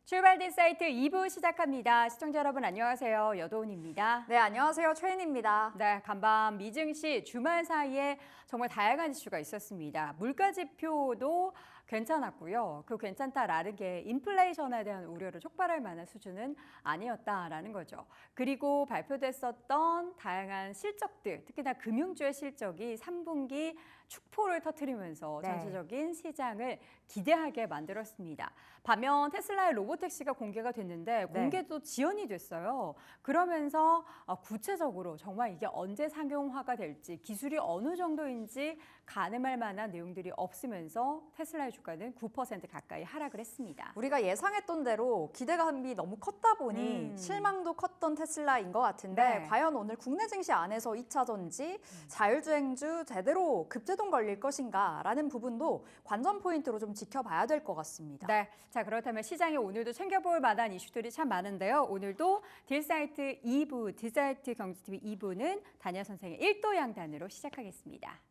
출발된 사이트 2부 시작합니다. 시청자 여러분 안녕하세요. 여도은입니다. 네, 안녕하세요. 최인입니다. 네, 간밤 미증시 주말 사이에 정말 다양한 이슈가 있었습니다. 물가 지표도 괜찮았고요. 그 괜찮다라는 게 인플레이션에 대한 우려를 촉발할 만한 수준은 아니었다라는 거죠. 그리고 발표됐었던 다양한 실적들, 특히나 금융주의 실적이 3분기 축포를 터뜨리면서 전체적인 시장을 기대하게 만들었습니다. 반면 테슬라의 로보택시가 공개가 됐는데 공개도 지연이 됐어요. 그러면서 구체적으로 정말 이게 언제 상용화가 될지 기술이 어느 정도인지 가늠할 만한 내용들이 없으면서 테슬라의 주가는 9% 가까이 하락을 했습니다. 우리가 예상했던 대로 기대감이 너무 컸다 보니 실망도 컸던 테슬라인 것 같은데 네. 과연 오늘 국내 증시 안에서 2차 전지, 자율주행주 제대로 급제동 걸릴 것인가 라는 부분도 관전 포인트로 좀 지켜봐야 될 것 같습니다. 네, 자 그렇다면 시장에 오늘도 챙겨볼 만한 이슈들이 참 많은데요. 오늘도 딜사이트 2부, 딜사이트 경제TV 2부는 단야 선생의 1도 양단으로 시작하겠습니다.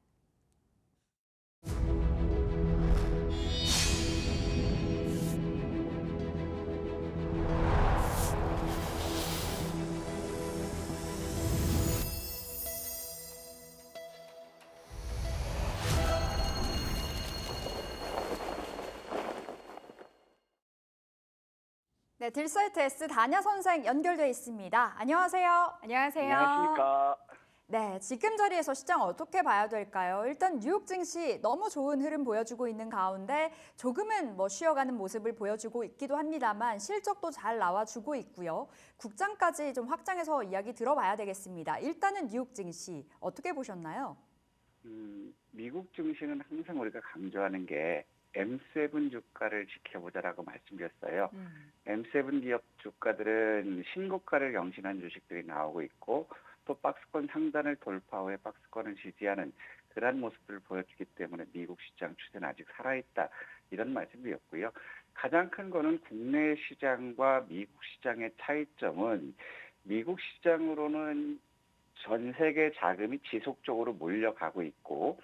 네, 딜사이트 S 단야 선생 연결돼 있습니다. 안녕하세요. 안녕하세요. 안녕하십니까. 네, 지금 자리에서 시장 어떻게 봐야 될까요? 일단 뉴욕 증시 너무 좋은 흐름 보여주고 있는 가운데 조금은 쉬어가는 모습을 보여주고 있기도 합니다만 실적도 잘 나와주고 있고요. 국장까지 좀 확장해서 이야기 들어봐야 되겠습니다. 일단은 뉴욕 증시 어떻게 보셨나요? 미국 증시는 항상 우리가 강조하는 게 M7 주가를 지켜보자라고 말씀드렸어요. M7 기업 주가들은 신고가를 경신한 주식들이 나오고 있고 또 박스권 상단을 돌파 후에 박스권을 지지하는 그런 모습들을 보여주기 때문에 미국 시장 추세는 아직 살아있다 이런 말씀드렸고요. 가장 큰 거는 국내 시장과 미국 시장의 차이점은 미국 시장으로는 전 세계 자금이 지속적으로 몰려가고 있고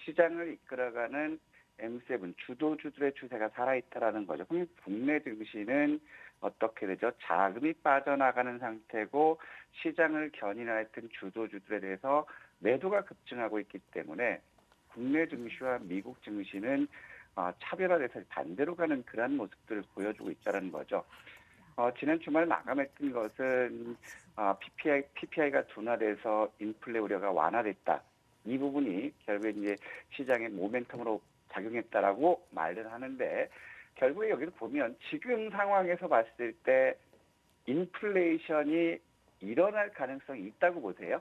시장을 이끌어가는 M7 주도주들의 추세가 살아있다라는 거죠. 그럼 국내 증시는 어떻게 되죠? 자금이 빠져나가는 상태고 시장을 견인하였던 주도주들에 대해서 매도가 급증하고 있기 때문에 국내 증시와 미국 증시는 차별화돼서 반대로 가는 그런 모습들을 보여주고 있다는 거죠. 지난 주말 마감했던 것은 PPI가 둔화돼서 인플레 우려가 완화됐다. 이 부분이 결국에 이제 시장의 모멘텀으로 작용했다라고 말을 하는데 결국에 여기를 보면 지금 상황에서 봤을 때 인플레이션이 일어날 가능성이 있다고 보세요?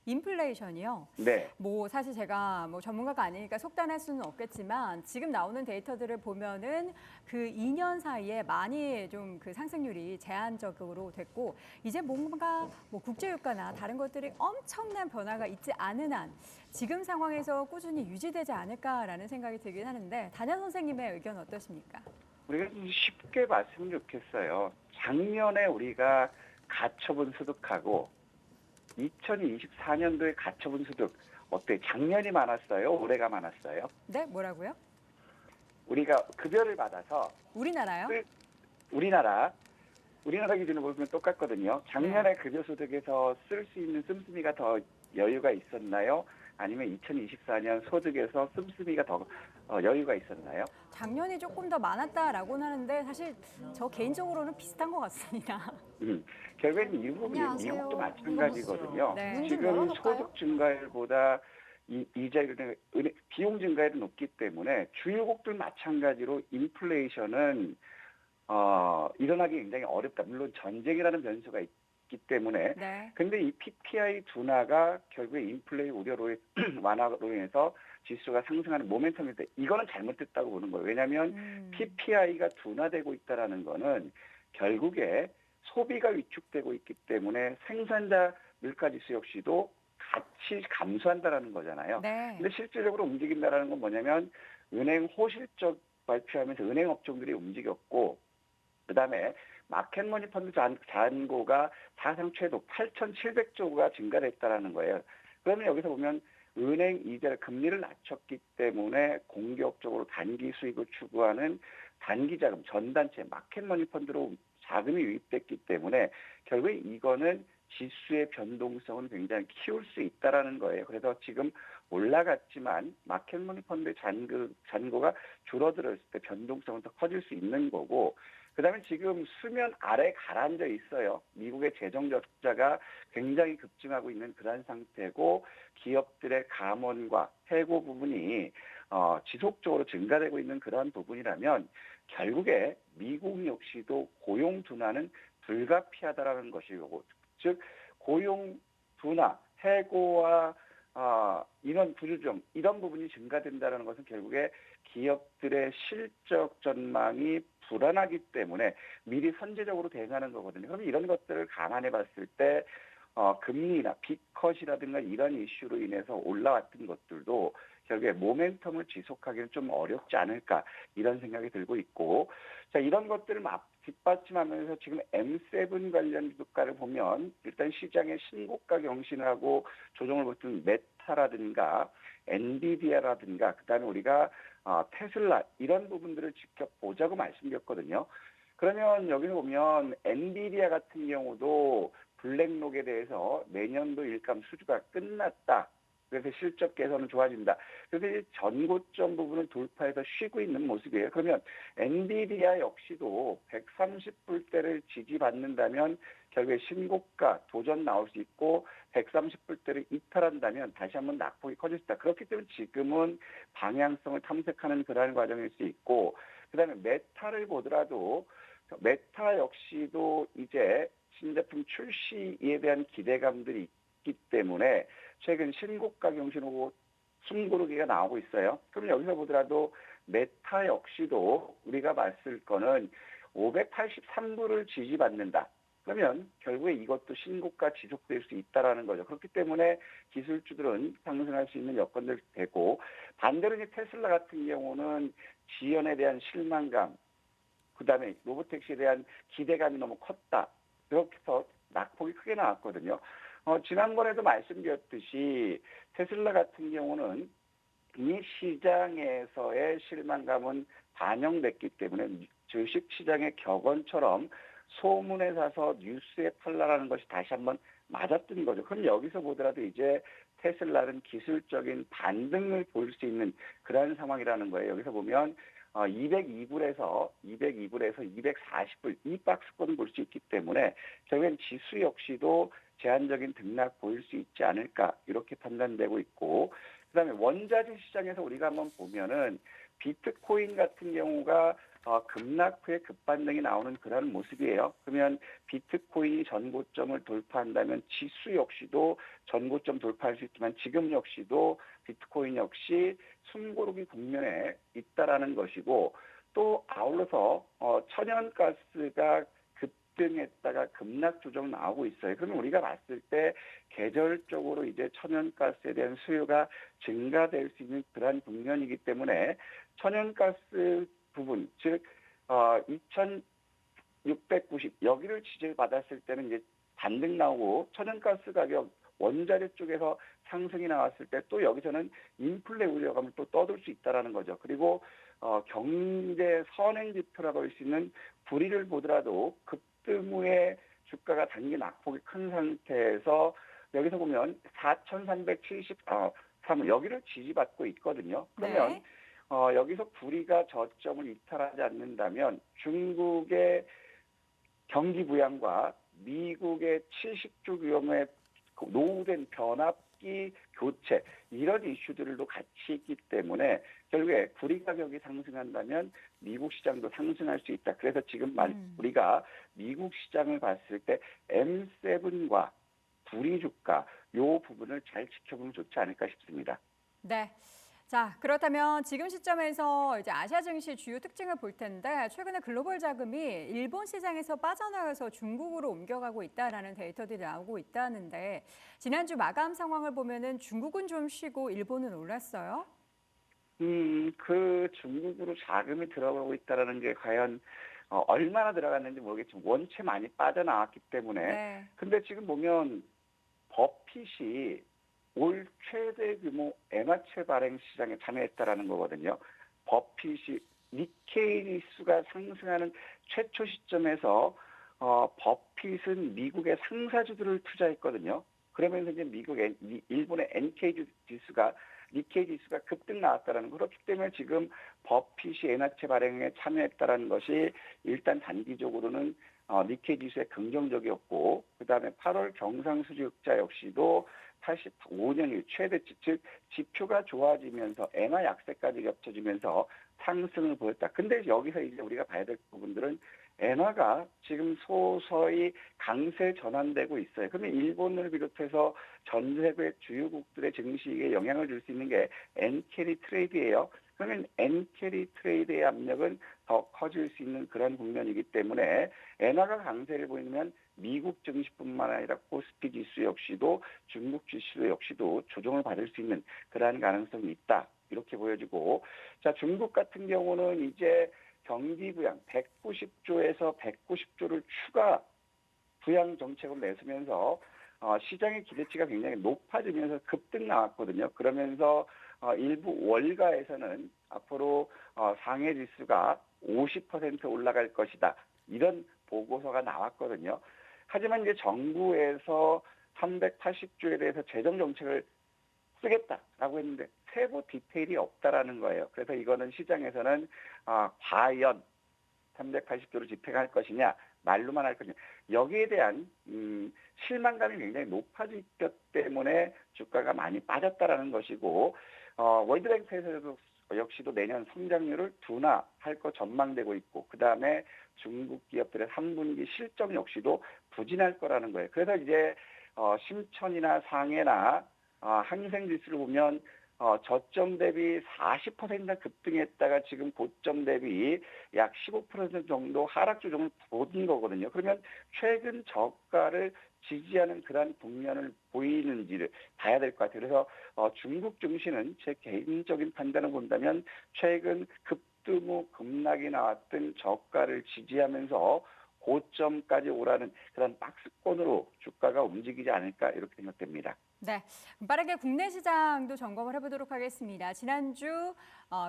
인플레이션이요? 네. 사실 제가 전문가가 아니니까 속단할 수는 없겠지만 지금 나오는 데이터들을 보면은 그 2년 사이에 많이 좀 그 상승률이 제한적으로 됐고 이제 뭔가 국제유가나 다른 것들이 엄청난 변화가 있지 않은 한 지금 상황에서 꾸준히 유지되지 않을까라는 생각이 들긴 하는데 단야 선생님의 의견 어떠십니까? 우리가 좀 쉽게 봤으면 좋겠어요. 작년에 우리가 가처분 소득하고 2024년도에 가처분 소득 어때? 작년이 많았어요? 올해가 많았어요? 네, 뭐라고요? 우리가 급여를 받아서 우리나라요? 우리나라 기준으로 보면 똑같거든요. 작년에 급여 소득에서 쓸 수 있는 씀씀이가 더 여유가 있었나요? 아니면 2024년 소득에서 씀씀이가 더 여유가 있었나요? 작년이 조금 더 많았다라고는 하는데 사실 저 개인적으로는 비슷한 것 같습니다. 결국엔 미국도 마찬가지거든요. 네. 지금 소득 증가율보다 이자율, 비용 증가율이 높기 때문에 주요국들 마찬가지로 인플레이션은 일어나기 굉장히 어렵다. 물론 전쟁이라는 변수가 있기 때문에. 네. 근데 이 PPI 둔화가 결국에 인플레이 우려로 완화로 인해서 지수가 상승하는 모멘텀인데 이거는 잘못됐다고 보는 거예요. 왜냐하면 PPI가 둔화되고 있다는 거는 결국에 소비가 위축되고 있기 때문에 생산자 물가지수 역시도 같이 감소한다라는 거잖아요. 네. 근데 실질적으로 움직인다는 건 뭐냐면 은행 호실적 발표하면서 은행 업종들이 움직였고 그다음에 마켓머니 펀드 잔고가 사상 최고 8,700조가 증가됐다는 거예요. 그러면 여기서 보면 은행 이자를 금리를 낮췄기 때문에 공격적으로 단기 수익을 추구하는 단기 자금, 전단체, 마켓머니 펀드로 자금이 유입됐기 때문에 결국에 이거는 지수의 변동성은 굉장히 키울 수 있다라는 거예요. 그래서 지금 올라갔지만 마켓머니 펀드의 잔고가 줄어들었을 때 변동성은 더 커질 수 있는 거고, 그다음에 지금 수면 아래 가라앉아 있어요. 미국의 재정 적자가 굉장히 급증하고 있는 그런 상태고, 기업들의 감원과 해고 부분이 지속적으로 증가되고 있는 그러한 부분이라면 결국에 미국 역시도 고용 둔화는 불가피하다라는 것이고, 즉 고용 둔화, 해고와 인원 부조정 이런 부분이 증가된다는 것은 결국에 기업들의 실적 전망이 불안하기 때문에 미리 선제적으로 대응하는 거거든요. 그럼 이런 것들을 감안해 봤을 때 금리나 빅컷이라든가 이런 이슈로 인해서 올라왔던 것들도 결국에 모멘텀을 지속하기는 좀 어렵지 않을까 이런 생각이 들고 있고, 자, 이런 것들을 뒷받침하면서 지금 M7 관련 주가를 보면 일단 시장의 신고가 경신을 하고 조정을 보던 메타라든가 엔비디아라든가 그다음에 우리가 테슬라 이런 부분들을 지켜보자고 말씀드렸거든요. 그러면 여기서 보면 엔비디아 같은 경우도 블랙록에 대해서 내년도 일감 수주가 끝났다. 그래서 실적 개선은 좋아진다. 그래서 이제 전고점 부분을 돌파해서 쉬고 있는 모습이에요. 그러면 엔비디아 역시도 130불대를 지지받는다면 결국에 신고가 도전 나올 수 있고, 130불대를 이탈한다면 다시 한번 낙폭이 커질 수 있다. 그렇기 때문에 지금은 방향성을 탐색하는 그러한 과정일 수 있고, 그다음에 메타를 보더라도 메타 역시도 이제 신제품 출시에 대한 기대감들이 있기 때문에 최근 신고가 경신하고 숨고르기가 나오고 있어요. 그럼 여기서 보더라도 메타 역시도 우리가 봤을 거는 583불을 지지받는다. 그러면 결국에 이것도 신고가 지속될 수 있다라는 거죠. 그렇기 때문에 기술주들은 상승할 수 있는 여건들 되고, 반대로 이제 테슬라 같은 경우는 지연에 대한 실망감, 그다음에 로보택시에 대한 기대감이 너무 컸다. 그렇게 해서 낙폭이 크게 나왔거든요. 지난번에도 말씀드렸듯이 테슬라 같은 경우는 이미 시장에서의 실망감은 반영됐기 때문에 주식시장의 격언처럼 소문에 사서 뉴스에 팔라라는 것이 다시 한번 맞았던 거죠. 그럼 여기서 보더라도 이제 테슬라는 기술적인 반등을 볼 수 있는 그런 상황이라는 거예요. 여기서 보면 202불에서 240불 이 박스권을 볼 수 있기 때문에 결국엔 지수 역시도 제한적인 등락 보일 수 있지 않을까 이렇게 판단되고 있고, 그다음에 원자재 시장에서 우리가 한번 보면은 비트코인 같은 경우가 급락 후에 급반등이 나오는 그런 모습이에요. 그러면 비트코인이 전고점을 돌파한다면 지수 역시도 전고점 돌파할 수 있지만 지금 역시도 비트코인 역시 숨고르기 국면에 있다라는 것이고, 또 아울러서 천연가스가 급등했다가 급락 조정 나오고 있어요. 그러면 우리가 봤을 때 계절적으로 이제 천연가스에 대한 수요가 증가될 수 있는 그러한 국면이기 때문에 천연가스 부분, 즉 2690 여기를 지지받았을 때는 이제 반등 나오고, 천연가스 가격 원자재 쪽에서 상승이 나왔을 때 또 여기서는 인플레 우려감을 또 떠들 수 있다라는 거죠. 그리고 경제 선행 지표라고 할 수 있는 불의를 보더라도 급등 후에 주가가 단기 낙폭이 큰 상태에서 여기서 보면 4,373 여기를 지지받고 있거든요. 그러면 네. 여기서 불의가 저점을 이탈하지 않는다면 중국의 경기 부양과 미국의 70조 규모의 노후된 변압기 교체 이런 이슈들도 같이 있기 때문에 결국에 불의 가격이 상승한다면 미국 시장도 상승할 수 있다. 그래서 지금 우리가 미국 시장을 봤을 때 M7과 불의 주가 요 부분을 잘 지켜보면 좋지 않을까 싶습니다. 네. 자, 그렇다면 지금 시점에서 이제 아시아 증시 주요 특징을 볼 텐데, 최근에 글로벌 자금이 일본 시장에서 빠져나가서 중국으로 옮겨가고 있다라는 데이터들이 나오고 있다는데, 지난주 마감 상황을 보면은 중국은 좀 쉬고 일본은 올랐어요? 그 중국으로 자금이 들어가고 있다라는 게 과연 얼마나 들어갔는지 모르겠지만 원체 많이 빠져나왔기 때문에. 네. 근데 지금 보면 버핏이 올 최대 규모 엔화체 발행 시장에 참여했다라는 거거든요. 버핏이 니케이 지수가 상승하는 최초 시점에서 버핏은 미국의 상사주들을 투자했거든요. 그러면서 이제 일본의 지수가 니케이 지수가 급등 나왔다는 거. 그렇기 때문에 지금 버핏이 엔화체 발행에 참여했다는 것이 일단 단기적으로는 니케이 지수에 긍정적이었고, 그다음에 8월 경상수지흑자 역시도 85년이 최대치, 즉 지표가 좋아지면서 엔화 약세까지 겹쳐지면서 상승을 보였다. 근데 여기서 이제 우리가 봐야 될 부분들은 엔화가 지금 서서히 강세 전환되고 있어요. 그러면 일본을 비롯해서 전 세계 주요국들의 증시에 영향을 줄 수 있는 게 엔캐리 트레이드예요. 그러면 엔캐리 트레이드의 압력은 더 커질 수 있는 그런 국면이기 때문에 엔화가 강세를 보이면 미국 증시뿐만 아니라 코스피 지수 역시도 중국 지수 역시도 조정을 받을 수 있는 그러한 가능성이 있다. 이렇게 보여지고, 자, 중국 같은 경우는 이제 경기 부양 190조에서 190조를 추가 부양 정책을 내세우면서 시장의 기대치가 굉장히 높아지면서 급등 나왔거든요. 그러면서 일부 월가에서는 앞으로 상해 지수가 50% 올라갈 것이다. 이런 보고서가 나왔거든요. 하지만 이제 정부에서 380조에 대해서 재정 정책을 쓰겠다라고 했는데 세부 디테일이 없다라는 거예요. 그래서 이거는 시장에서는 과연 380조를 집행할 것이냐, 말로만 할 것이냐, 여기에 대한 실망감이 굉장히 높아졌기 때문에 주가가 많이 빠졌다라는 것이고, 월드뱅크에서도 역시도 내년 성장률을 둔화할 것 전망되고 있고, 그 다음에 중국 기업들의 3분기 실적 역시도 부진할 거라는 거예요. 그래서 이제 심천이나 상해나 항생 지수를 보면 저점 대비 40%나 급등했다가 지금 고점 대비 약 15% 정도 하락 조정을 보인 거거든요. 그러면 최근 저가를 지지하는 그러한 국면을 보이는지를 봐야 될 것 같아요. 그래서 중국 증시는 제 개인적인 판단을 본다면 최근 급등 급락이 나왔던 저가를 지지하면서 고점까지 오라는 그런 박스권으로 주가가 움직이지 않을까 이렇게 생각됩니다. 네, 빠르게 국내 시장도 점검을 해보도록 하겠습니다. 지난주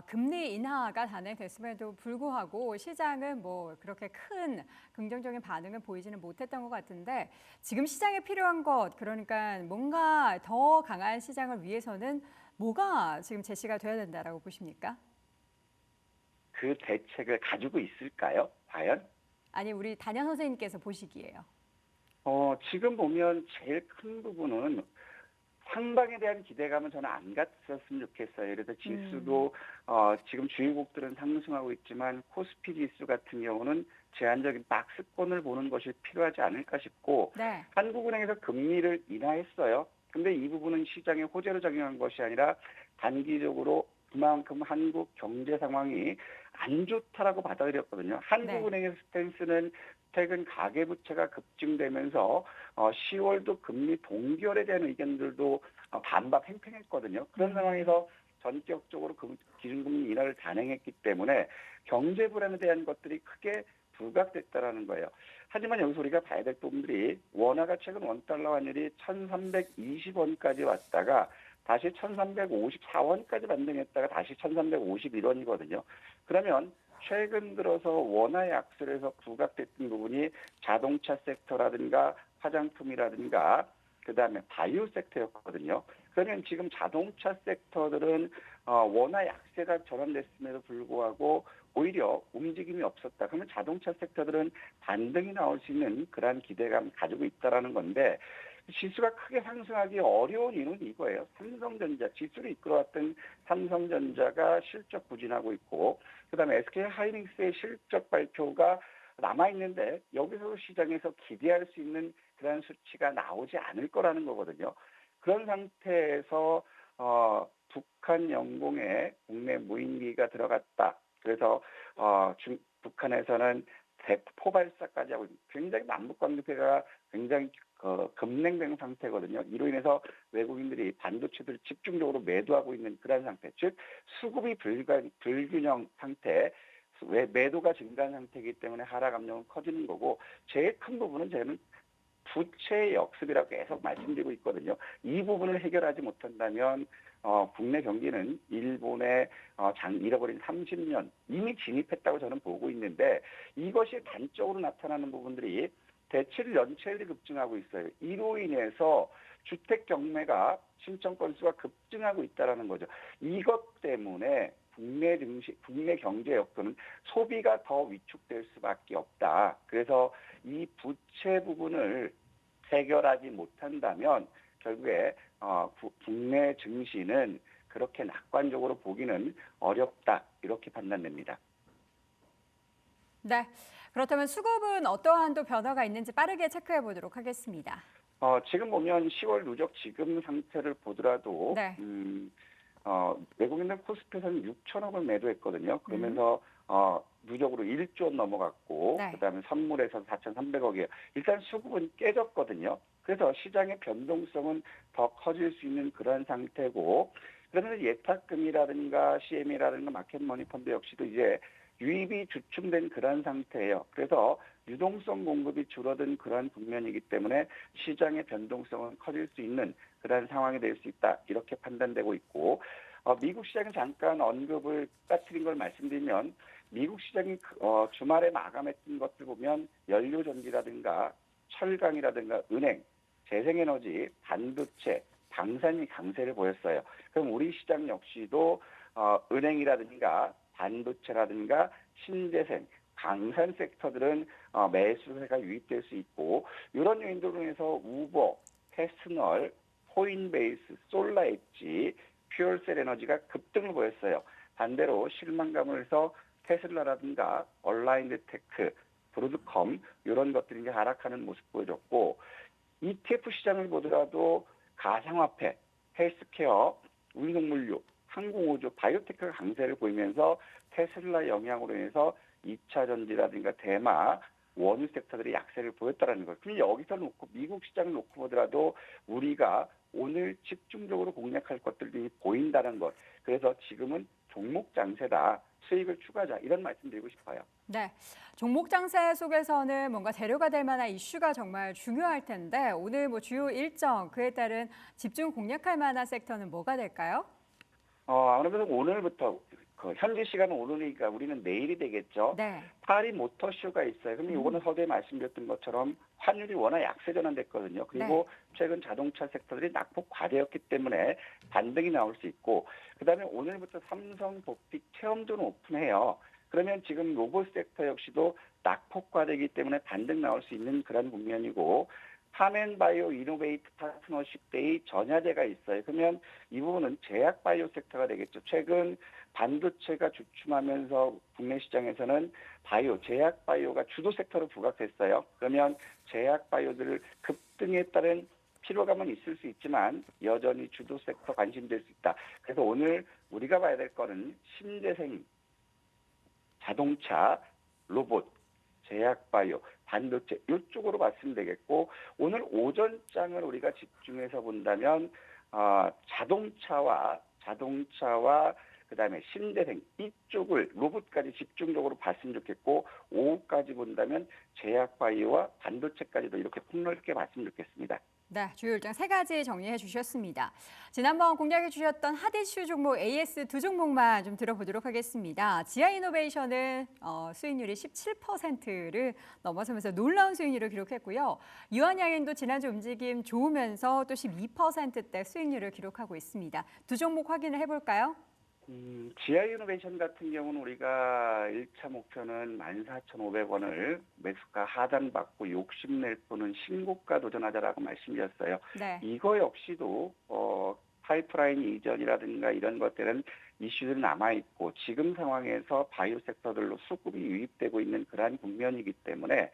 금리 인하가 단행됐음에도 불구하고 시장은 뭐 그렇게 큰 긍정적인 반응을 보이지는 못했던 것 같은데, 지금 시장에 필요한 것, 그러니까 뭔가 더 강한 시장을 위해서는 뭐가 지금 제시가 돼야 된다라고 보십니까? 그 대책을 가지고 있을까요? 과연? 아니, 우리 단연 선생님께서 보시기에요. 지금 보면 제일 큰 부분은 상방에 대한 기대감은 저는 안 갔었으면 좋겠어요. 그래서 지수도 지금 주요국들은 상승하고 있지만 코스피 지수 같은 경우는 제한적인 박스권을 보는 것이 필요하지 않을까 싶고, 네. 한국은행에서 금리를 인하했어요. 근데 이 부분은 시장에 호재로 작용한 것이 아니라 단기적으로 그만큼 한국 경제 상황이 안 좋다라고 받아들였거든요. 한국은행의 스탠스는 최근 가계부채가 급증되면서 10월도 금리 동결에 대한 의견들도 반박 팽팽했거든요. 그런 상황에서 전격적으로 기준금리 인하를 단행했기 때문에 경제 불안에 대한 것들이 크게 부각됐다라는 거예요. 하지만 여기서 우리가 봐야 될 부분들이, 원화가 최근 원달러 환율이 1,320원까지 왔다가 다시 1,354원까지 반등했다가 다시 1,351원이거든요. 그러면 최근 들어서 원화 약세에서 부각됐던 부분이 자동차 섹터라든가 화장품이라든가 그다음에 바이오 섹터였거든요. 그러면 지금 자동차 섹터들은 원화 약세가 전환됐음에도 불구하고 오히려 움직임이 없었다. 그러면 자동차 섹터들은 반등이 나올 수 있는 그러한 기대감 가지고 있다라는 건데, 지수가 크게 상승하기 어려운 이유는 이거예요. 삼성전자, 지수를 이끌어왔던 삼성전자가 실적 부진하고 있고, 그다음에 SK하이닉스의 실적 발표가 남아있는데 여기서 시장에서 기대할 수 있는 그런 수치가 나오지 않을 거라는 거거든요. 그런 상태에서 북한 영공에 국내 무인기가 들어갔다. 그래서 북한에서는 포발사까지 하고 굉장히 남북 관계가 굉장히 급냉된 상태거든요. 이로 인해서 외국인들이 반도체들을 집중적으로 매도하고 있는 그런 상태, 즉 수급이 불균형 상태, 매도가 증가한 상태이기 때문에 하락 압력은 커지는 거고, 제일 큰 부분은 저는 부채 역습이라고 계속 말씀드리고 있거든요. 이 부분을 해결하지 못한다면 국내 경기는 일본의 잃어버린 30년 이미 진입했다고 저는 보고 있는데 이것이 단적으로 나타나는 부분들이 대출 연체율이 급증하고 있어요. 이로 인해서 주택 경매가 신청 건수가 급증하고 있다는 거죠. 이것 때문에 국내 경제 여건은 소비가 더 위축될 수밖에 없다. 그래서 이 부채 부분을 해결하지 못한다면 결국에 국내 증시는 그렇게 낙관적으로 보기는 어렵다. 이렇게 판단됩니다. 네. 그렇다면 수급은 어떠한 또 변화가 있는지 빠르게 체크해 보도록 하겠습니다. 지금 보면 10월 누적 지금 상태를 보더라도 네. 외국인들 코스피에서는 6천억을 매도했거든요. 그러면서 누적으로 1조 원 넘어갔고 네. 그다음에 선물에서 4,300억이에요. 일단 수급은 깨졌거든요. 그래서 시장의 변동성은 더 커질 수 있는 그런 상태고 그러면 예탁금이라든가 CM이라든가 마켓머니 펀드 역시도 이제 유입이 주춤된 그런 상태예요. 그래서 유동성 공급이 줄어든 그런 국면이기 때문에 시장의 변동성은 커질 수 있는 그런 상황이 될 수 있다. 이렇게 판단되고 있고 미국 시장은 잠깐 언급을 빠뜨린 걸 말씀드리면 미국 시장이 주말에 마감했던 것들 보면 연료전기라든가 철강이라든가 은행, 재생에너지, 반도체, 방산이 강세를 보였어요. 그럼 우리 시장 역시도 은행이라든가 반도체라든가 신재생, 강산 섹터들은 매수세가 유입될 수 있고 이런 요인들로 인해서 우버, 테스널, 코인베이스, 솔라엣지, 퓨얼셀 에너지가 급등을 보였어요. 반대로 실망감을 해서 테슬라라든가 얼라인드테크, 브로드컴 이런 것들이 이제 하락하는 모습 보여줬고 ETF 시장을 보더라도 가상화폐, 헬스케어, 운송물류, 항공우주, 바이오테크가 강세를 보이면서 테슬라 영향으로 인해서 2차 전지라든가 대마, 원유 섹터들이 약세를 보였다는 것. 그럼 여기서 놓고 미국 시장을 놓고 보더라도 우리가 오늘 집중적으로 공략할 것들이 보인다는 것. 그래서 지금은 종목 장세다. 수익을 추가하자. 이런 말씀 드리고 싶어요. 네. 종목 장세 속에서는 뭔가 재료가 될 만한 이슈가 정말 중요할 텐데 오늘 뭐 주요 일정 그에 따른 집중 공략할 만한 섹터는 뭐가 될까요? 아무래도 오늘부터 현지 시간은 오늘이니까 우리는 내일이 되겠죠. 네. 파리 모터쇼가 있어요. 그럼 이거는 서두에 말씀드렸던 것처럼 환율이 워낙 약세 전환됐거든요. 그리고 최근 자동차 섹터들이 낙폭 과대였기 때문에 반등이 나올 수 있고 그다음에 오늘부터 삼성 복빅 체험존 오픈해요. 그러면 지금 로봇 섹터 역시도 낙폭 과대이기 때문에 반등 나올 수 있는 그런 국면이고 하멘바이오 이노베이트 파트너십 데이 전야제가 있어요. 그러면 이 부분은 제약바이오 섹터가 되겠죠. 최근 반도체가 주춤하면서 국내 시장에서는 제약바이오가 주도 섹터로 부각됐어요. 그러면 제약바이오들 급등에 따른 피로감은 있을 수 있지만 여전히 주도 섹터 관심될 수 있다. 그래서 오늘 우리가 봐야 될 거는 신재생, 자동차, 로봇, 제약바이오, 반도체 이쪽으로 봤으면 되겠고 오늘 오전장을 우리가 집중해서 본다면 자동차와 그다음에 신재생 이쪽을 로봇까지 집중적으로 봤으면 좋겠고 오후까지 본다면 제약바이오와 반도체까지도 이렇게 폭넓게 봤으면 좋겠습니다. 네, 주요 일정 세 가지 정리해 주셨습니다. 지난번 공략해 주셨던 핫 이슈 종목 AS 두 종목만 좀 들어보도록 하겠습니다. 지아이노베이션은 수익률이 17%를 넘어서면서 놀라운 수익률을 기록했고요. 유한양행도 지난주 움직임 좋으면서 또 12%대 수익률을 기록하고 있습니다. 두 종목 확인을 해볼까요? 지아이노베이션 같은 경우는 우리가 1차 목표는 14,500원을 매수가 하단받고 욕심낼 뿐은 신고가 도전하자라고 말씀드렸어요. 네. 이거 역시도 파이프라인 이전이라든가 이런 것들은 이슈들이 남아있고 지금 상황에서 바이오 섹터들로 수급이 유입되고 있는 그러한 국면이기 때문에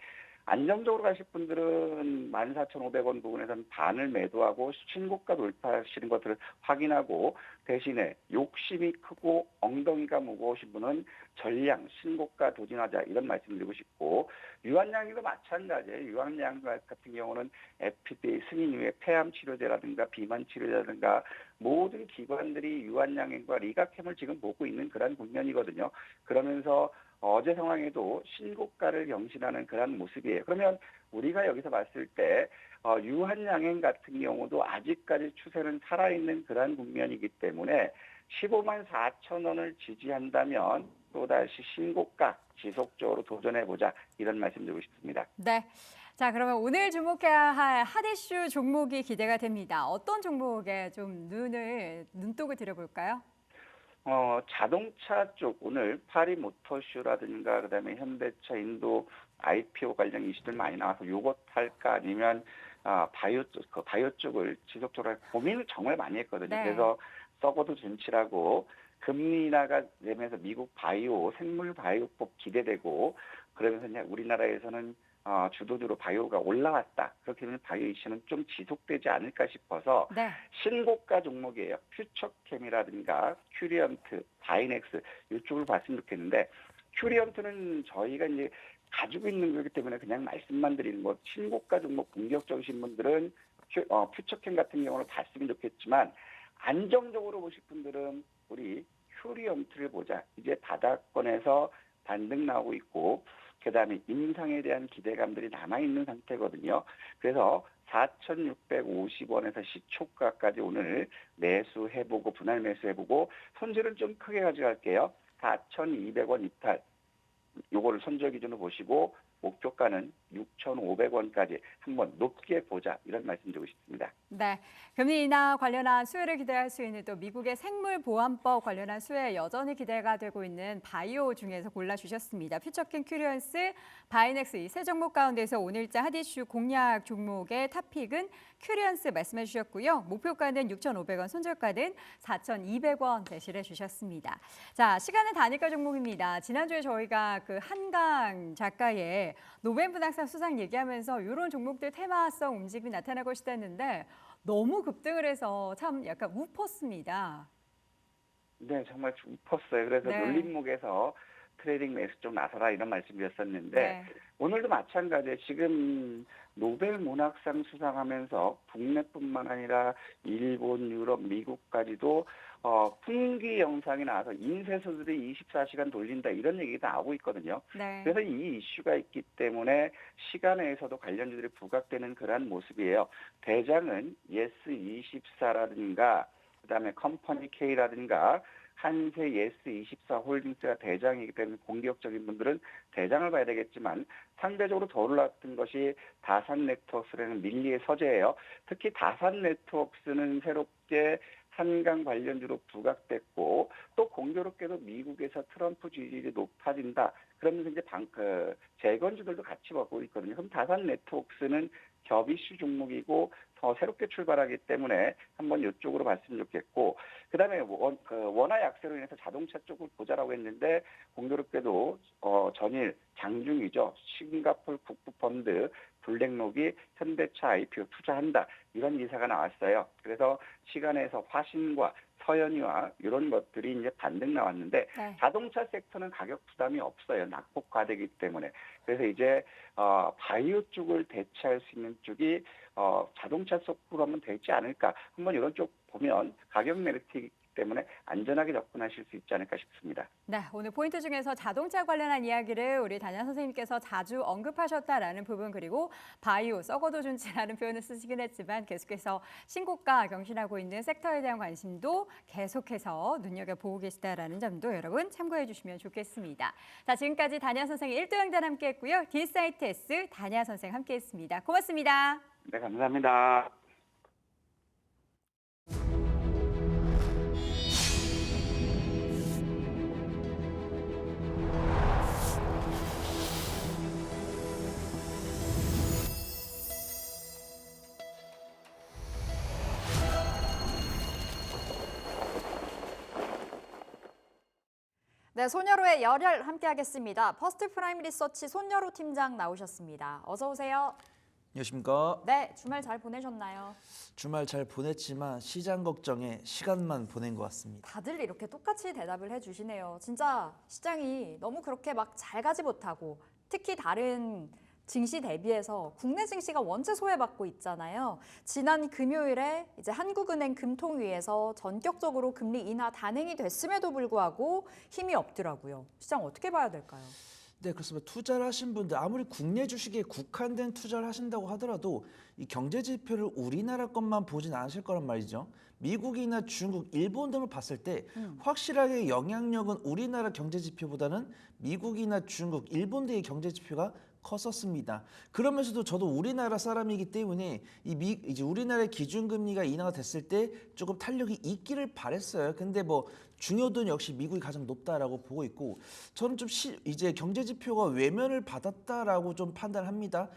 안정적으로 가실 분들은 14,500원 부분에서는 반을 매도하고 신고가 돌파하시는 것들을 확인하고 대신에 욕심이 크고 엉덩이가 무거우신 분은 전량 신고가 도전하자 이런 말씀드리고 싶고 유한양도 마찬가지예요. 유한양 같은 경우는 FDA 승인 이후에 폐암 치료제라든가 비만 치료제라든가 모든 기관들이 유한양행과 리가캠을 지금 보고 있는 그런 국면이거든요. 그러면서 어제 상황에도 신고가를 경신하는 그런 모습이에요. 그러면 우리가 여기서 봤을 때 유한양행 같은 경우도 아직까지 추세는 살아있는 그런 국면이기 때문에 15만 4천 원을 지지한다면 또다시 신고가 지속적으로 도전해보자 이런 말씀 드리고 싶습니다. 네. 자, 그러면 오늘 주목해야 할 핫 이슈 종목이 기대가 됩니다. 어떤 종목에 좀 눈독을 들여볼까요? 자동차 쪽 오늘 파리 모터쇼라든가 그다음에 현대차 인도 IPO 관련 이슈들 많이 나와서 요것 할까 아니면 바이오 쪽을 지속적으로 고민을 정말 많이 했거든요. 네. 그래서 썩어도 준치라고 금리 인하가 되면서 미국 바이오 생물 바이오법 기대되고 그러면서 그냥 우리나라에서는 주도주로 바이오가 올라왔다. 그렇게 되면 바이오 이슈는 좀 지속되지 않을까 싶어서 네. 신고가 종목이에요. 퓨처캠이라든가 큐리언트, 바이넥스 이쪽을 봤으면 좋겠는데 큐리언트는 저희가 이제 가지고 있는 거기 때문에 그냥 말씀만 드리는 거. 신고가 종목 공격적이신 분들은 퓨처캠 같은 경우는 봤으면 좋겠지만 안정적으로 보실 분들은 우리 큐리언트를 보자. 이제 바닥권에서 반등 나오고 있고 그다음에 인상에 대한 기대감들이 남아있는 상태거든요. 그래서 4,650원에서 시초가까지 오늘 매수해보고 분할 매수해보고 손절은 좀 크게 가져갈게요. 4,200원 이탈. 요거를 손절 기준으로 보시고 목표가는 6,500원까지 한번 높게 보자 이런 말씀드리고 싶습니다. 네, 금리 인하 관련한 수혜를 기대할 수 있는 또 미국의 생물보안법 관련한 수혜 여전히 기대가 되고 있는 바이오 중에서 골라주셨습니다. 퓨처캠, 큐리언스, 바이넥스 이 세 종목 가운데서 오늘자 핫이슈 공략 종목의 탑픽은 큐리언스 말씀해 주셨고요. 목표가는 6,500원, 손절가는 4,200원 제시해 주셨습니다. 자, 시간은 단일가 종목입니다. 지난주에 저희가 그 한강 작가의 노벨 문학상 수상 얘기하면서 이런 종목들 테마성 움직임이 나타날 것이다 했는데 너무 급등을 해서 참 약간 우퍼습니다. 네, 정말 웃었어요. 그래서 네. 놀림목에서 트레이딩 매수 좀 나서라 이런 말씀드렸었는데 네. 오늘도 마찬가지예요. 지금 노벨 문학상 수상하면서 국내뿐만 아니라 일본, 유럽, 미국까지도 풍기 영상이 나와서 인쇄소들이 24시간 돌린다 이런 얘기가 나오고 있거든요. 네. 그래서 이 이슈가 있기 때문에 시간에서도 관련주들이 부각되는 그러한 모습이에요. 대장은 예스24라든가 그다음에 컴퍼니 K라든가 한세 예스24 홀딩스가 대장이기 때문에 공격적인 분들은 대장을 봐야 되겠지만 상대적으로 더 올랐던 것이 다산 네트워크스라는 밀리의 서재예요. 특히 다산 네트워크스는 새롭게 한강 관련주로 부각됐고 또 공교롭게도 미국에서 트럼프 지지율이 높아진다. 그러면서 이제 재건주들도 같이 먹고 있거든요. 그럼 다산 네트워크스는 겹 이슈 종목이고 더 새롭게 출발하기 때문에 한번 이쪽으로 봤으면 좋겠고 그다음에 원화 약세로 인해서 자동차 쪽을 보자라고 했는데 공교롭게도 전일 장중이죠. 싱가포르 국부펀드 블랙록이 현대차 IPO 투자한다. 이런 기사가 나왔어요. 그래서 시간에서 화신과 서현이와 이런 것들이 이제 반등 나왔는데 네. 자동차 섹터는 가격 부담이 없어요. 낙폭과되기 때문에. 그래서 이제 바이오 쪽을 대체할 수 있는 쪽이 자동차 쪽으로 하면 되지 않을까. 한번 이런 쪽 보면 가격 메리트이기 때문에 안전하게 접근하실 수 있지 않을까 싶습니다. 네, 오늘 포인트 중에서 자동차 관련한 이야기를 우리 단양 선생님께서 자주 언급하셨다라는 부분 그리고 바이오, 썩어도 준치라는 표현을 쓰시긴 했지만 계속해서 신고가 경신하고 있는 섹터에 대한 관심도 계속해서 눈여겨보고 계시다라는 점도 여러분 참고해 주시면 좋겠습니다. 자, 지금까지 단양 선생의 1도 영단 함께했고요. D사이트S 단양 선생 함께했습니다. 고맙습니다. 네, 감사합니다. 네, 손여로의 열혈 함께하겠습니다. 퍼스트 프라임 리서치 손여로 팀장 나오셨습니다. 어서 오세요. 안녕하십니까. 네, 주말 잘 보내셨나요? 주말 잘 보냈지만 시장 걱정에 시간만 보낸 것 같습니다. 다들 이렇게 똑같이 대답을 해주시네요. 진짜 시장이 너무 그렇게 막 잘 가지 못하고 특히 다른 증시 대비해서 국내 증시가 원체 소외받고 있잖아요. 지난 금요일에 이제 한국은행 금통위에서 전격적으로 금리 인하 단행이 됐음에도 불구하고 힘이 없더라고요. 시장 어떻게 봐야 될까요? 네, 그렇습니다. 투자를 하신 분들 아무리 국내 주식에 국한된 투자를 하신다고 하더라도 이 경제 지표를 우리나라 것만 보진 않으실 거란 말이죠. 미국이나 중국, 일본 등을 봤을 때 확실하게 영향력은 우리나라 경제 지표보다는 미국이나 중국, 일본 등의 경제 지표가 컸었습니다. 그러면서도 저도 우리나라 사람이기 때문에 이제 우리나라의 기준금리가 인하가 됐을 때 조금 탄력이 있기를 바랬어요. 근데 뭐 중요도는 역시 미국이 가장 높다라고 보고 있고, 저는 좀 이제 경제 지표가 외면을 받았다라고 좀 판단합니다.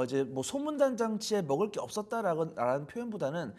이제 뭐 소문단 장치에 먹을 게 없었다라는 표현보다는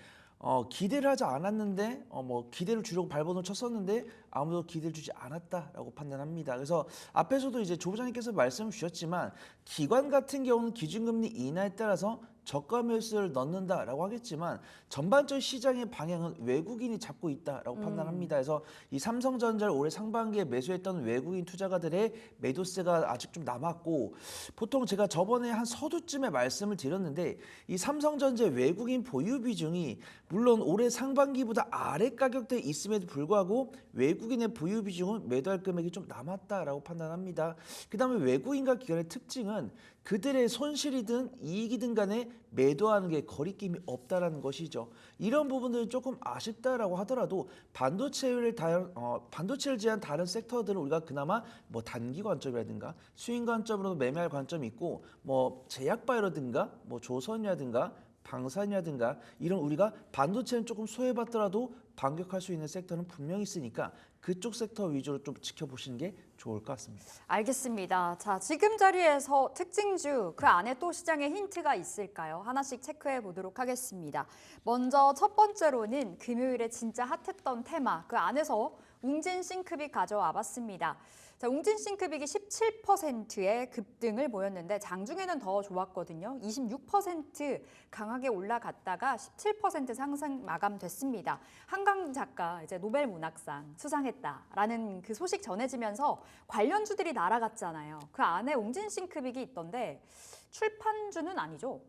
기대를 하지 않았는데 뭐 기대를 주려고 발버둥 쳤었는데 아무도 기대를 주지 않았다라고 판단합니다. 그래서 앞에서도 이제 조 부장님께서 말씀 주셨지만 기관 같은 경우는 기준금리 인하에 따라서 저가 매수를 넣는다라고 하겠지만 전반적인 시장의 방향은 외국인이 잡고 있다라고 판단합니다. 그래서 이 삼성전자를 올해 상반기에 매수했던 외국인 투자가들의 매도세가 아직 좀 남았고, 보통 제가 저번에 한 서두쯤에 말씀을 드렸는데 이 삼성전자 외국인 보유 비중이 물론 올해 상반기보다 아래 가격대에 있음에도 불구하고 외국인의 보유 비중은 매도할 금액이 좀 남았다라고 판단합니다. 그다음에 외국인과 기관의 특징은 그들의 손실이든 이익이든 간에 매도하는 게 거리낌이 없다라는 것이죠. 이런 부분들은 조금 아쉽다라고 하더라도 반도체를 제한 다른 섹터들은 우리가 그나마 뭐 단기 관점이라든가 수익 관점으로도 매매할 관점이 있고, 뭐 제약바이오라든가 뭐 조선이라든가 방산이라든가 이런 우리가 반도체는 조금 소외받더라도 반격할 수 있는 섹터는 분명히 있으니까 그쪽 섹터 위주로 좀 지켜보시는 게 좋을 것 같습니다. 알겠습니다. 자, 지금 자리에서 특징주 그 안에 또 시장에 힌트가 있을까요? 하나씩 체크해 보도록 하겠습니다. 먼저 첫 번째로는 금요일에 진짜 핫했던 테마 그 안에서 웅진 싱크빅 가져와 봤습니다. 자, 웅진 싱크빅이 17%의 급등을 보였는데 장중에는 더 좋았거든요. 26% 강하게 올라갔다가 17% 상승 마감됐습니다. 한강 작가 이제 노벨 문학상 수상했다라는 그 소식 전해지면서 관련주들이 날아갔잖아요. 그 안에 웅진 싱크빅이 있던데 출판주는 아니죠?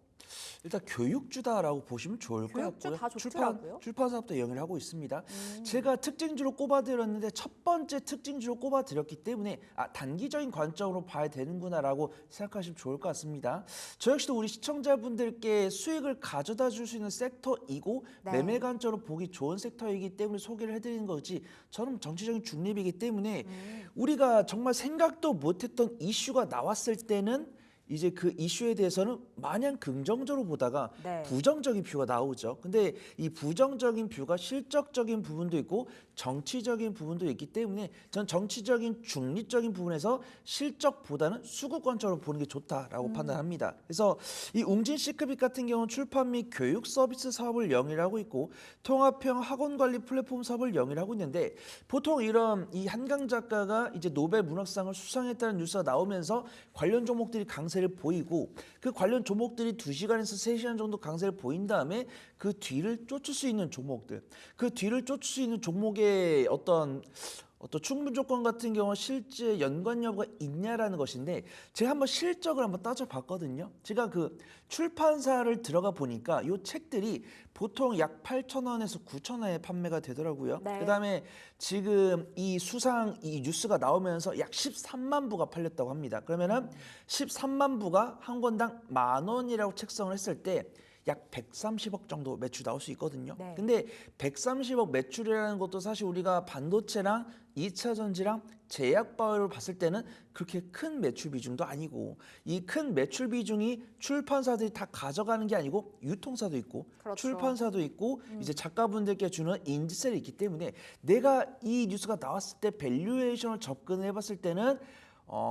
일단 교육주다라고 보시면 좋을 것 교육주 같고요. 다 좋더라고요. 출판사업도 영위를 하고 있습니다. 제가 특징주로 꼽아드렸는데 첫 번째 특징주로 꼽아드렸기 때문에 단기적인 관점으로 봐야 되는구나라고 생각하시면 좋을 것 같습니다. 저 역시도 우리 시청자분들께 수익을 가져다 줄 수 있는 섹터이고 네. 매매 관점으로 보기 좋은 섹터이기 때문에 소개를 해드리는 거지, 저는 정치적인 중립이기 때문에 우리가 정말 생각도 못했던 이슈가 나왔을 때는 이제 그 이슈에 대해서는 마냥 긍정적으로 보다가 네. 부정적인 뷰가 나오죠. 근데 이 부정적인 뷰가 실적적인 부분도 있고 정치적인 부분도 있기 때문에 전 정치적인 중립적인 부분에서 실적보다는 수급 관점으로 보는 게 좋다라고 판단합니다. 그래서 이 웅진 시크빅 같은 경우는 출판 및 교육 서비스 사업을 영위를 하고 있고 통합형 학원 관리 플랫폼 사업을 영위를 하고 있는데, 보통 이런 이 한강 작가가 이제 노벨 문학상을 수상했다는 뉴스가 나오면서 관련 종목들이 강세를 보이고, 그 관련 종목들이 2시간에서 3시간 정도 강세를 보인 다음에 그 뒤를 쫓을 수 있는 종목들, 그 뒤를 쫓을 수 있는 종목의 어떤 충분 조건 같은 경우는 실제 연관 여부가 있냐라는 것인데, 제가 한번 실적을 한번 따져봤거든요. 제가 그 출판사를 들어가 보니까 이 책들이 보통 약 8,000원에서 9,000원에 판매가 되더라고요. 네. 그다음에 지금 이 뉴스가 나오면서 약 13만 부가 팔렸다고 합니다. 그러면은 13만 부가 한 권당 10,000원이라고 책정을 했을 때 약 130억 정도 매출 나올 수 있거든요. 네. 근데 130억 매출이라는 것도 사실 우리가 반도체랑 2차 전지랑 제약 바이오를 봤을 때는 그렇게 큰 매출 비중도 아니고, 이 큰 매출 비중이 출판사들이 다 가져가는 게 아니고 유통사도 있고 그렇죠. 출판사도 있고 이제 작가분들께 주는 인지세를 있기 때문에 내가 이 뉴스가 나왔을 때 밸류에이션을 접근을 해봤을 때는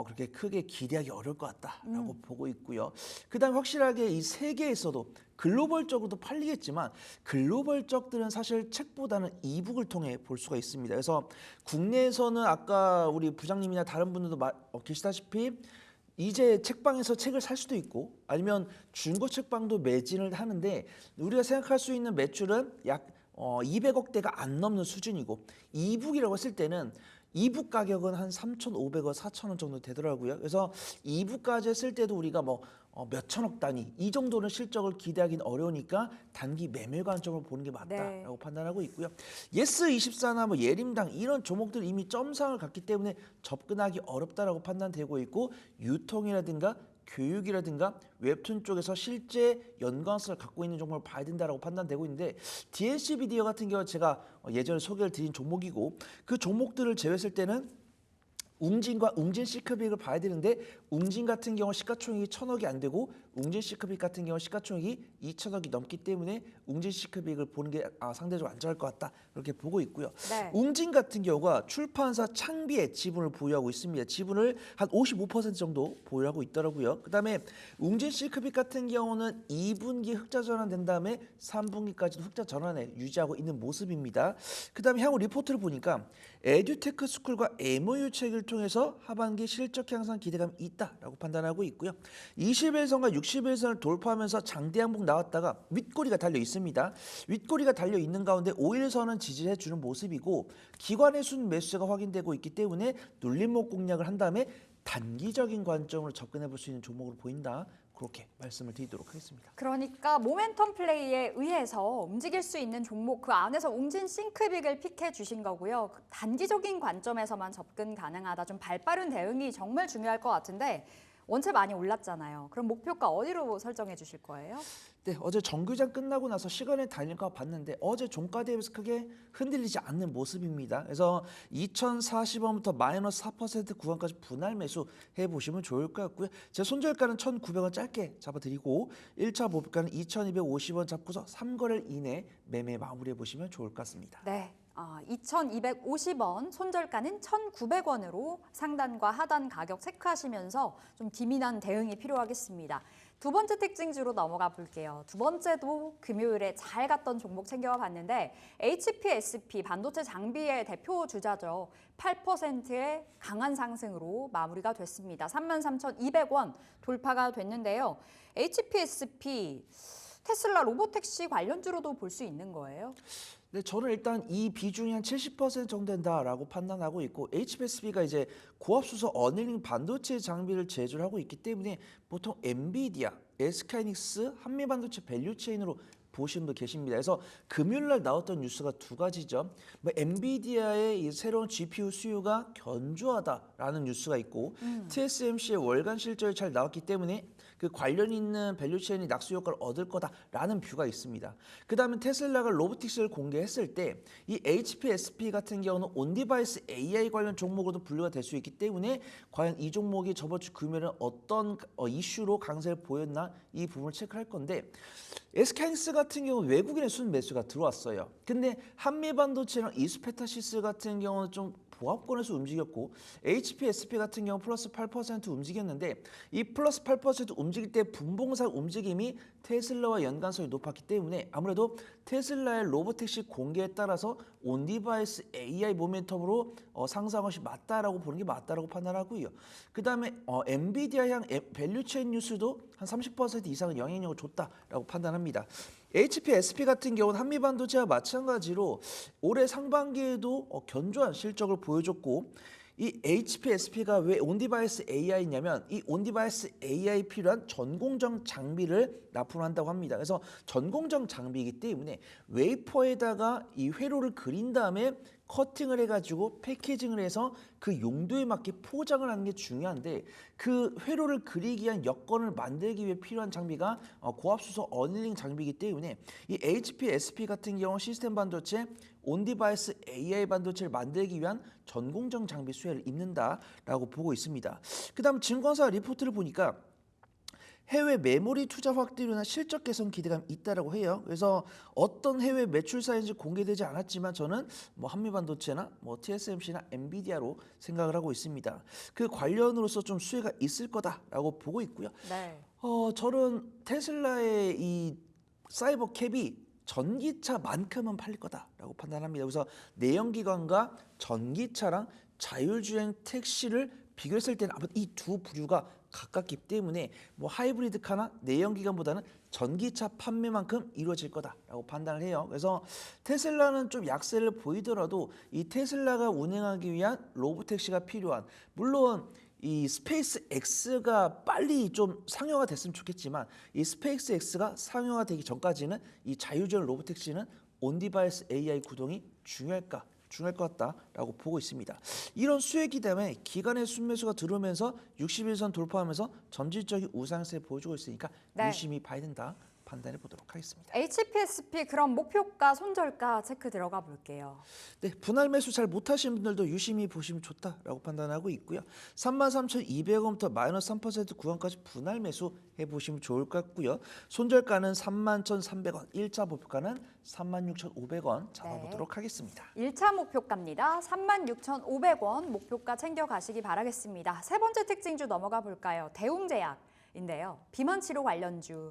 그렇게 크게 기대하기 어려울 것 같다라고 보고 있고요. 그다음 확실하게 이 세계에서도 글로벌적으로도 팔리겠지만 글로벌적들은 사실 책보다는 이북을 통해 볼 수가 있습니다. 그래서 국내에서는 아까 우리 부장님이나 다른 분들도 계시다시피 이제 책방에서 책을 살 수도 있고 아니면 중고 책방도 매진을 하는데, 우리가 생각할 수 있는 매출은 약 200억대가 안 넘는 수준이고, 이북이라고 했을 때는 2부 가격은 한 3,500원, 4,000원 정도 되더라고요. 그래서 2부까지 했을 때도 우리가 뭐 몇천억 단위 이 정도는 실적을 기대하기는 어려우니까 단기 매매 관점으로 보는 게 맞다라고 판단하고 있고요. 예스24나 뭐 예림당 이런 종목들 이미 점상을 갔기 때문에 접근하기 어렵다라고 판단되고 있고 유통이라든가 교육이라든가 웹툰 쪽에서 실제 연관성을 갖고 있는 종목을 봐야 된다라고 판단되고 있는데 DNC 비디오 같은 경우 제가 예전에 소개를 드린 종목이고 그 종목들을 제외했을 때는 웅진과 웅진 시크빅을 봐야 되는데 웅진 같은 경우 시가총액이 1,000억이 안 되고 웅진 시크빅 같은 경우 시가총액이 2,000억이 넘기 때문에 웅진 시크빅을 보는 게 상대적으로 안전할 것 같다 그렇게 보고 있고요. 네. 웅진 같은 경우가 출판사 창비의 지분을 보유하고 있습니다. 지분을 한 55% 정도 보유하고 있더라고요. 그다음에 웅진 시크빅 같은 경우는 2분기 흑자 전환된 다음에 3분기까지도 흑자 전환에 유지하고 있는 모습입니다. 그다음에 향후 리포트를 보니까 에듀테크 스쿨과 MOU 체결을 통해서 하반기 실적 향상 기대감이 있다라고 판단하고 있고요. 21선과 61선을 돌파하면서 장대 양봉 나왔다가 윗꼬리가 달려 있습니다. 윗꼬리가 달려 있는 가운데 5일선은 지지해 주는 모습이고 기관의 순 매수세가 확인되고 있기 때문에 눌림목 공략을 한 다음에 단기적인 관점으로 접근해 볼 수 있는 종목으로 보인다. 그렇게 말씀을 드리도록 하겠습니다. 그러니까 모멘텀 플레이에 의해서 움직일 수 있는 종목 그 안에서 웅진 싱크빅을 픽해 주신 거고요. 단기적인 관점에서만 접근 가능하다. 좀 발빠른 대응이 정말 중요할 것 같은데 원체 많이 올랐잖아요. 그럼 목표가 어디로 설정해 주실 거예요? 네, 어제 정규장 끝나고 나서 시간의 단일가 봤는데 어제 종가 대비해서 크게 흔들리지 않는 모습입니다. 그래서 2,040원부터 마이너스 4% 구간까지 분할 매수 해보시면 좋을 것 같고요. 제 손절가는 1,900원 짧게 잡아드리고 1차 목표가는 2,250원 잡고서 3거래일 이내 매매 마무리해 보시면 좋을 것 같습니다. 네. 2,250원, 손절가는 1,900원으로 상단과 하단 가격 체크하시면서 좀 기민한 대응이 필요하겠습니다. 두 번째 특징주로 넘어가 볼게요. 두 번째도 금요일에 잘 갔던 종목 챙겨와 봤는데 HPSP 반도체 장비의 대표 주자죠. 8%의 강한 상승으로 마무리가 됐습니다. 33,200원 돌파가 됐는데요. HPSP 테슬라 로보택시 관련주로도 볼 수 있는 거예요? 네, 저는 일단 이 비중이 한 70% 정도 된다라고 판단하고 있고 HPSP가 이제 고압수소 어닝 반도체 장비를 제조를 하고 있기 때문에 보통 엔비디아, SK하이닉스, 한미반도체 밸류체인으로 보시는 분 계십니다. 그래서 금요일날 나왔던 뉴스가 두 가지죠. 엔비디아의 이 새로운 GPU 수요가 견조하다라는 뉴스가 있고 TSMC의 월간 실적이 잘 나왔기 때문에 그 관련 있는 밸류체인이 낙수 효과를 얻을 거다라는 뷰가 있습니다. 그 다음에 테슬라가 로보틱스를 공개했을 때 이 HPSP 같은 경우는 온디바이스 AI 관련 종목으로도 분류가 될 수 있기 때문에 과연 이 종목이 저번 주 금요일은 어떤 이슈로 강세를 보였나 이 부분을 체크할 건데 SK하이닉스 같은 경우는 외국인의 순 매수가 들어왔어요. 근데 한미반도체랑 이스페타시스 같은 경우는 좀 보합권에서 움직였고 HPSP 같은 경우 플러스 8% 움직였는데 이 플러스 8% 움직일 때 분봉상 움직임이 테슬라와 연관성이 높았기 때문에 아무래도 테슬라의 로보택시 공개에 따라서 온디바이스 AI 모멘텀으로 상승한 것이 맞다라고 보는 게 맞다라고 판단하고요. 그 다음에 엔비디아 향 밸류체인 뉴스도 한 30% 이상의 영향력을 줬다라고 판단합니다. HPSP 같은 경우는 한미반도체와 마찬가지로 올해 상반기에도 견조한 실적을 보여줬고 이 HPSP가 왜 온디바이스 AI냐면 이 온디바이스 AI 필요한 전공정 장비를 납품한다고 합니다. 그래서 전공정 장비이기 때문에 웨이퍼에다가 이 회로를 그린 다음에 커팅을 해가지고 패키징을 해서 그 용도에 맞게 포장을 하는 게 중요한데 그 회로를 그리기 위한 여건을 만들기 위해 필요한 장비가 고압수소 어닝 장비이기 때문에 이 HPSP 같은 경우 시스템 반도체, 온디바이스 AI 반도체를 만들기 위한 전공정 장비 수혜를 입는다라고 보고 있습니다. 그 다음 증권사 리포트를 보니까 해외 메모리 투자 확대료나 실적 개선 기대감이 있다라고 해요. 그래서 어떤 해외 매출사인지 공개되지 않았지만 저는 한미반도체나 TSMC나 엔비디아로 생각을 하고 있습니다. 그 관련으로서 좀 수혜가 있을 거다라고 보고 있고요. 네. 저는 테슬라의 이 사이버 캡이 전기차만큼은 팔릴 거다라고 판단합니다. 그래서 내연기관과 전기차랑 자율주행 택시를 비교했을 때는 아마 이 두 부류가 가깝기 때문에 뭐 하이브리드카나 내연기관보다는 전기차 판매만큼 이루어질 거다라고 판단을 해요. 그래서 테슬라는 좀 약세를 보이더라도 이 테슬라가 운행하기 위한 로보택시가 필요한, 물론 이 스페이스 X가 빨리 좀 상용화 됐으면 좋겠지만 이 스페이스 X가 상용화 되기 전까지는 이 자율주행 로보택시는 온디바이스 AI 구동이 중요할 것 같다라고 보고 있습니다. 이런 수혜 기대에 기간의 순매수가 들어오면서 61선 돌파하면서 점진적인 우상세 보여주고 있으니까 네. 유심히 봐야 된다 판단해 보도록 하겠습니다. HPSP 그럼 목표가 손절가 체크 들어가 볼게요. 네, 분할 매수 잘 못하시는 분들도 유심히 보시면 좋다라고 판단하고 있고요. 33,200원부터 마이너스 3% 구간까지 분할 매수 해보시면 좋을 것 같고요. 손절가는 31,300원, 1차 목표가는 36,500원 잡아보도록 하겠습니다. 1차 목표가입니다. 36,500원 목표가 챙겨가시기 바라겠습니다. 세 번째 특징주 넘어가 볼까요? 대웅제약인데요. 비만 치료 관련주.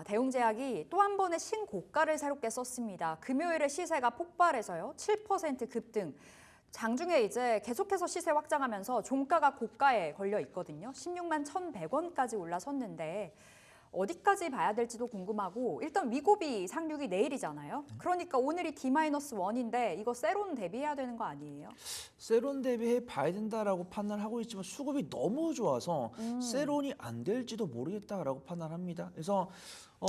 대웅제약이 또 한 번의 신고가를 새롭게 썼습니다. 금요일에 시세가 폭발해서요. 7% 급등. 장중에 이제 계속해서 시세 확장하면서 종가가 고가에 걸려 있거든요. 16만 1,100원까지 올라섰는데 어디까지 봐야 될지도 궁금하고, 일단 위고비 상륙이 내일이잖아요. 그러니까 오늘이 D-1인데 이거 세론 대비해야 되는 거 아니에요? 세론 대비해 봐야 된다라고 판단하고 있지만 수급이 너무 좋아서 세론이 안 될지도 모르겠다라고 판단합니다. 그래서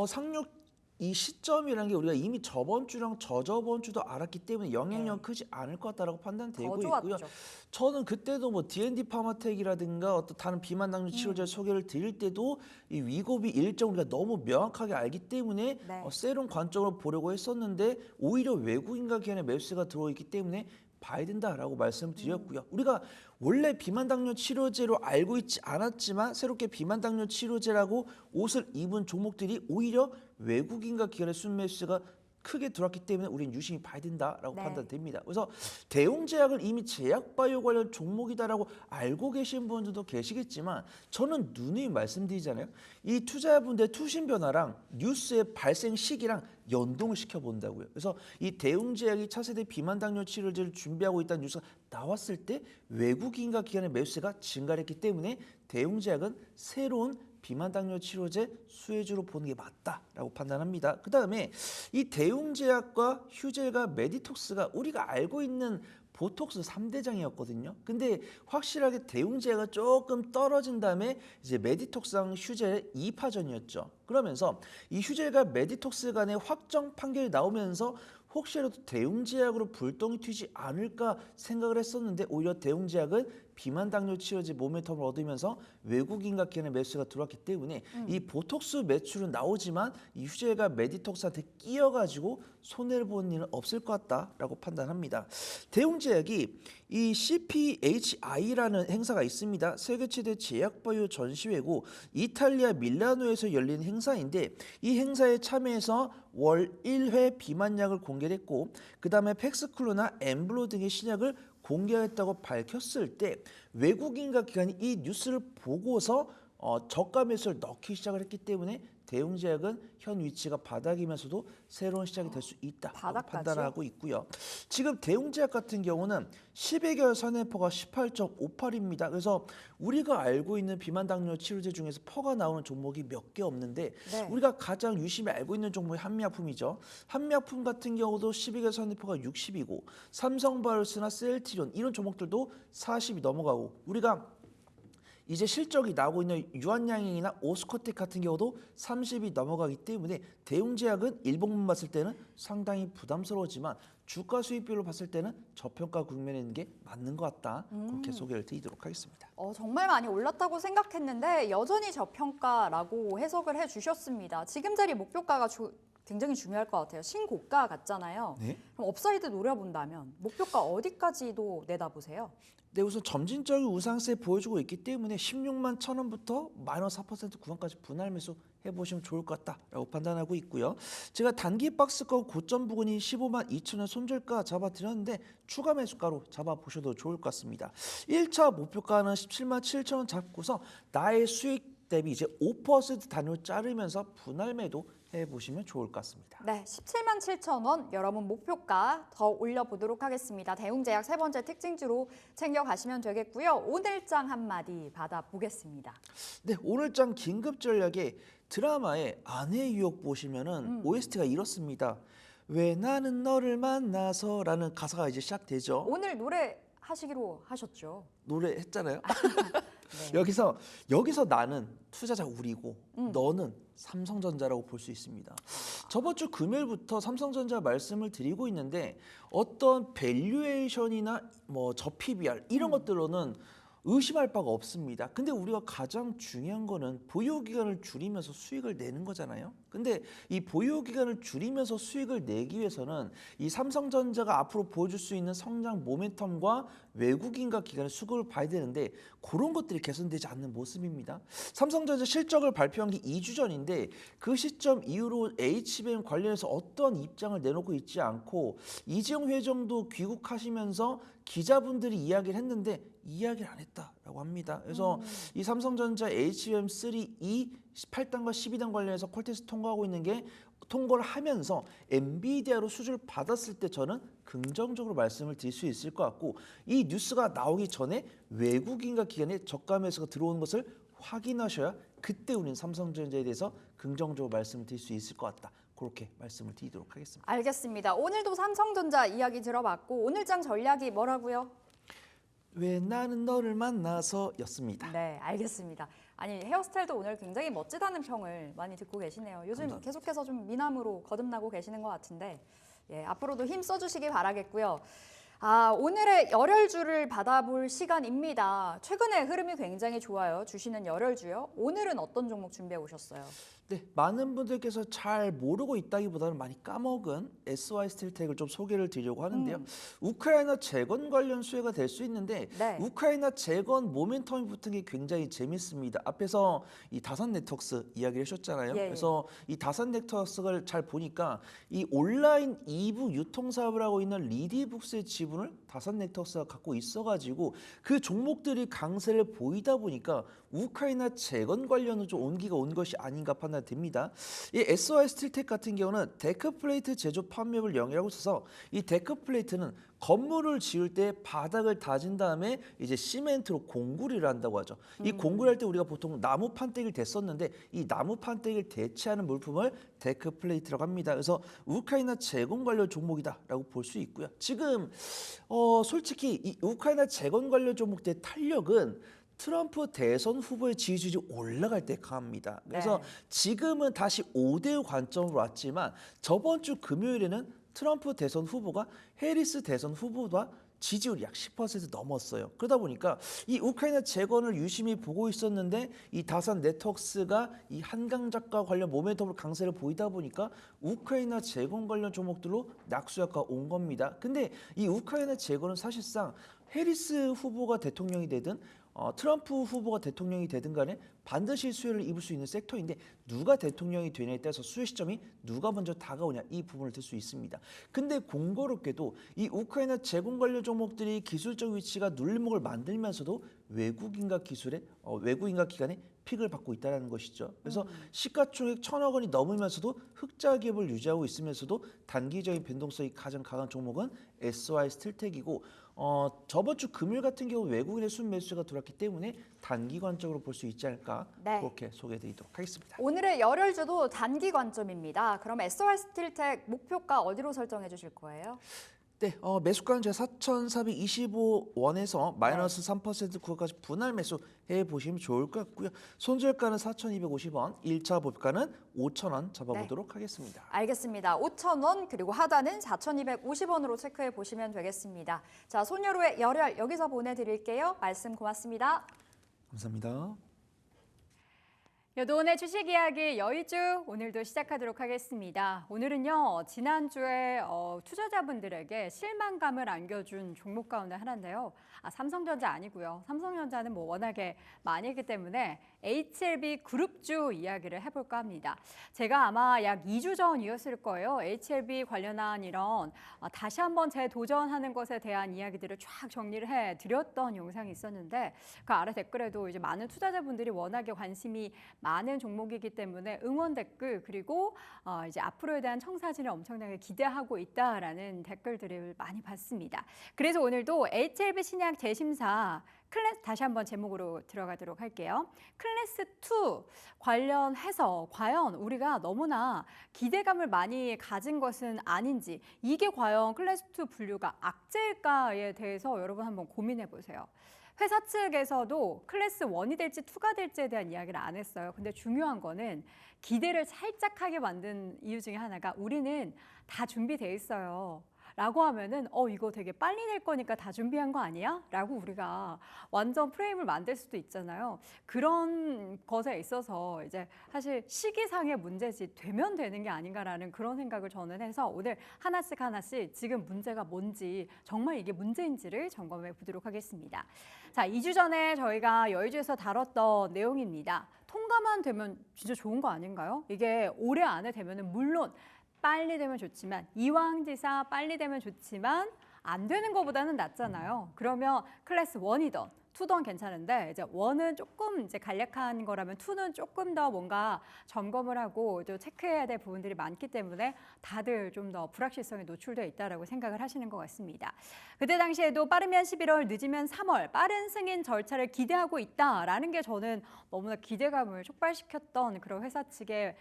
상륙 이 시점이라는 게 우리가 이미 저번 주랑 저저번 주도 알았기 때문에 영향력 크지 않을 것 같다라고 판단되고 더 있고요. 좋았죠. 저는 그때도 뭐 D&D 파마텍이라든가 어떤 다른 비만 당뇨 치료제 소개를 드릴 때도 이 위고비 일정 우리가 너무 명확하게 알기 때문에 네. 세론 관점으로 보려고 했었는데 오히려 외국인과 기관의 매수가 들어있기 때문에 봐야 된다라고 말씀을 드렸고요. 우리가 원래 비만 당뇨 치료제로 알고 있지 않았지만 새롭게 비만 당뇨 치료제라고 옷을 입은 종목들이 오히려 외국인과 기관의 순매수가 크게 들어왔기 때문에 우리는 유심히 봐야 된다라고 네. 판단됩니다. 그래서 대웅제약은 이미 제약바이오 관련 종목이다라고 알고 계신 분들도 계시겠지만 저는 누누이 말씀드리잖아요. 이 투자분들의 투신 변화랑 뉴스의 발생 시기랑 연동을 시켜본다고요. 그래서 이 대웅제약이 차세대 비만 당뇨 치료제를 준비하고 있다는 뉴스가 나왔을 때 외국인과 기관의 매수세가 증가했기 때문에 대웅제약은 새로운 비만 당뇨 치료제 수혜주로 보는 게 맞다라고 판단합니다. 그다음에 이 대웅제약과 휴젤과 메디톡스가 우리가 알고 있는 보톡스 3대장이었거든요. 근데 확실하게 대웅제약가 조금 떨어진 다음에 이제 메디톡스랑 휴젤의 2파전이었죠. 그러면서 이 휴젤과 메디톡스 간의 확정 판결이 나오면서 혹시라도 대웅제약으로 불똥이 튀지 않을까 생각을 했었는데 오히려 대웅제약은 비만 당뇨 치료제 모멘텀을 얻으면서 외국인과 기관의 매수가 들어왔기 때문에 이 보톡스 매출은 나오지만 이 휴젤과 메디톡스한테 끼어가지고 손해를 보는 일은 없을 것 같다라고 판단합니다. 대웅제약이 이 CPHI라는 행사가 있습니다. 세계 최대 제약바이오 전시회고 이탈리아 밀라노에서 열린 행사인데 이 행사에 참여해서 월 1회 비만약을 공개했고 그 다음에 팩스클로나 엠블로 등의 신약을 공개했다고 밝혔을 때 외국인과 기관이 이 뉴스를 보고서 저가 매수를 넣기 시작을 했기 때문에 대웅제약은 현 위치가 바닥이면서도 새로운 시작이 될 수 있다고 바닥까지요? 판단하고 있고요. 지금 대웅제약 같은 경우는 12개월 선행포가 18.58입니다. 그래서 우리가 알고 있는 비만 당뇨 치료제 중에서 퍼가 나오는 종목이 몇 개 없는데 네. 우리가 가장 유심히 알고 있는 종목이 한미약품이죠. 한미약품 같은 경우도 12개월 선행포가 60이고 삼성바이오스나 셀트리온 이런 종목들도 40이 넘어가고 우리가 이제 실적이 나오고 있는 유한양행이나 오스코텍 같은 경우도 30이 넘어가기 때문에 대웅제약은 일봉만 봤을 때는 상당히 부담스러우지만 주가 수익비율로 봤을 때는 저평가 국면에 있는 게 맞는 것 같다. 그렇게 소개를 드리도록 하겠습니다. 정말 많이 올랐다고 생각했는데 여전히 저평가라고 해석을 해주셨습니다. 지금 자리 목표가가 굉장히 중요할 것 같아요. 신고가 같잖아요. 네. 그럼 업사이드 노려본다면 목표가 어디까지도 내다보세요? 네, 우선 점진적인 우상세 보여주고 있기 때문에 16만 1,000원부터 마이너스 4% 구간까지 분할 매수 해보시면 좋을 것 같다라고 판단하고 있고요. 제가 단기 박스가 고점 부근이 15만 2,000원 손절가 잡아드렸는데 추가 매수가로 잡아보셔도 좋을 것 같습니다. 1차 목표가는 17만 7,000원 잡고서 나의 수익 대비 이제 5% 단위로 자르면서 분할 매도 해보시면 좋을 것 같습니다. 네, 17만 7천 원 여러분 목표가 더 올려보도록 하겠습니다. 대웅제약 세 번째 특징주로 챙겨가시면 되겠고요. 오늘장 한마디 받아보겠습니다. 네, 오늘장 긴급 전략에 드라마의 아내의 유혹 보시면은 OST가 이렇습니다. 왜 나는 너를 만나서라는 가사가 이제 시작되죠. 오늘 노래 하시기로 하셨죠? 노래 했잖아요. 네. 여기서 나는 투자자 우리고 너는 삼성전자라고 볼 수 있습니다. 저번 주 금요일부터 삼성전자 말씀을 드리고 있는데 어떤 밸류에이션이나 뭐 저 PBR 이런 것들로는 의심할 바가 없습니다. 근데 우리가 가장 중요한 거는 보유 기간을 줄이면서 수익을 내는 거잖아요. 근데 이 보유 기간을 줄이면서 수익을 내기 위해서는 이 삼성전자가 앞으로 보여줄 수 있는 성장 모멘텀과 외국인과 기관의 수급을 봐야 되는데 그런 것들이 개선되지 않는 모습입니다. 삼성전자 실적을 발표한 게 2주 전인데 그 시점 이후로 HBM 관련해서 어떤 입장을 내놓고 있지 않고 이재용 회장도 귀국하시면서 기자분들이 이야기를 했는데 이야기를 안 했다라고 합니다. 그래서 이 삼성전자 HBM3E 18단과 12단 관련해서 콜테스트 통과하고 있는 게 통과를 하면서 엔비디아로 수주를 받았을 때 저는 긍정적으로 말씀을 드릴 수 있을 것 같고 이 뉴스가 나오기 전에 외국인과 기관의 저가 매수가 들어오는 것을 확인하셔야 그때 우리는 삼성전자에 대해서 긍정적으로 말씀을 드릴 수 있을 것 같다. 그렇게 말씀을 드리도록 하겠습니다. 알겠습니다. 오늘도 삼성전자 이야기 들어봤고 오늘장 전략이 뭐라고요? 왜 나는 너를 만나서였습니다. 네, 알겠습니다. 아니 헤어스타일도 오늘 굉장히 멋지다는 평을 많이 듣고 계시네요. 요즘 감사합니다. 계속해서 좀 미남으로 거듭나고 계시는 것 같은데 예, 앞으로도 힘 써주시기 바라겠고요. 오늘의 열혈주를 받아볼 시간입니다. 최근에 흐름이 굉장히 좋아요. 주시는 열혈주요. 오늘은 어떤 종목 준비해 오셨어요? 네, 많은 분들께서 잘 모르고 있다기보다는 많이 까먹은 SY 스틸텍을 좀 소개를 드리려고 하는데요. 우크라이나 재건 관련 수혜가 될 수 있는데 네. 우크라이나 재건 모멘텀이 붙은 게 굉장히 재밌습니다. 앞에서 이 다산 네트워크스 이야기를 하셨잖아요. 예, 예. 그래서 이 다산 네트워크스를 잘 보니까 이 온라인 2부 유통 사업을 하고 있는 리디북스의 지분을 다산 네트워크스가 갖고 있어가지고 그 종목들이 강세를 보이다 보니까 우크라이나 재건 관련은 좀 온기가 온 것이 아닌가 판단됩니다. 이 SY 스틸텍 같은 경우는 데크플레이트 제조 판매업을 영위하고 있어서 이 데크플레이트는 건물을 지을 때 바닥을 다진 다음에 이제 시멘트로 공구리를 한다고 하죠. 이 공구리 할 때 우리가 보통 나무 판때기를 댔었는데 이 나무 판때기를 대체하는 물품을 데크플레이트라고 합니다. 그래서 우크라이나 재건 관련 종목이다라고 볼 수 있고요. 지금 솔직히 이 우크라이나 재건 관련 종목들의 탄력은 트럼프 대선 후보의 지지율이 올라갈 때 강합니다. 그래서 네. 지금은 다시 5대5 관점으로 왔지만 저번 주 금요일에는 트럼프 대선 후보가 해리스 대선 후보보다 지지율이 약 10% 넘었어요. 그러다 보니까 이 우크라이나 재건을 유심히 보고 있었는데 이 다산 네트워크스가 이 한강작과 관련 모멘텀으로 강세를 보이다 보니까 우크라이나 재건 관련 종목들로 낙수효과가 온 겁니다. 근데 이 우크라이나 재건은 사실상 해리스 후보가 대통령이 되든 트럼프 후보가 대통령이 되든 간에 반드시 수혜를 입을 수 있는 섹터인데 누가 대통령이 되냐에 따라서 수혜 시점이 누가 먼저 다가오냐 이 부분을 들 수 있습니다. 근데 공교롭게도 이 우크라이나 재건 관련 종목들이 기술적 위치가 눌림목을 만들면서도 외국인과 기관의 픽을 받고 있다는 것이죠. 그래서 시가총액 1,000억 원이 넘으면서도 흑자 기업을 유지하고 있으면서도 단기적인 변동성이 가장 강한 종목은 SY 스틸텍이고 저번 주 금요일 같은 경우 외국인의 순매수가 들어왔기 때문에 단기 관점으로 볼 수 있지 않을까 네. 그렇게 소개해드리도록 하겠습니다. 오늘의 열혈주도 단기 관점입니다. 그럼 SY 스틸텍 목표가 어디로 설정해 주실 거예요? 네, 매수가는 제가 4,425원에서 마이너스 3% 구간까지 분할 매수해 보시면 좋을 것 같고요. 손절가는 4,250원, 1차 목표가는 5,000원 잡아보도록 하겠습니다. 알겠습니다. 5,000원 그리고 하단은 4,250원으로 체크해 보시면 되겠습니다. 자, 손여루의 열혈 여기서 보내드릴게요. 말씀 고맙습니다. 감사합니다. 여도원의 주식 이야기 여의주 오늘도 시작하도록 하겠습니다. 오늘은요 지난주에 투자자분들에게 실망감을 안겨준 종목 가운데 하나인데요. 삼성전자 아니고요. 삼성전자는 워낙에 많이 했기 때문에 HLB 그룹주 이야기를 해볼까 합니다. 제가 아마 약 2주 전이었을 거예요. HLB 관련한 이런 다시 한번 재도전하는 것에 대한 이야기들을 쫙 정리를 해드렸던 영상이 있었는데 그 아래 댓글에도 이제 많은 투자자분들이 워낙에 관심이 많은 종목이기 때문에 응원 댓글 그리고 이제 앞으로에 대한 청사진을 엄청나게 기대하고 있다라는 댓글들을 많이 봤습니다. 그래서 오늘도 HLB 신약 재심사 다시 한번 제목으로 들어가도록 할게요. 클래스 2 관련해서 과연 우리가 너무나 기대감을 많이 가진 것은 아닌지 이게 과연 클래스 2 분류가 악재일까에 대해서 여러분 한번 고민해 보세요. 회사 측에서도 클래스 1이 될지 2가 될지에 대한 이야기를 안 했어요. 근데 중요한 거는 기대를 살짝 하게 만든 이유 중에 하나가 우리는 다 준비돼 있어요. 라고 하면은 이거 되게 빨리 낼 거니까 다 준비한 거 아니야? 라고 우리가 완전 프레임을 만들 수도 있잖아요. 그런 것에 있어서 이제 사실 시기상의 문제지 되면 되는 게 아닌가라는 그런 생각을 저는 해서 오늘 하나씩 지금 문제가 뭔지 정말 이게 문제인지를 점검해 보도록 하겠습니다. 자, 2주 전에 저희가 여의주에서 다뤘던 내용입니다. 통과만 되면 진짜 좋은 거 아닌가요? 이게 올해 안에 되면은 물론 빨리 되면 좋지만 이왕지사 빨리 되면 좋지만 안 되는 것보다는 낫잖아요. 그러면 클래스 1이던 2던 괜찮은데 이제 1은 조금 이제 간략한 거라면 2는 조금 더 뭔가 점검을 하고 또 체크해야 될 부분들이 많기 때문에 다들 좀 더 불확실성에 노출되어 있다라고 생각을 하시는 것 같습니다. 그때 당시에도 빠르면 11월, 늦으면 3월 빠른 승인 절차를 기대하고 있다라는 게 저는 너무나 기대감을 촉발시켰던 그런 회사 측의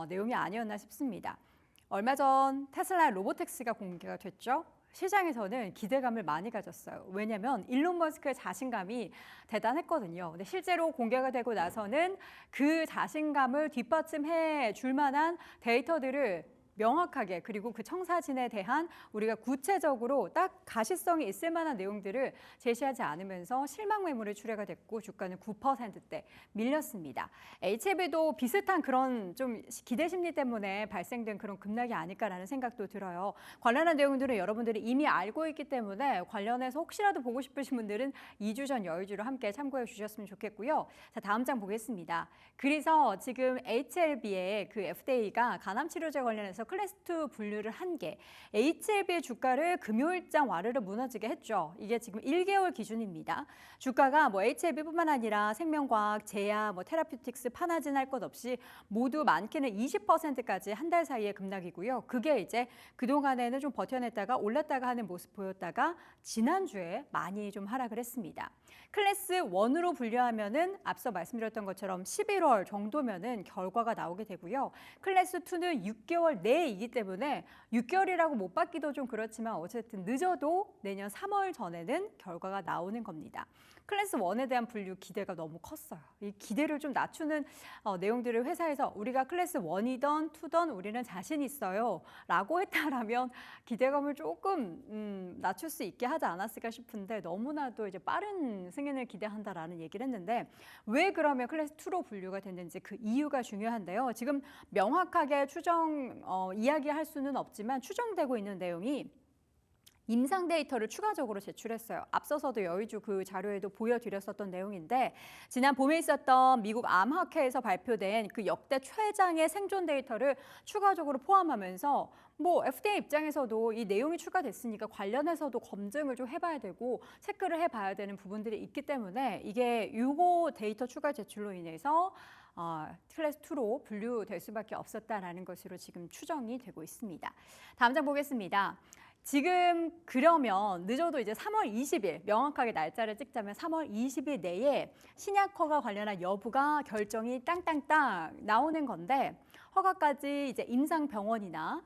내용이 아니었나 싶습니다. 얼마 전 테슬라 로보택시가 공개가 됐죠. 시장에서는 기대감을 많이 가졌어요. 왜냐하면 일론 머스크의 자신감이 대단했거든요. 근데 실제로 공개가 되고 나서는 그 자신감을 뒷받침해 줄 만한 데이터들을 명확하게 그리고 그 청사진에 대한 우리가 구체적으로 딱 가시성이 있을 만한 내용들을 제시하지 않으면서 실망 매물이 출회가 됐고 주가는 9%대 밀렸습니다. HLB도 비슷한 그런 좀 기대 심리 때문에 발생된 그런 급락이 아닐까라는 생각도 들어요. 관련한 내용들은 여러분들이 이미 알고 있기 때문에 관련해서 혹시라도 보고 싶으신 분들은 2주 전 여의주를 함께 참고해 주셨으면 좋겠고요. 자, 다음 장 보겠습니다. 그래서 지금 HLB의 그 FDA가 간암 치료제 관련해서 클래스 2 분류를 한 게 HLB의 주가를 금요일장 와르르 무너지게 했죠. 이게 지금 1개월 기준입니다. 주가가 뭐 HLB뿐만 아니라 생명과학, 제약, 뭐 테라퓨틱스, 파나진 할 것 없이 모두 많게는 20%까지 한 달 사이에 급락이고요. 그게 이제 그동안에는 좀 버텨냈다가 올랐다가 하는 모습 보였다가 지난주에 많이 좀 하락을 했습니다. 클래스 1으로 분류하면은 앞서 말씀드렸던 것처럼 11월 정도면은 결과가 나오게 되고요. 클래스 2는 6개월 내이기 때문에 6개월이라고 못 받기도 좀 그렇지만 어쨌든 늦어도 내년 3월 전에는 결과가 나오는 겁니다. 클래스 1에 대한 분류 기대가 너무 컸어요. 이 기대를 좀 낮추는 내용들을 회사에서 우리가 클래스 1이던 2던 우리는 자신 있어요 라고 했다라면 기대감을 조금 낮출 수 있게 하지 않았을까 싶은데 너무나도 이제 빠른 승인을 기대한다라는 얘기를 했는데 왜 그러면 클래스 2로 분류가 됐는지 그 이유가 중요한데요. 지금 명확하게 이야기할 수는 없지만 추정되고 있는 내용이 임상 데이터를 추가적으로 제출했어요. 앞서서도 여의주 그 자료에도 보여드렸었던 내용인데 지난 봄에 있었던 미국 암학회에서 발표된 그 역대 최장의 생존 데이터를 추가적으로 포함하면서 뭐 FDA 입장에서도 이 내용이 추가됐으니까 관련해서도 검증을 좀 해봐야 되고 체크를 해봐야 되는 부분들이 있기 때문에 이게 요거 데이터 추가 제출로 인해서 클래스 2로 분류될 수밖에 없었다라는 것으로 지금 추정이 되고 있습니다. 다음 장 보겠습니다. 지금 그러면 늦어도 이제 3월 20일 명확하게 날짜를 찍자면 3월 20일 내에 신약 허가 관련한 여부가 결정이 땅땅땅 나오는 건데 허가까지 이제 임상병원이나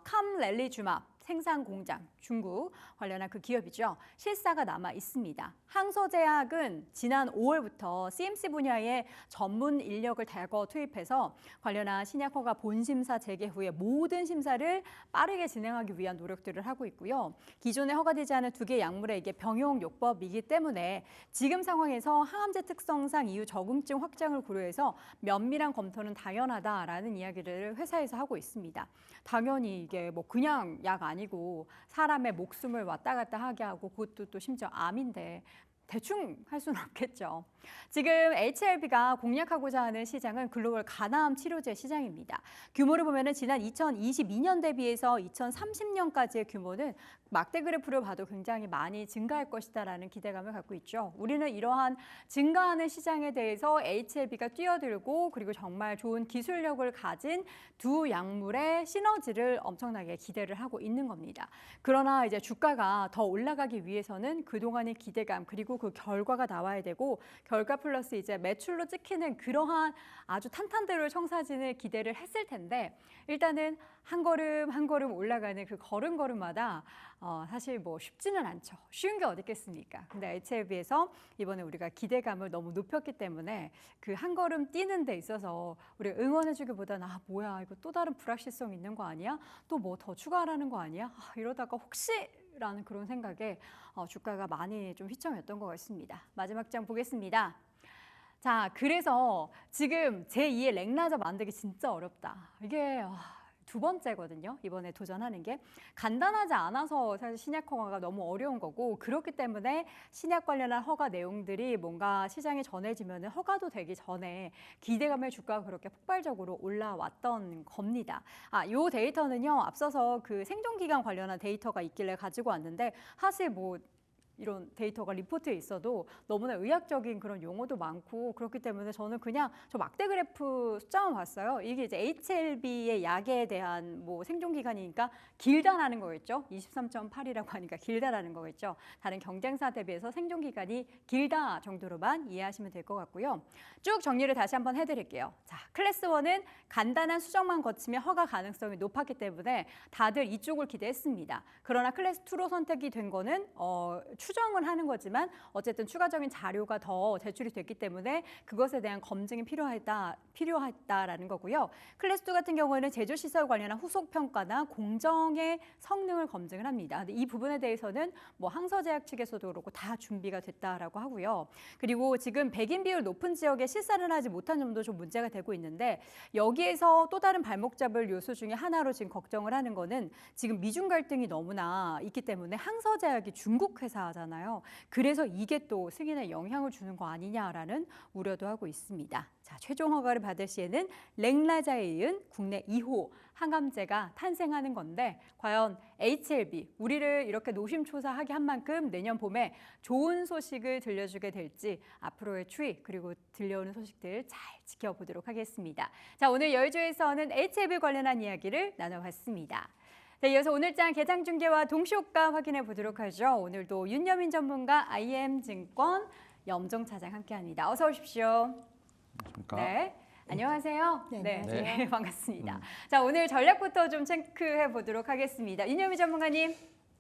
캄렐리주맙 생산 공장 중국 관련한 그 기업이죠. 실사가 남아 있습니다. 항서제약은 지난 5월부터 CMC 분야의 전문 인력을 대거 투입해서 관련한 신약 허가 본심사 재개 후에 모든 심사를 빠르게 진행하기 위한 노력들을 하고 있고요. 기존에 허가되지 않은 2개 약물의 이게 병용요법이기 때문에 지금 상황에서 항암제 특성상 이후 적응증 확장을 고려해서 면밀한 검토는 당연하다라는 이야기를 회사에서 하고 있습니다. 당연히 이게 뭐 그냥 약 아니고 사람의 목숨을 왔다 갔다 하게 하고 그것도 또 심지어 암인데 대충 할 수는 없겠죠. 지금 HLB가 공략하고자 하는 시장은 글로벌 간암 치료제 시장입니다. 규모를 보면은 지난 2022년 대비해서 2030년까지의 규모는 막대 그래프를 봐도 굉장히 많이 증가할 것이다라는 기대감을 갖고 있죠. 우리는 이러한 증가하는 시장에 대해서 HLB가 뛰어들고 그리고 정말 좋은 기술력을 가진 두 약물의 시너지를 엄청나게 기대를 하고 있는 겁니다. 그러나 이제 주가가 더 올라가기 위해서는 그동안의 기대감 그리고 그 결과가 나와야 되고 결과 플러스 이제 매출로 찍히는 그러한 아주 탄탄대로의 청사진을 기대를 했을 텐데 일단은 한 걸음 한 걸음 올라가는 그 걸음걸음마다 사실 뭐 쉽지는 않죠. 쉬운 게 어디 있겠습니까? 근데 HLB에서 이번에 우리가 기대감을 너무 높였기 때문에 그 한 걸음 뛰는 데 있어서 우리가 응원해주기보다는 아 뭐야 이거 또 다른 불확실성 있는 거 아니야? 또 뭐 더 추가하라는 거 아니야? 이러다가 혹시 라는 그런 생각에 주가가 많이 좀 휘청였던 것 같습니다. 마지막 장 보겠습니다. 자, 그래서 지금 제2의 렉라자 만들기 진짜 어렵다. 이게 두 번째거든요. 이번에 도전하는 게 간단하지 않아서 사실 신약 허가가 너무 어려운 거고 그렇기 때문에 신약 관련한 허가 내용들이 뭔가 시장에 전해지면 허가도 되기 전에 기대감의 주가가 그렇게 폭발적으로 올라왔던 겁니다. 요 데이터는요. 앞서서 그 생존기간 관련한 데이터가 있길래 가지고 왔는데 사실 뭐 이런 데이터가 리포트에 있어도 너무나 의학적인 그런 용어도 많고 그렇기 때문에 저는 그냥 저 막대 그래프 숫자만 봤어요. 이게 이제 HLB의 약에 대한 뭐 생존 기간이니까 길다라는 거겠죠. 23.8이라고 하니까 길다라는 거겠죠. 다른 경쟁사 대비해서 생존 기간이 길다 정도로만 이해하시면 될 것 같고요. 쭉 정리를 다시 한번 해드릴게요. 자, 클래스 1은 간단한 수정만 거치면 허가 가능성이 높았기 때문에 다들 이쪽을 기대했습니다. 그러나 클래스 2로 선택이 된 거는 추정을 하는 거지만 어쨌든 추가적인 자료가 더 제출이 됐기 때문에 그것에 대한 검증이 필요하다라는 거고요. 클래스 2 같은 경우에는 제조시설 관련한 후속 평가나 공정의 성능을 검증을 합니다. 근데 이 부분에 대해서는 뭐 항서제약 측에서도 그렇고 다 준비가 됐다라고 하고요. 그리고 지금 백인 비율 높은 지역에 실사를 하지 못한 점도 좀 문제가 되고 있는데 여기에서 또 다른 발목 잡을 요소 중에 하나로 지금 걱정을 하는 거는 지금 미중 갈등이 너무나 있기 때문에 항서제약이 중국 회사잖아요. 그래서 이게 또 승인에 영향을 주는 거 아니냐라는 우려도 하고 있습니다. 자, 최종 허가를 받을 시에는 렉라자에 이은 국내 2호 항암제가 탄생하는 건데 과연 HLB, 우리를 이렇게 노심초사하게 한 만큼 내년 봄에 좋은 소식을 들려주게 될지 앞으로의 추이 그리고 들려오는 소식들 잘 지켜보도록 하겠습니다. 자, 오늘 여의주에서는 HLB 관련한 이야기를 나눠봤습니다. 네, 이어서 오늘장 개장 중계와 동시효과 확인해 보도록 하죠. 오늘도 윤여민 전문가 IM증권 염정 차장 함께합니다. 어서 오십시오. 안녕하십니까? 네, 안녕하세요. 네, 안녕하세요. 네, 반갑습니다. 자, 오늘 전략부터 좀 체크해 보도록 하겠습니다. 윤여민 전문가님.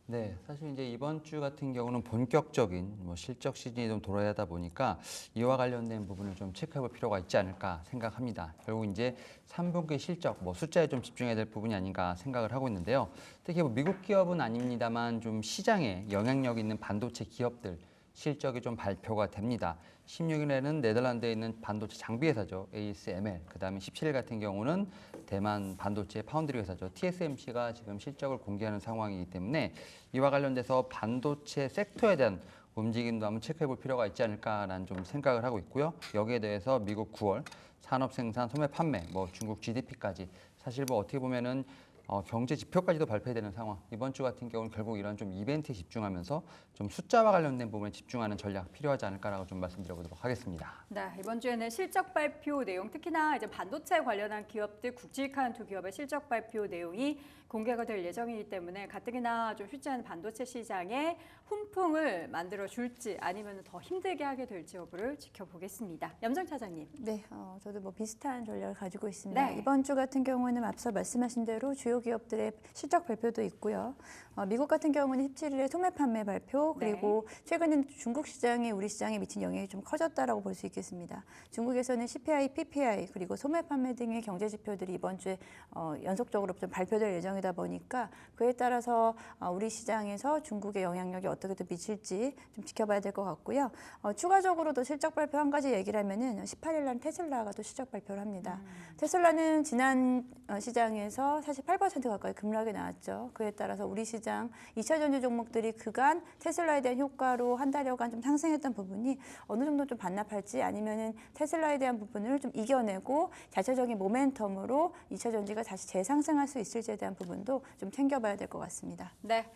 네, 사실 이제 이번 주 같은 경우는 본격적인 실적 시즌이 좀 돌아야 하다 보니까 이와 관련된 부분을 좀 체크해볼 필요가 있지 않을까 생각합니다. 결국 이제 3분기 실적 숫자에 좀 집중해야 될 부분이 아닌가 생각을 하고 있는데요. 특히 미국 기업은 아닙니다만 좀 시장에 영향력 있는 반도체 기업들 실적이 좀 발표가 됩니다. 16일에는 네덜란드에 있는 반도체 장비 회사죠. ASML. 그다음에 17일 같은 경우는 대만 반도체 파운드리 회사죠. TSMC가 지금 실적을 공개하는 상황이기 때문에 이와 관련돼서 반도체 섹터에 대한 움직임도 한번 체크해 볼 필요가 있지 않을까라는 좀 생각을 하고 있고요. 여기에 대해서 미국 9월 산업 생산, 소매 판매, 중국 GDP까지 사실 어떻게 보면은 경제 지표까지도 발표되는 상황. 이번 주 같은 경우는 결국 이런 좀 이벤트에 집중하면서 좀 숫자와 관련된 부분에 집중하는 전략 필요하지 않을까라고 좀 말씀드려보도록 하겠습니다. 네, 이번 주에는 실적 발표 내용, 특히나 이제 반도체 관련한 기업들, 굵직한 두 기업의 실적 발표 내용이 공개가 될 예정이기 때문에 가뜩이나 좀 쉽지 않은 반도체 시장에 훈풍을 만들어 줄지 아니면 더 힘들게 하게 될지 여부를 지켜보겠습니다. 염정 차장님. 네, 저도 비슷한 전략을 가지고 있습니다. 네. 이번 주 같은 경우에는 앞서 말씀하신 대로 주요 기업들의 실적 발표도 있고요. 미국 같은 경우는 17일에 소매 판매 발표 그리고 최근에 중국 시장이 우리 시장에 미친 영향이 좀 커졌다라고 볼 수 있겠습니다. 중국에서는 CPI, PPI 그리고 소매 판매 등의 경제 지표들이 이번 주에 연속적으로 좀 발표될 예정이다 보니까 그에 따라서 우리 시장에서 중국의 영향력이 어떻게 또 미칠지 좀 지켜봐야 될 것 같고요. 추가적으로도 실적 발표 한 가지 얘기를 하면은 18일 날 테슬라가 또 실적 발표를 합니다. 테슬라는 지난 시장에서 사실 8% 30% 가까이 급락이 나왔죠. 그에 따라서 우리 시장 2차 전지 종목들이 그간 테슬라에 대한 효과로 한 달여간 좀 상승했던 부분이 어느 정도 좀 반납할지 아니면은 테슬라에 대한 부분을 좀 이겨내고 자체적인 모멘텀으로 2차 전지가 다시 재상승할 수 있을지에 대한 부분도 좀 챙겨봐야 될 것 같습니다. 네.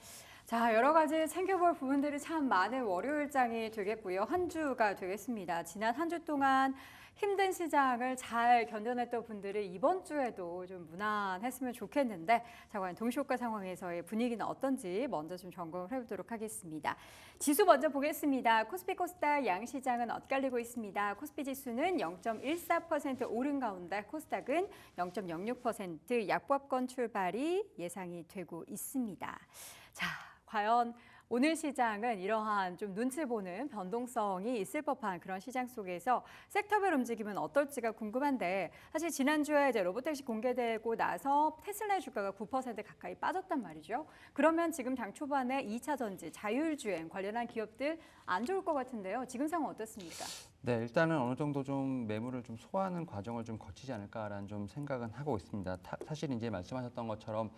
자, 여러 가지 챙겨볼 부분들이 참 많은 월요일장이 되겠고요. 한 주가 되겠습니다. 지난 한 주 동안 힘든 시장을 잘 견뎌냈던 분들이 이번 주에도 좀 무난했으면 좋겠는데, 자, 과연 동시효과 상황에서의 분위기는 어떤지 먼저 좀 점검을 해보도록 하겠습니다. 지수 먼저 보겠습니다. 코스피 코스닥 양시장은 엇갈리고 있습니다. 코스피 지수는 0.14% 오른 가운데 코스닥은 0.06% 약보합권 출발이 예상이 되고 있습니다. 자, 과연 오늘 시장은 이러한 좀 눈치 보는 변동성이 있을 법한 그런 시장 속에서 섹터별 움직임은 어떨지가 궁금한데, 사실 지난주에 이제 로보택시 공개되고 나서 테슬라의 주가가 9% 가까이 빠졌단 말이죠. 그러면 지금 장 초반에 2차 전지, 자율주행 관련한 기업들 안 좋을 것 같은데요. 지금 상황 어떻습니까? 네, 일단은 어느 정도 좀 매물을 좀 소화하는 과정을 좀 거치지 않을까라는 좀 생각은 하고 있습니다. 사실 이제 말씀하셨던 것처럼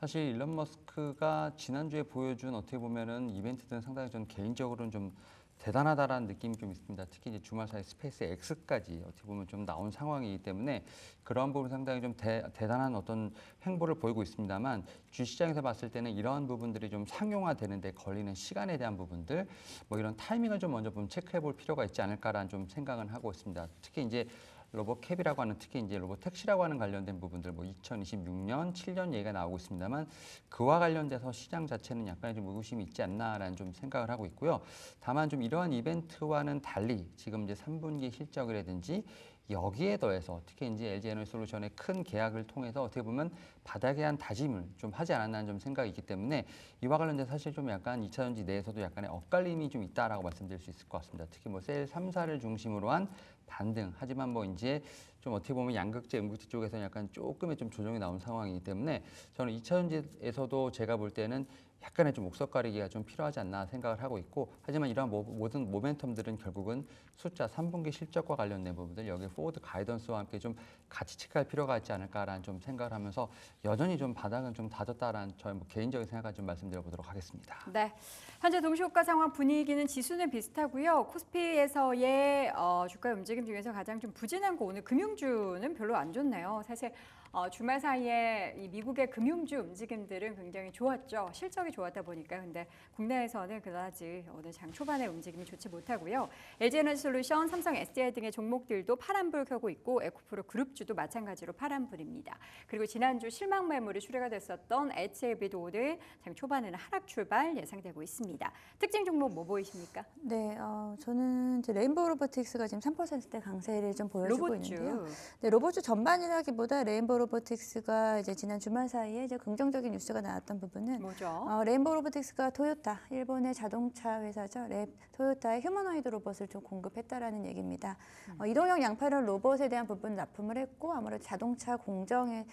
사실 일론 머스크가 지난주에 보여준 어떻게 보면은 이벤트들은 상당히 좀 개인적으로는 좀 대단하다라는 느낌이 좀 있습니다. 특히 이제 주말 사이 스페이스 X까지 어떻게 보면 좀 나온 상황이기 때문에 그런 부분 상당히 좀 대단한 어떤 행보를 보이고 있습니다만, 주시장에서 봤을 때는 이러한 부분들이 좀 상용화되는데 걸리는 시간에 대한 부분들, 뭐 이런 타이밍을 좀 먼저 좀 체크해 볼 필요가 있지 않을까라는 좀 생각은 하고 있습니다. 특히 이제 로보캡이라고 하는, 특히 이제 로보택시라고 하는 관련된 부분들, 뭐 2026년, 7년 얘기가 나오고 있습니다만, 그와 관련돼서 시장 자체는 약간의 좀 의구심이 있지 않나라는 좀 생각을 하고 있고요. 다만 좀 이러한 이벤트와는 달리 지금 이제 3분기 실적이라든지 여기에 더해서 특히 이제 LG에너지솔루션의 큰 계약을 통해서 어떻게 보면 바닥에 한 다짐을 좀 하지 않았나 좀 생각이 있기 때문에, 이와 관련돼서 사실 좀 약간 2차 전지 내에서도 약간의 엇갈림이 좀 있다라고 말씀드릴 수 있을 것 같습니다. 특히 뭐 셀 3사를 중심으로 한 반등, 하지만 뭐 이제 좀 어떻게 보면 양극재, 음극재 쪽에서는 약간 조금의 좀 조정이 나온 상황이기 때문에, 저는 2차 전지에서도 제가 볼 때는 약간의 좀 옥석 가리기가 좀 필요하지 않나 생각을 하고 있고, 하지만 이러한 모든 모멘텀들은 결국은 숫자 3분기 실적과 관련된 부분들, 여기 포워드 가이던스와 함께 좀 같이 체크할 필요가 있지 않을까라는 좀 생각을 하면서, 여전히 좀 바닥은 좀 다졌다라는 저의 뭐 개인적인 생각을 좀 말씀드려 보도록 하겠습니다. 네, 현재 동시효과 상황 분위기는 지수는 비슷하고요. 코스피에서의 주가 움직임 중에서 가장 좀 부진한 거, 오늘 금융주는 별로 안 좋네요. 사실 주말 사이에 이 미국의 금융주 움직임들은 굉장히 좋았죠. 실적이 좋았다 보니까. 근데 국내에서는 그다지 오늘 장 초반에 움직임이 좋지 못하고요. LG에너지솔루션, 삼성 SDI 등의 종목들도 파란불 켜고 있고, 에코프로 그룹주도 마찬가지로 파란불입니다. 그리고 지난주 실망 매물이 출회가 됐었던 HLB도 오늘 장 초반에는 하락 출발 예상되고 있습니다. 특징 종목 뭐 보이십니까? 네, 저는 이제 레인보우 로보틱스가 지금 3%대 강세를 좀 보여주고 있는데요. 로봇주. 네, 로봇주 전반이라기보다 레인보우 로보틱스가 이제 지난 주말 사이에 이제 긍정적인 뉴스가 나왔던 부분은, 뭐죠? 레인보우 로보틱스가 토요타, 일본의 자동차 회사죠. 토요타의 휴머노이드 로봇을 좀 공급했다라는 얘기입니다. 이동형 양팔형 로봇에 대한 부분 납품을 했고, 아무래도 자동차 공정에서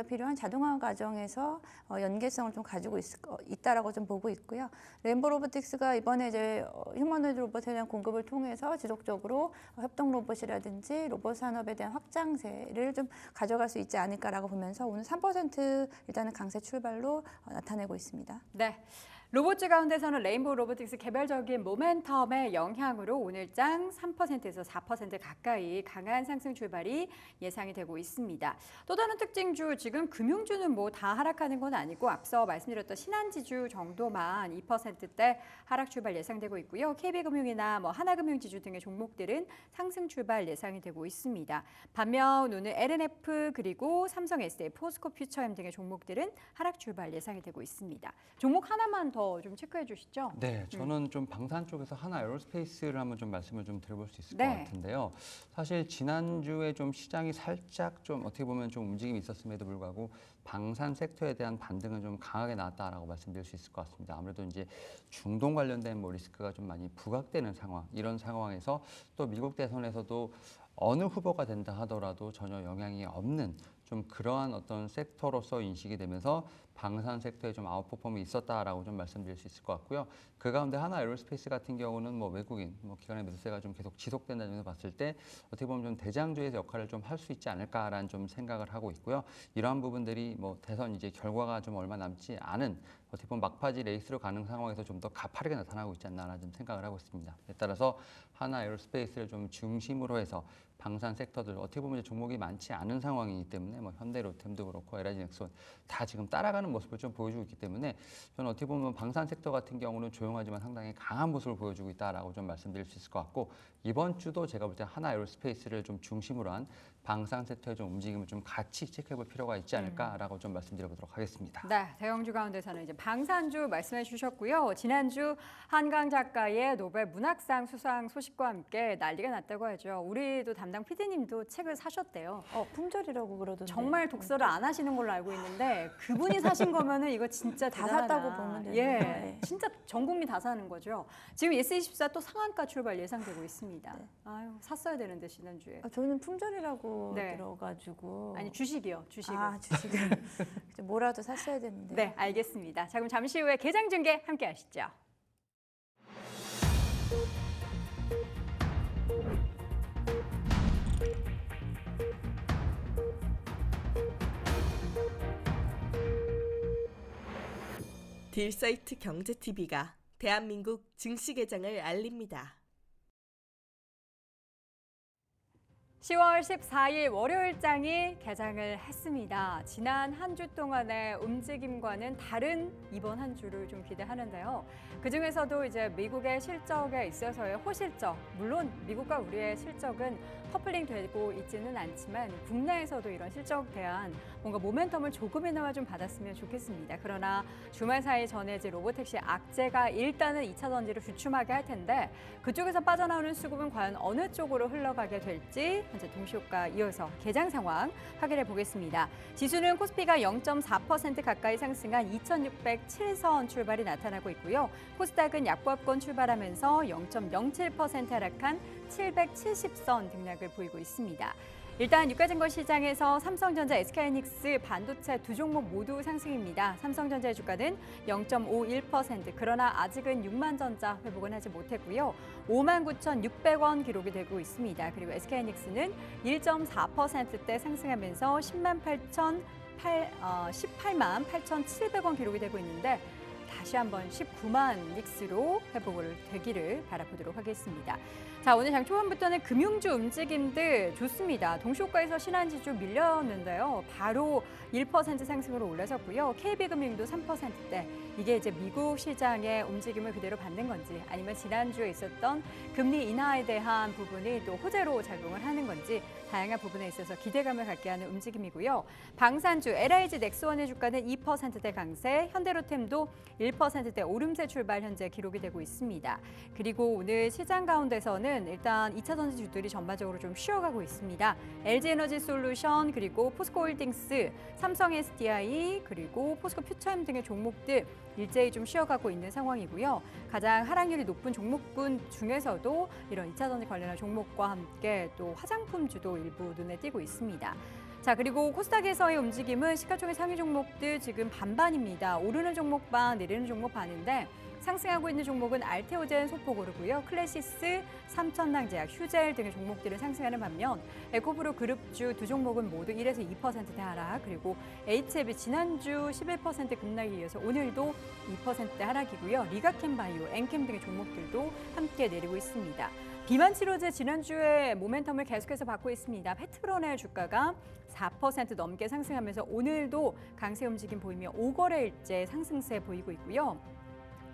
필요한 자동화 과정에서 연계성을 좀 가지고 있다라고 좀 보고 있고요. 레인보우 로보틱스가 이번에 이제 휴머노이드 로봇에 대한 공급을 통해서 지속적으로 협동 로봇이라든지 로봇 산업에 대한 확장세를 좀 가져갈 수 있지 않을까라고 보면서 오늘 3% 일단은 강세 출발로 나타내고 있습니다. 네. 로봇주 가운데서는 레인보우 로보틱스 개별적인 모멘텀의 영향으로 오늘장 3%에서 4% 가까이 강한 상승 출발이 예상이 되고 있습니다. 또 다른 특징주, 지금 금융주는 뭐 다 하락하는 건 아니고 앞서 말씀드렸던 신한지주 정도만 2%대 하락 출발 예상되고 있고요. KB금융이나 뭐 하나금융지주 등의 종목들은 상승 출발 예상이 되고 있습니다. 반면 오늘 LNF 그리고 삼성 SDI, 포스코 퓨처엠 등의 종목들은 하락 출발 예상이 되고 있습니다. 종목 하나만 더 좀 체크해 주시죠. 네, 저는 좀 방산 쪽에서 하나 에어로스페이스를 한번 좀 말씀을 좀 드려볼 수 있을 네. 것 같은데요. 사실 지난주에 좀 시장이 살짝 좀 어떻게 보면 좀 움직임이 있었음에도 불구하고 방산 섹터에 대한 반등은 좀 강하게 나왔다라고 말씀드릴 수 있을 것 같습니다. 아무래도 이제 중동 관련된 뭐 리스크가 좀 많이 부각되는 상황, 이런 상황에서 또 미국 대선에서도 어느 후보가 된다 하더라도 전혀 영향이 없는 좀 그러한 어떤 섹터로서 인식이 되면서 방산 섹터에 좀 아웃퍼폼이 있었다라고 좀 말씀드릴 수 있을 것 같고요. 그 가운데 하나 에어로스페이스 같은 경우는 뭐 외국인 기관의 매수세가 좀 계속 지속된다는 점에서 봤을 때 어떻게 보면 좀 대장주의 역할을 좀 할 수 있지 않을까라는 좀 생각을 하고 있고요. 이러한 부분들이 뭐 대선 이제 결과가 좀 얼마 남지 않은 어떻게 보면 막바지 레이스로 가는 상황에서 좀 더 가파르게 나타나고 있지 않나라는 좀 생각을 하고 있습니다. 따라서 하나 에어로스페이스를 좀 중심으로 해서 방산 섹터들 어떻게 보면 이제 종목이 많지 않은 상황이기 때문에 뭐 현대로템도 그렇고 LG 넥슨 다 지금 따라가는 모습을 좀 보여주고 있기 때문에 저는 어떻게 보면 방산 섹터 같은 경우는 조용하지만 상당히 강한 모습을 보여주고 있다라고 좀 말씀드릴 수 있을 것 같고 이번 주도 제가 볼 때 하나 에어로스페이스를 좀 중심으로 한 방산 섹터의 좀 움직임을 좀 같이 체크해볼 필요가 있지 않을까라고 좀 말씀드려보도록 하겠습니다. 네, 대형주 가운데서는 이제 방산주 말씀해 주셨고요. 지난주 한강 작가의 노벨 문학상 수상 소식과 함께 난리가 났다고 하죠. 우리도 담당 PD님도 책을 사셨대요. 품절이라고 그러던데. 정말 독서를 안 하시는 걸로 알고 있는데 그분이 사신 거면은 이거 진짜 다 대단하다. 샀다고 보면 되는 예, 거예요. 진짜 전 국민 다 사는 거죠. 지금 예스24 또 상한가 출발 예상되고 있습니다. 네. 아유, 샀어야 되는데 지난주에. 저는 품절이라고 네. 들어가지고. 아니 주식이요, 주식을. 아, 주식을. 뭐라도 샀어야 되는데. 네, 알겠습니다. 자, 그럼 잠시 후에 개장 중계 함께 하시죠. 딜사이트 경제TV가 대한민국 증시 개장을 알립니다. 10월 14일 월요일장이 개장을 했습니다. 지난 한 주 동안의 움직임과는 다른 이번 한 주를 좀 기대하는데요. 그중에서도 이제 미국의 실적에 있어서의 호실적, 물론 미국과 우리의 실적은 커플링 되고 있지는 않지만 국내에서도 이런 실적에 대한 뭔가 모멘텀을 조금이나마 좀 받았으면 좋겠습니다. 그러나 주말 사이 전해질 로보택시 악재가 일단은 2차 전지를 주춤하게 할 텐데 그쪽에서 빠져나오는 수급은 과연 어느 쪽으로 흘러가게 될지 현재 동시효과 이어서 개장 상황 확인해 보겠습니다. 지수는 코스피가 0.4% 가까이 상승한 2,607선 출발이 나타나고 있고요. 코스닥은 약보합권 출발하면서 0.07% 하락한 770선 등락을 보이고 있습니다. 일단 유가증권 시장에서 삼성전자, SK하이닉스, 반도체 두 종목 모두 상승입니다. 삼성전자의 주가는 0.51%, 그러나 아직은 6만전자 회복은 하지 못했고요. 59,600원 기록이 되고 있습니다. 그리고 SK하이닉스는 1.4%대 상승하면서 18만 8,700원 기록이 되고 있는데 다시 한번 19만 닉스로 회복을 되기를 바라보도록 하겠습니다. 자, 오늘 장 초반부터는 금융주 움직임들 좋습니다. 동시효과에서 신한지주 밀렸는데요. 바로 1% 상승으로 올라섰고요. KB금융도 3%대. 이게 이제 미국 시장의 움직임을 그대로 받는 건지 아니면 지난주에 있었던 금리 인하에 대한 부분이 또 호재로 작용을 하는 건지 다양한 부분에 있어서 기대감을 갖게 하는 움직임이고요. 방산주 LIG 넥스원의 주가는 2%대 강세, 현대로템도 1%대 오름세 출발 현재 기록이 되고 있습니다. 그리고 오늘 시장 가운데서는 일단 2차 전지주들이 전반적으로 좀 쉬어가고 있습니다. LG에너지솔루션 그리고 포스코홀딩스, 삼성 SDI 그리고 포스코 퓨처엠 등의 종목들 일제히 좀 쉬어가고 있는 상황이고요. 가장 하락률이 높은 종목군 중에서도 이런 2차 전지 관련한 종목과 함께 또 화장품주도 일부 눈에 띄고 있습니다. 자, 그리고 코스닥에서의 움직임은 시가총액 상위 종목들 지금 반반입니다. 오르는 종목 반, 내리는 종목 반인데 상승하고 있는 종목은 알테오젠, 소포고르고요. 클래시스, 삼천낭제약, 휴젤 등의 종목들은 상승하는 반면 에코프로 그룹주 두 종목은 모두 1에서 2%대 하락, 그리고 HLB 지난주 11% 급락에 이어서 오늘도 2%대 하락이고요. 리가캠바이오, 엔캠 등의 종목들도 함께 내리고 있습니다. 비만치료제 지난주에 모멘텀을 계속해서 받고 있습니다. 페트론의 주가가 4% 넘게 상승하면서 오늘도 강세 움직임 보이며 5거래일째 상승세 보이고 있고요.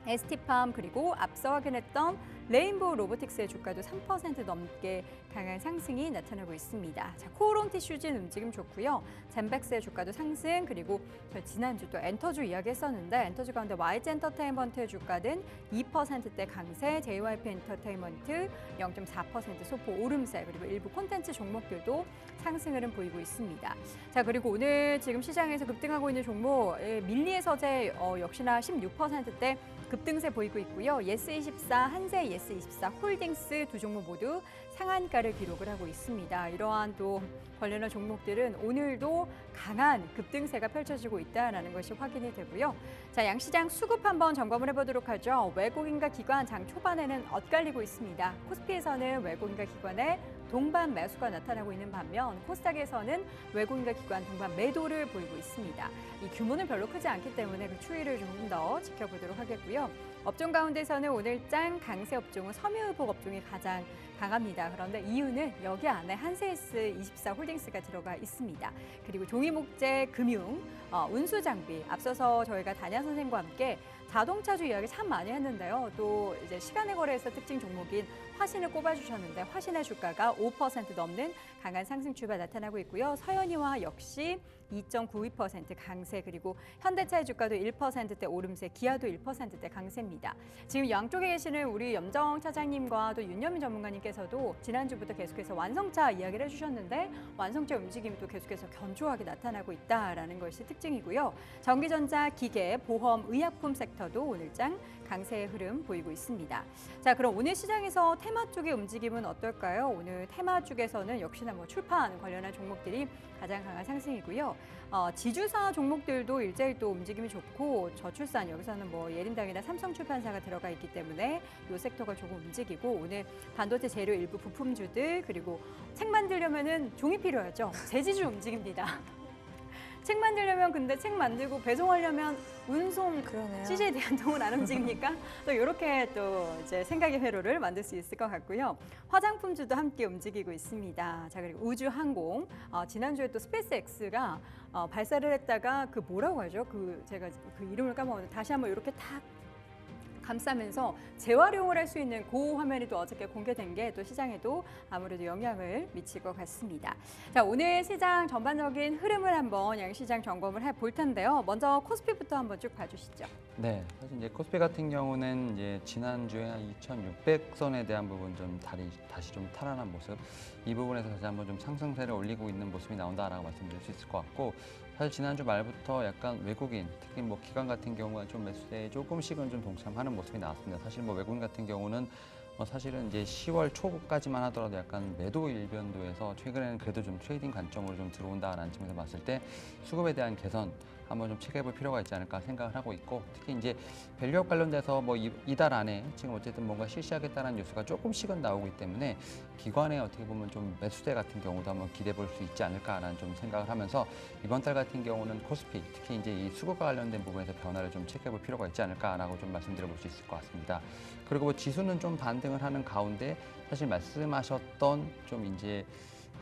ST팜 그리고 앞서 확인했던 레인보우 로보틱스의 주가도 3% 넘게 강한 상승이 나타나고 있습니다. 자, 코오롱 티슈진 움직임 좋고요. 젠백스의 주가도 상승, 그리고 지난주 또 엔터주 이야기했었는데 엔터주 가운데 YG 엔터테인먼트의 주가는 2%대 강세, JYP 엔터테인먼트 0.4% 소폭 오름세, 그리고 일부 콘텐츠 종목들도 상승을 보이고 있습니다. 자, 그리고 오늘 지금 시장에서 급등하고 있는 종목 밀리의 서재 역시나 16%대 급등세 보이고 있고요. 예스24, 한세 S24 홀딩스 두 종목 모두 상한가를 기록을 하고 있습니다. 이러한 또 관련한 종목들은 오늘도 강한 급등세가 펼쳐지고 있다는 것이 확인이 되고요. 자, 양시장 수급 한번 점검을 해보도록 하죠. 외국인과 기관 장 초반에는 엇갈리고 있습니다. 코스피에서는 외국인과 기관의 동반 매수가 나타나고 있는 반면 코스닥에서는 외국인과 기관 동반 매도를 보이고 있습니다. 이 규모는 별로 크지 않기 때문에 그 추이를 조금 더 지켜보도록 하겠고요. 업종 가운데서는 오늘 장 강세 업종은 섬유의복 업종이 가장 강합니다. 그런데 이유는 여기 안에 한세스 24 홀딩스가 들어가 있습니다. 그리고 종이목재, 금융, 운수장비, 앞서서 저희가 단야 선생님과 함께 자동차주 이야기 참 많이 했는데요. 또 이제 시간의 거래에서 특징 종목인 화신을 꼽아주셨는데 화신의 주가가 5% 넘는 강한 상승 출발 나타나고 있고요. 서현이와 역시 2.92% 강세, 그리고 현대차의 주가도 1%대 오름세, 기아도 1%대 강세입니다. 지금 양쪽에 계시는 우리 염정 차장님과 또 윤여민 전문가님께서도 지난주부터 계속해서 완성차 이야기를 해주셨는데 완성차 움직임이 또 계속해서 견조하게 나타나고 있다라는 것이 특징이고요. 전기전자, 기계, 보험, 의약품 섹터도 오늘장 강세의 흐름 보이고 있습니다. 자, 그럼 오늘 시장에서 테마 쪽의 움직임은 어떨까요? 오늘 테마 쪽에서는 역시나 뭐 출판 관련한 종목들이 가장 강한 상승이고요. 지주사 종목들도 일제히 또 움직임이 좋고 저출산 여기서는 뭐 예림당이나 삼성출판사가 들어가 있기 때문에 이 섹터가 조금 움직이고 오늘 반도체 재료 일부 부품주들 그리고 책 만들려면은 종이 필요하죠. 재지주 움직입니다. 책 만들려면 근데 책 만들고 배송하려면 운송 그러네요. CJ에 대한 돈은 안 움직입니까? 또 이렇게 또 이제 생각의 회로를 만들 수 있을 것 같고요. 화장품주도 함께 움직이고 있습니다. 자, 그리고 우주항공 지난주에 또 스페이스X가 발사를 했다가 그 뭐라고 하죠? 그 제가 그 이름을 까먹었는데 다시 한번 이렇게 탁 감싸면서 재활용을 할 수 있는 그 화면이 또 어저께 공개된 게 또 시장에도 아무래도 영향을 미칠 것 같습니다. 자, 오늘 시장 전반적인 흐름을 한번 양시장 점검을 해볼 텐데요. 먼저 코스피부터 한번 쭉 봐주시죠. 네, 사실 이제 코스피 같은 경우는 이제 지난주에 2,600선에 대한 부분 좀 다시 좀 탈환한 모습, 이 부분에서 다시 한번 좀 상승세를 올리고 있는 모습이 나온다라고 말씀드릴 수 있을 것 같고, 사실 지난주 말부터 약간 외국인, 특히 뭐 기관 같은 경우가 좀 매수세에 조금씩은 좀 동참하는 모습이 나왔습니다. 사실 뭐 외국인 같은 경우는 사실은 이제 10월 초까지만 하더라도 약간 매도 일변도에서 최근에는 그래도 좀 트레이딩 관점으로 좀 들어온다라는 측면에서 봤을 때 수급에 대한 개선 한번 좀 체크해볼 필요가 있지 않을까 생각을 하고 있고, 특히 이제 밸류업 관련돼서 뭐 이달 안에 지금 어쨌든 뭔가 실시하겠다는 뉴스가 조금씩은 나오기 때문에 기관의 어떻게 보면 좀 매수세 같은 경우도 한번 기대해볼 수 있지 않을까라는 좀 생각을 하면서 이번 달 같은 경우는 코스피, 특히 이제 이 수급과 관련된 부분에서 변화를 좀 체크해볼 필요가 있지 않을까라고 좀 말씀드려볼 수 있을 것 같습니다. 그리고 뭐 지수는 좀 반등을 하는 가운데 사실 말씀하셨던 좀 이제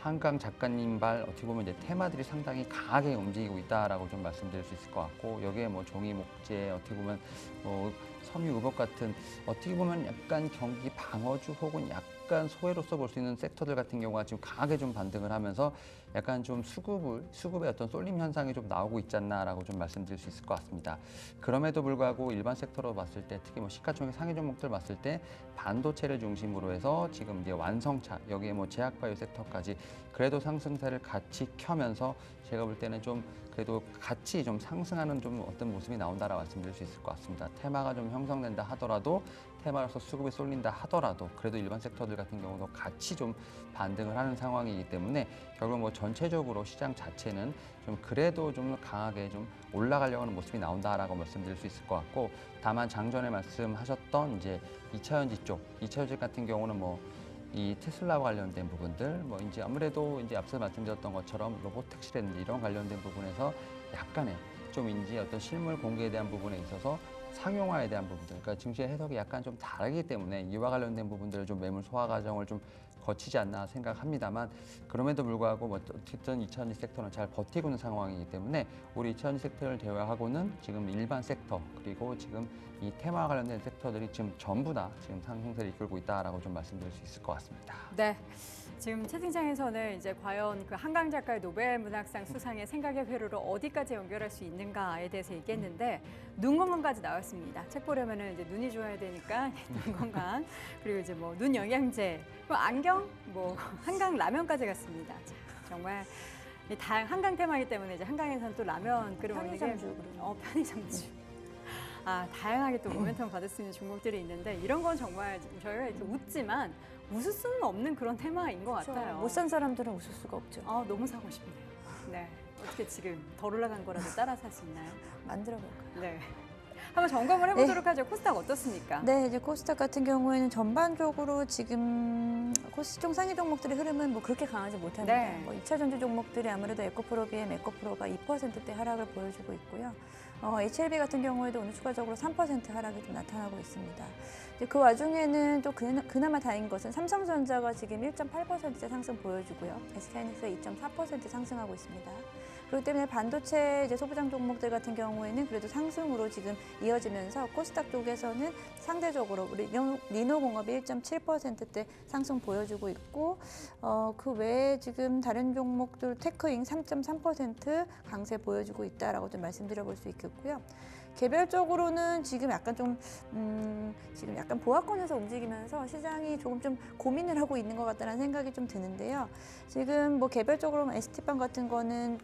한강 작가님 발 어떻게 보면 이제 테마들이 상당히 강하게 움직이고 있다라고 좀 말씀드릴 수 있을 것 같고, 여기에 뭐 종이 목재 어떻게 보면 뭐 섬유 의복 같은 어떻게 보면 약간 경기 방어주 혹은 약간 소외로서 볼 수 있는 섹터들 같은 경우가 지금 강하게 좀 반등을 하면서 약간 좀 수급의 어떤 쏠림 현상이 좀 나오고 있지 않나라고 좀 말씀드릴 수 있을 것 같습니다. 그럼에도 불구하고 일반 섹터로 봤을 때 특히 뭐 시가총액 상위 종목들 봤을 때 반도체를 중심으로 해서 지금 이제 완성차 여기에 뭐 제약바이오 섹터까지 그래도 상승세를 같이 켜면서 제가 볼 때는 좀 그래도 같이 좀 상승하는 좀 어떤 모습이 나온다라고 말씀드릴 수 있을 것 같습니다. 테마가 좀 형성된다 하더라도 테마로서 수급이 쏠린다 하더라도 그래도 일반 섹터들 같은 경우도 같이 좀 반등을 하는 상황이기 때문에 결국 뭐 전체적으로 시장 자체는 좀 그래도 좀 강하게 좀 올라가려고 하는 모습이 나온다라고 말씀드릴 수 있을 것 같고, 다만 장전에 말씀하셨던 이제 2차전지 쪽, 2차전지 같은 경우는 뭐 이 테슬라와 관련된 부분들, 뭐 이제 아무래도 이제 앞서 말씀드렸던 것처럼 로보택시라든지 이런 관련된 부분에서 약간의 좀 이제 어떤 실물 공개에 대한 부분에 있어서 상용화에 대한 부분들, 그러니까 증시의 해석이 약간 좀 다르기 때문에 이와 관련된 부분들을 좀 매물 소화 과정을 좀 거치지 않나 생각합니다만, 그럼에도 불구하고 뭐 어쨌든 2차전지 섹터는 잘 버티고 있는 상황이기 때문에 우리 2차전지 섹터를 제외하고는 지금 일반 섹터 그리고 지금 이 테마와 관련된 섹터들이 지금 전부 다 지금 상승세를 이끌고 있다라고 좀 말씀드릴 수 있을 것 같습니다. 네. 지금 채팅창에서는 이제 과연 그 한강 작가의 노벨 문학상 수상의 생각의 회로를 어디까지 연결할 수 있는가에 대해서 얘기했는데 눈 건강까지 나왔습니다. 책 보려면은 이제 눈이 좋아야 되니까 눈 건강, 그리고 이제 뭐 눈 영양제, 그리고 안경, 뭐 한강 라면까지 갔습니다. 자, 정말 한강 테마이기 때문에 이제 한강에서는 또 라면 끓여 먹는 게 편의점주 그러면. 편의점주. 다양하게 또 모멘텀 받을 수 있는 종목들이 있는데 이런 건 정말 저희가 이렇게 웃지만 웃을 수는 없는 그런 테마인 것 같아요. 못 산 사람들은 웃을 수가 없죠. 너무 사고 싶네요. 네. 어떻게 지금 덜 올라간 거라도 따라 살 수 있나요? 만들어 볼까요? 네. 한번 점검을 해보도록 하죠. 코스닥 어떻습니까? 네, 이제 코스닥 같은 경우에는 전반적으로 지금 시총 상위 종목들의 흐름은 뭐 그렇게 강하지 못합니다. 네. 뭐 2차 전지 종목들이 아무래도 에코프로 비해 에코프로가 2%대 하락을 보여주고 있고요. HLB 같은 경우에도 오늘 추가적으로 3% 하락이 좀 나타나고 있습니다. 이제 그 와중에는 또 그나마 다행인 것은 삼성전자가 지금 1.8%대 상승 보여주고요. SK하이닉스가 2.4% 상승하고 있습니다. 그렇기 때문에 반도체 이제 소부장 종목들 같은 경우에는 그래도 상승으로 지금 이어지면서 코스닥 쪽에서는 상대적으로 리노공업이 1.7%대 상승 보여주고 있고 그 외에 지금 다른 종목들 테크잉 3.3% 강세 보여주고 있다라고 좀 말씀드려볼 수 있겠고요. 개별적으로는 지금 약간 지금 약간 보합권에서 움직이면서 시장이 조금 좀 고민을 하고 있는 것 같다는 생각이 좀 드는데요. 지금 뭐 개별적으로 ST팜 같은 거는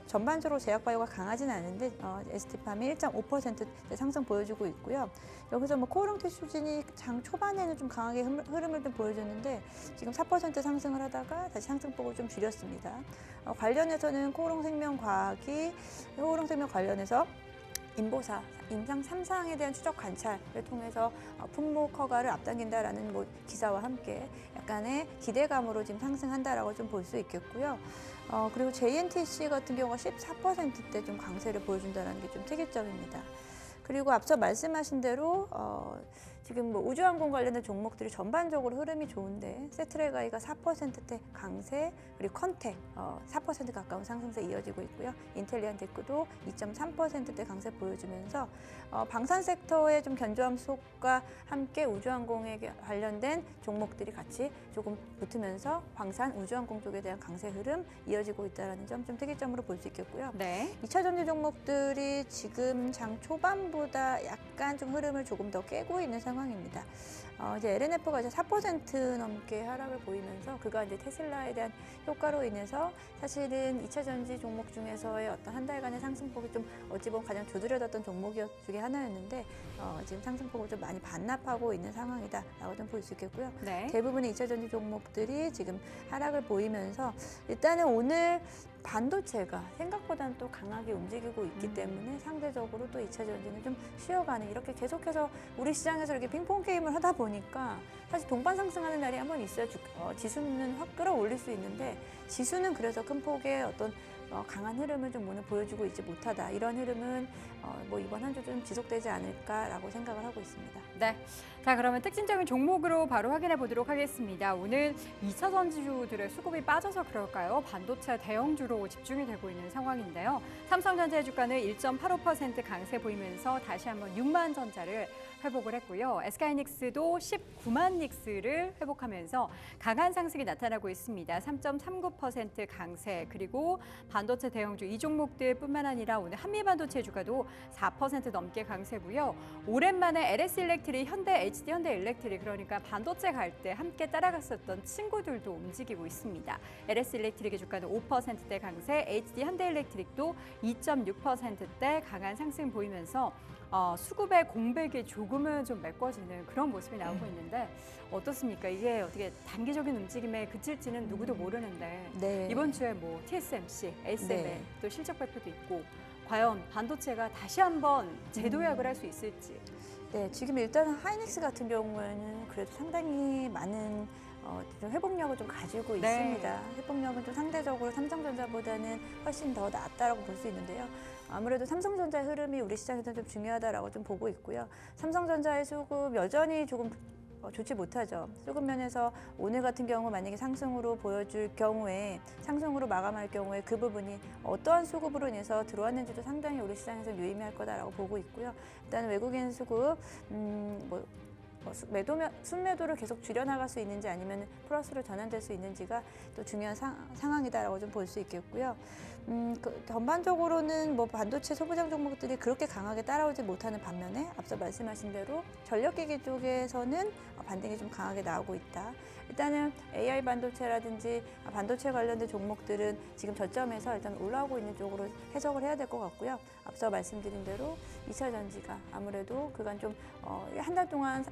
전반적으로 제약바이오가 강하지는 않은데 ST팜이 1.5% 상승 보여주고 있고요. 여기서 뭐 코오롱 티슈진이 장 초반에는 좀 강하게 흐름을 좀 보여줬는데 지금 4% 상승을 하다가 다시 상승폭을 좀 줄였습니다. 관련해서는 코오롱 생명과학이 코오롱 생명 관련해서 인보사, 임상 3상에 대한 추적 관찰을 통해서 품목 허가를 앞당긴다라는 뭐 기사와 함께 약간의 기대감으로 지금 상승한다라고 좀 볼 수 있겠고요. 그리고 JNTC 같은 경우가 14%대 좀 강세를 보여준다는 게 좀 특이점입니다. 그리고 앞서 말씀하신 대로 지금 뭐 우주항공 관련된 종목들이 전반적으로 흐름이 좋은데 세트레가이가 4%대 강세, 그리고 컨텍 4% 가까운 상승세 이어지고 있고요. 인텔리안테크도 2.3%대 강세 보여주면서 방산 섹터의 좀 견조함 속과 함께 우주항공에 관련된 종목들이 같이 조금 붙으면서 방산 우주항공 쪽에 대한 강세 흐름 이어지고 있다는 점 좀 특이점으로 볼 수 있겠고요. 네. 2차 전지 종목들이 지금 장 초반보다 약간 좀 흐름을 조금 더 깨고 있는 상황입니다. 이제 LNF가 이제 4% 넘게 하락을 보이면서 그가 이제 테슬라에 대한 효과로 인해서 사실은 2차 전지 종목 중에서의 어떤 한 달간의 상승폭이 좀 어찌 보면 가장 두드려졌던 종목 중에 하나였는데 지금 상승폭을 좀 많이 반납하고 있는 상황이다라고 좀 볼 수 있겠고요. 네. 대부분의 2차 전지 종목들이 지금 하락을 보이면서 일단은 오늘 반도체가 생각보다는 또 강하게 움직이고 있기 때문에 상대적으로 또 2차 전지는 좀 쉬어가는 이렇게 계속해서 우리 시장에서 이렇게 핑퐁 게임을 하다 보니까 사실 동반 상승하는 날이 한번 있어야 지수는 확 끌어올릴 수 있는데 지수는 그래서 큰 폭의 어떤 강한 흐름을 좀 오늘 보여주고 있지 못하다. 이런 흐름은 뭐 이번 한 주 좀 지속되지 않을까라고 생각을 하고 있습니다. 네. 자, 그러면 특징적인 종목으로 바로 확인해 보도록 하겠습니다. 오늘 2차 전지주들의 수급이 빠져서 그럴까요? 반도체 대형주로 집중이 되고 있는 상황인데요. 삼성전자의 주가는 1.85% 강세 보이면서 다시 한번 6만 전자를 회복을 했고요. SK하이닉스도 19만 닉스를 회복하면서 강한 상승이 나타나고 있습니다. 3.39% 강세, 그리고 반도체 대형주 이 종목들뿐만 아니라 오늘 한미반도체 주가도 4% 넘게 강세고요. 오랜만에 LS일렉트릭, HD 현대일렉트릭, 그러니까 반도체 갈 때 함께 따라갔었던 친구들도 움직이고 있습니다. LS일렉트릭의 주가는 5%대 강세, HD 현대일렉트릭도 2.6%대 강한 상승 보이면서 수급의 공백이 조금은 좀 메꿔지는 그런 모습이 나오고 있는데 어떻습니까? 이게 어떻게 단기적인 움직임에 그칠지는 누구도 모르는데 네. 이번 주에 뭐 TSMC, ASML 네. 또 실적 발표도 있고 과연 반도체가 다시 한번 재도약을 할 수 있을지. 네, 지금 일단 하이닉스 같은 경우에는 그래도 상당히 많은 좀 회복력을 좀 가지고 네. 있습니다. 회복력은 좀 상대적으로 삼성전자보다는 훨씬 더 낫다라고 볼 수 있는데요. 아무래도 삼성전자의 흐름이 우리 시장에서 좀 중요하다라고 좀 보고 있고요. 삼성전자의 수급 여전히 조금 좋지 못하죠. 수급 면에서 오늘 같은 경우 만약에 상승으로 보여줄 경우에 상승으로 마감할 경우에 그 부분이 어떠한 수급으로 인해서 들어왔는지도 상당히 우리 시장에서 유의미할 거다라고 보고 있고요. 일단 외국인 수급 순매도를 계속 줄여나갈 수 있는지 아니면 플러스로 전환될 수 있는지가 또 중요한 상황이다라고 좀 볼 수 있겠고요. 전반적으로는 뭐 반도체 소부장 종목들이 그렇게 강하게 따라오지 못하는 반면에 앞서 말씀하신 대로 전력기기 쪽에서는 반등이 좀 강하게 나오고 있다. 일단은 AI 반도체라든지 반도체 관련된 종목들은 지금 저점에서 일단 올라오고 있는 쪽으로 해석을 해야 될 것 같고요. 앞서 말씀드린 대로 2차 전지가 아무래도 그간 좀 한 달 동안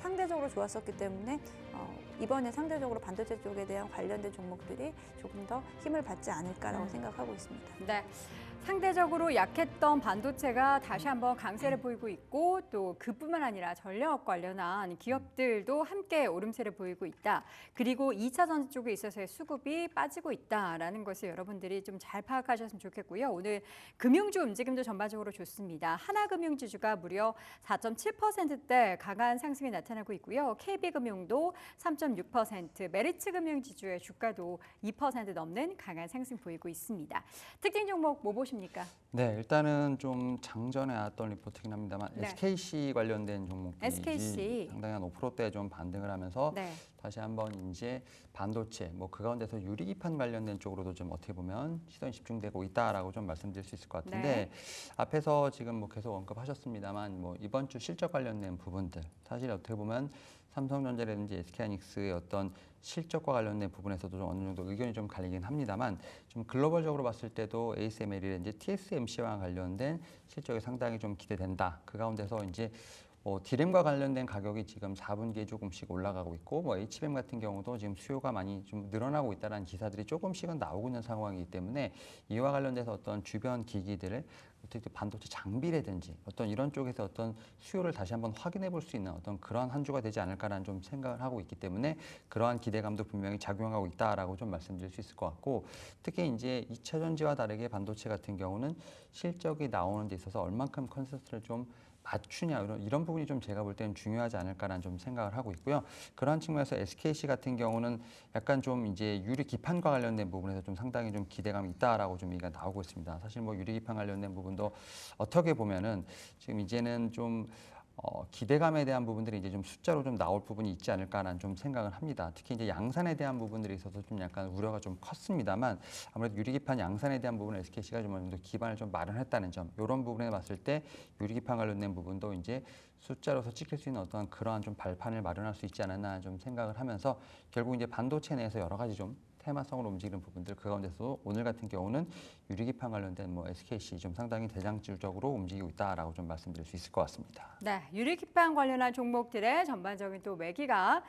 상대적으로 좋았었기 때문에 이번에 상대적으로 반도체 쪽에 대한 관련된 종목들이 조금 더 힘을 받지 않을까라고 생각하고 있습니다. 네. 상대적으로 약했던 반도체가 다시 한번 강세를 보이고 있고 또 그뿐만 아니라 전력 관련한 기업들도 함께 오름세를 보이고 있다. 그리고 2차 전지 쪽에 있어서의 수급이 빠지고 있다라는 것을 여러분들이 좀 잘 파악하셨으면 좋겠고요. 오늘 금융주 움직임도 전반적으로 좋습니다. 하나금융지주가 무려 4.7%대 강한 상승이 나타나고 있고요. KB금융도 3.6%, 메리츠금융지주의 주가도 2% 넘는 강한 상승 보이고 있습니다. 특징 종목 뭐 보십니까? 네, 일단은 좀 장전에 나왔던 리포트긴 합니다만 네. SKC 관련된 종목들이 SKC. 상당히 한 5%대 좀 반등을 하면서 네. 다시 한번 이제 반도체 뭐 그 가운데서 유리기판 관련된 쪽으로도 좀 어떻게 보면 시선이 집중되고 있다라고 좀 말씀드릴 수 있을 것 같은데 네. 앞에서 지금 뭐 계속 언급하셨습니다만 뭐 이번 주 실적 관련된 부분들 사실 어떻게 보면 삼성전자라든지 SK하이닉스의 어떤 실적과 관련된 부분에서도 좀 어느 정도 의견이 좀 갈리긴 합니다만 좀 글로벌적으로 봤을 때도 ASML이라든지 TSMC와 관련된 실적이 상당히 좀 기대된다. 그 가운데서 이제 디램과 관련된 가격이 지금 4분기에 조금씩 올라가고 있고 뭐 HBM 같은 경우도 지금 수요가 많이 좀 늘어나고 있다는 기사들이 조금씩은 나오고 있는 상황이기 때문에 이와 관련돼서 어떤 주변 기기들을 어떻게 반도체 장비라든지 어떤 이런 쪽에서 어떤 수요를 다시 한번 확인해 볼 수 있는 어떤 그러한 한 주가 되지 않을까라는 좀 생각을 하고 있기 때문에 그러한 기대감도 분명히 작용하고 있다라고 좀 말씀드릴 수 있을 것 같고 특히 이제 2차 전지와 다르게 반도체 같은 경우는 실적이 나오는 데 있어서 얼만큼 컨센서트를 좀 맞추냐 이런 부분이 좀 제가 볼 때는 중요하지 않을까라는 좀 생각을 하고 있고요. 그러한 측면에서 SKC 같은 경우는 약간 좀 이제 유리 기판과 관련된 부분에서 좀 상당히 좀 기대감이 있다라고 좀 얘기가 나오고 있습니다. 사실 뭐 유리 기판 관련된 부분도 어떻게 보면은 지금 이제는 좀 기대감에 대한 부분들이 이제 좀 숫자로 좀 나올 부분이 있지 않을까라는 좀 생각을 합니다. 특히 이제 양산에 대한 부분들이 있어서 좀 약간 우려가 좀 컸습니다만 아무래도 유리기판 양산에 대한 부분은 SKC가 좀 어느 정도 기반을 좀 마련했다는 점 이런 부분에 봤을 때 유리기판 관련된 부분도 이제 숫자로서 찍힐 수 있는 어떤 그러한 좀 발판을 마련할 수 있지 않았나 좀 생각을 하면서 결국 이제 반도체 내에서 여러 가지 좀 테마성으로 움직이는 부분들 그 가운데서 오늘 같은 경우는 유리기판 관련된 뭐 SKC 좀 상당히 대장주적으로 움직이고 있다라고 좀 말씀드릴 수 있을 것 같습니다. 네, 유리기판 관련한 종목들의 전반적인 또 매기가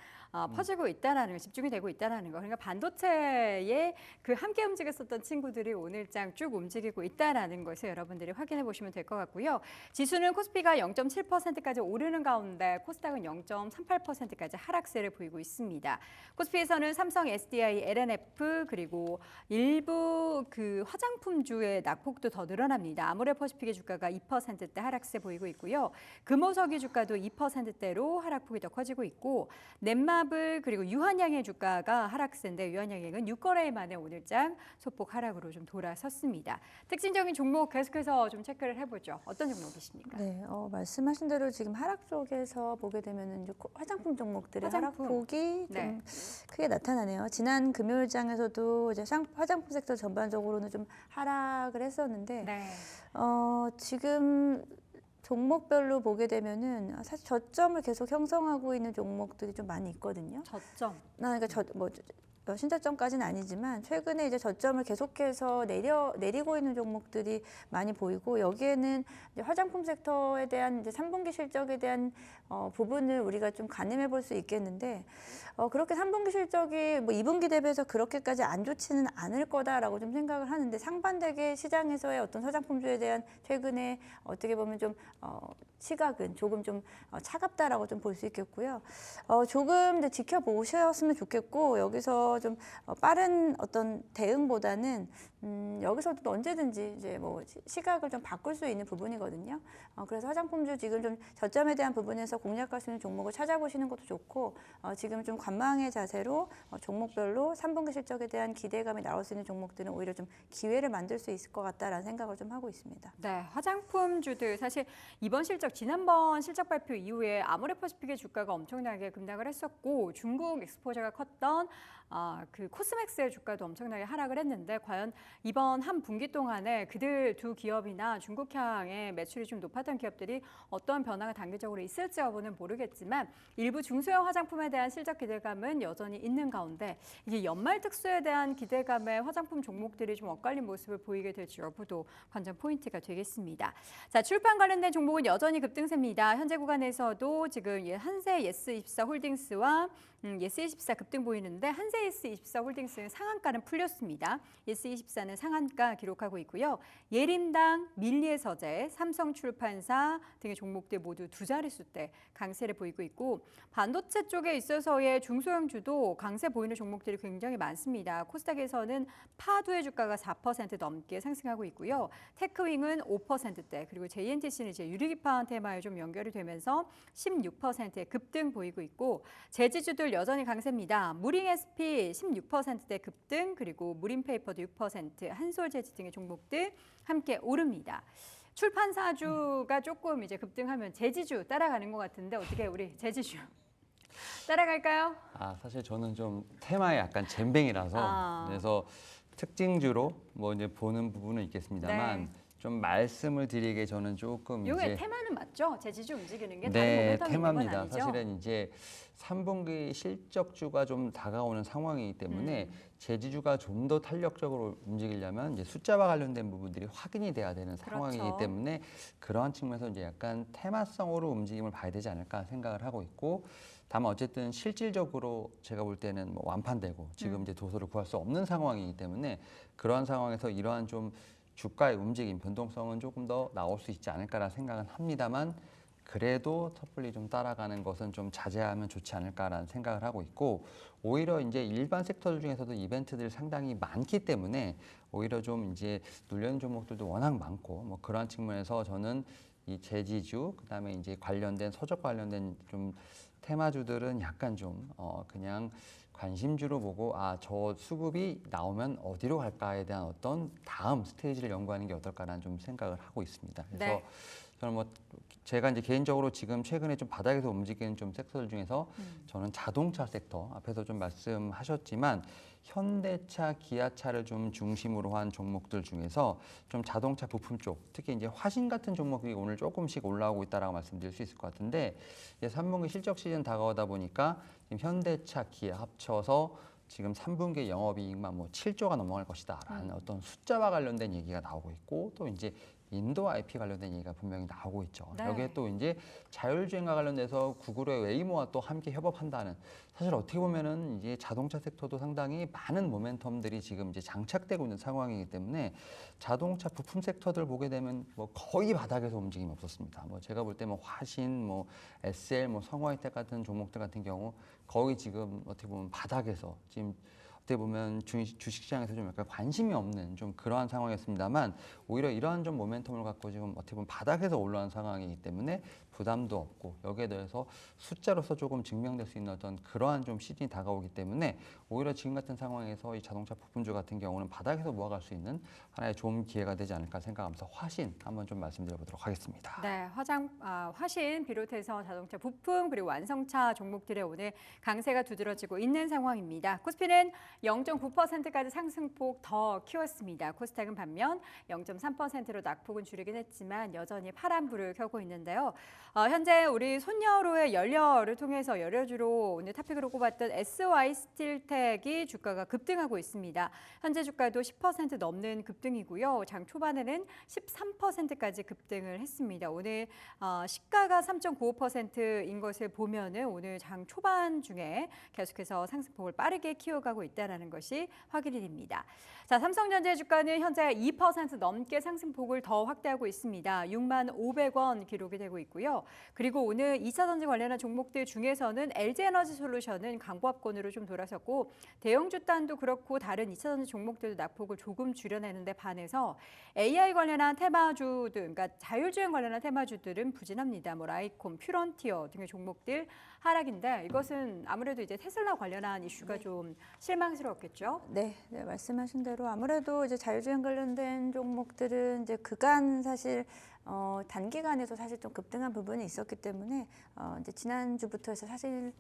퍼지고 있다라는 거, 집중이 되고 있다라는 거. 그러니까 반도체에 그 함께 움직였었던 친구들이 오늘장 쭉 움직이고 있다라는 것을 여러분들이 확인해 보시면 될 것 같고요. 지수는 코스피가 0.7%까지 오르는 가운데 코스닥은 0.38%까지 하락세를 보이고 있습니다. 코스피에서는 삼성, SDI, LNF 그리고 일부 그 화장품주의 낙폭도 더 늘어납니다. 아모레퍼시픽의 주가가 2%대 하락세 보이고 있고요. 금호석유 주가도 2%대로 하락폭이 더 커지고 있고 넷마블 그리고 유한양의 주가가 하락세인데 유한양행은 6거래일 만에 오늘장 소폭 하락으로 좀 돌아섰습니다. 특징적인 종목 계속해서 좀 체크를 해보죠. 어떤 종목이십니까? 네, 말씀하신 대로 지금 하락 쪽에서 보게 되면은 이제 화장품 종목들의 화장품. 하락폭이 좀 네. 크게 나타나네요. 지난 금요일장에서도 이제 화장품 섹터 전반적으로는 좀 하락을 했었는데 네. 지금 종목별로 보게 되면은 사실 저점을 계속 형성하고 있는 종목들이 좀 많이 있거든요. 저점. 그러니까 신저점까지는 아니지만 최근에 이제 저점을 계속해서 내리고 있는 종목들이 많이 보이고 여기에는 이제 화장품 섹터에 대한 이제 3분기 실적에 대한 부분을 우리가 좀 가늠해 볼 수 있겠는데 그렇게 3분기 실적이 뭐 2분기 대비해서 그렇게까지 안 좋지는 않을 거다라고 좀 생각을 하는데 상반되게 시장에서의 어떤 화장품주에 대한 최근에 어떻게 보면 좀 시각은 조금 좀 차갑다라고 좀 볼 수 있겠고요. 조금 더 지켜보셨으면 좋겠고 여기서 좀 빠른 어떤 대응보다는 여기서도 언제든지 이제 뭐 시각을 좀 바꿀 수 있는 부분이거든요. 그래서 화장품주 지금 좀 저점에 대한 부분에서 공략할 수 있는 종목을 찾아보시는 것도 좋고 지금 좀 관망의 자세로 종목별로 3분기 실적에 대한 기대감이 나올 수 있는 종목들은 오히려 좀 기회를 만들 수 있을 것 같다라는 생각을 좀 하고 있습니다. 네, 화장품주들 사실 이번 실적 지난번 실적 발표 이후에 아모레퍼시픽의 주가가 엄청나게 급락을 했었고 중국 엑스포저가 컸던 그 코스맥스의 주가도 엄청나게 하락을 했는데 과연 이번 한 분기 동안에 그들 두 기업이나 중국향의 매출이 좀 높았던 기업들이 어떤 변화가 단기적으로 있을지 여부는 모르겠지만 일부 중소형 화장품에 대한 실적 기대감은 여전히 있는 가운데 이게 연말 특수에 대한 기대감에 화장품 종목들이 좀 엇갈린 모습을 보이게 될지 여부도 관전 포인트가 되겠습니다. 자, 출판 관련된 종목은 여전히 급등세입니다. 현재 구간에서도 지금 한세 예스24 홀딩스와 예스24 급등 보이는데 한세 예스24 홀딩스는 상한가는 풀렸습니다. 예스24는 상한가 기록하고 있고요. 예림당, 밀리의서재, 삼성출판사 등의 종목들 모두 두 자릿수대 강세를 보이고 있고 반도체 쪽에 있어서의 중소형주도 강세 보이는 종목들이 굉장히 많습니다. 코스닥에서는 파두의 주가가 4% 넘게 상승하고 있고요. 테크윙은 5%대 그리고 JNTC는 이제 유리기판 테마에 좀 연결이 되면서 16%의 급등 보이고 있고 제지주들 여전히 강세입니다. 무링 SP 16%대 급등 그리고 무림페이퍼도 6%, 한솔제지 등의 종목들 함께 오릅니다. 출판사주가 조금 이제 급등하면 제지주 따라가는 것 같은데 어떻게 우리 제지주 따라갈까요? 사실 저는 좀 테마에 약간 젬뱅이라서 그래서 특징주로 뭐 이제 보는 부분은 있겠습니다만 네. 좀 말씀을 드리기에 저는 조금 요게 이제 테마는 맞죠? 제지주 움직이는 게 네, 다른 모멘텀이 있는 건 테마입니다. 아니죠? 사실은 이제 3분기 실적주가 좀 다가오는 상황이기 때문에 제지주가 좀 더 탄력적으로 움직이려면 이제 숫자와 관련된 부분들이 확인이 돼야 되는 상황이기 그렇죠. 때문에 그러한 측면에서 이제 약간 테마성으로 움직임을 봐야 되지 않을까 생각을 하고 있고 다만 어쨌든 실질적으로 제가 볼 때는 뭐 완판되고 지금 이제 도서를 구할 수 없는 상황이기 때문에 그러한 상황에서 이러한 좀 주가의 움직임, 변동성은 조금 더 나올 수 있지 않을까라는 생각은 합니다만 그래도 섣불리 좀 따라가는 것은 좀 자제하면 좋지 않을까라는 생각을 하고 있고 오히려 이제 일반 섹터들 중에서도 이벤트들이 상당히 많기 때문에 오히려 좀 이제 눌려있는 종목들도 워낙 많고 뭐 그러한 측면에서 저는 이 제지주 그다음에 이제 관련된 서적 관련된 좀 테마주들은 약간 좀 그냥 관심주로 보고 저 수급이 나오면 어디로 갈까에 대한 어떤 다음 스테이지를 연구하는 게 어떨까라는 좀 생각을 하고 있습니다. 그래서 네. 저는 뭐 제가 이제 개인적으로 지금 최근에 좀 바닥에서 움직이는 좀 섹터들 중에서 저는 자동차 섹터 앞에서 좀 말씀하셨지만 현대차, 기아차를 좀 중심으로 한 종목들 중에서 좀 자동차 부품 쪽, 특히 이제 화신 같은 종목이 오늘 조금씩 올라오고 있다라고 말씀드릴 수 있을 것 같은데 이제 3분기 실적 시즌 다가오다 보니까 지금 현대차, 기아 합쳐서 지금 3분기 영업이익만 뭐 7조가 넘어갈 것이다라는 어떤 숫자와 관련된 얘기가 나오고 있고 또 이제 인도 IP 관련된 얘기가 분명히 나오고 있죠. 네. 여기에 또 이제 자율주행과 관련돼서 구글의 웨이모와 또 함께 협업한다는 사실 어떻게 보면은 이제 자동차 섹터도 상당히 많은 모멘텀들이 지금 이제 장착되고 있는 상황이기 때문에 자동차 부품 섹터들 보게 되면 뭐 거의 바닥에서 움직임이 없었습니다. 뭐 제가 볼 때 뭐 화신, 뭐 SL, 뭐 성화이텍 같은 종목들 같은 경우 거의 지금 어떻게 보면 바닥에서 지금 어떻게 보면 주식시장에서 좀 약간 관심이 없는 좀 그러한 상황이었습니다만 오히려 이러한 좀 모멘텀을 갖고 지금 어떻게 보면 바닥에서 올라온 상황이기 때문에 부담도 없고 여기에 대해서 숫자로서 조금 증명될 수 있는 어떤 그러한 좀 시즌이 다가오기 때문에 오히려 지금 같은 상황에서 이 자동차 부품주 같은 경우는 바닥에서 모아갈 수 있는 하나의 좋은 기회가 되지 않을까 생각하면서 화신 한번 좀 말씀드려보도록 하겠습니다. 네, 화신 비롯해서 자동차 부품 그리고 완성차 종목들의 오늘 강세가 두드러지고 있는 상황입니다. 코스피는 0.9%까지 상승폭 더 키웠습니다. 코스닥은 반면 0.3%로 낙폭은 줄이긴 했지만 여전히 파란불을 켜고 있는데요. 현재 우리 손여로의 연료를 통해서 연료주로 오늘 탑픽으로 꼽았던 SY스틸텍이 주가가 급등하고 있습니다. 현재 주가도 10% 넘는 급등이고요. 장 초반에는 13%까지 급등을 했습니다. 오늘 시가가 3.95%인 것을 보면은 오늘 장 초반 중에 계속해서 상승폭을 빠르게 키워가고 있다는 것이 확인이 됩니다. 자, 삼성전자 주가는 현재 2% 넘게 상승폭을 더 확대하고 있습니다. 6만 500원 기록이 되고 있고요. 그리고 오늘 2차전지 관련한 종목들 중에서는 LG에너지솔루션은 강보합권으로 좀 돌아섰고 대형주단도 그렇고 다른 2차전지 종목들도 낙폭을 조금 줄여내는데 반해서 AI 관련한 테마주들, 그러니까 자율주행 관련한 테마주들은 부진합니다. 뭐 라이콤, 퓨런티어 등의 종목들 하락인데 이것은 아무래도 이제 테슬라 관련한 이슈가 좀 실망스러웠겠죠? 네, 말씀하신 대로 아무래도 이제 자율주행 관련된 종목들은 이제 그간 사실 단기간에도 사실 좀 급등한 부분이 있었기 때문에 이제 지난주부터 해서 사실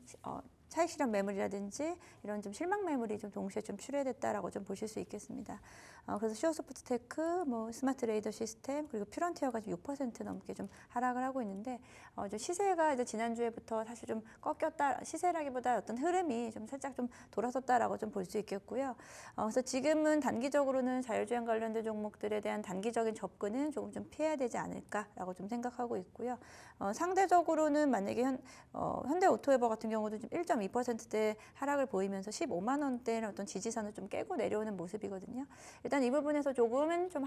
차익 실현 매물이라든지 이런 좀 실망 매물이 좀 동시에 좀 출회됐다라고 좀 보실 수 있겠습니다. 그래서 시어소프트테크, 뭐 스마트 레이더 시스템 그리고 퓨런티어가 6% 넘게 좀 하락을 하고 있는데 좀 시세가 이제 지난주에부터 사실 좀 꺾였다, 시세라기보다 어떤 흐름이 좀 살짝 좀 돌아섰다라고 좀 볼 수 있겠고요. 그래서 지금은 단기적으로는 자율주행 관련된 종목들에 대한 단기적인 접근은 조금 좀 피해야 되지 않을까라고 좀 생각하고 있고요. 상대적으로는 만약에 현대오토웨버 같은 경우도 좀 1.2%대 하락을 보이면서 15만 원대의 어떤 지지선을 좀 깨고 내려오는 모습이거든요. 일단 이 부분에서 조금은 좀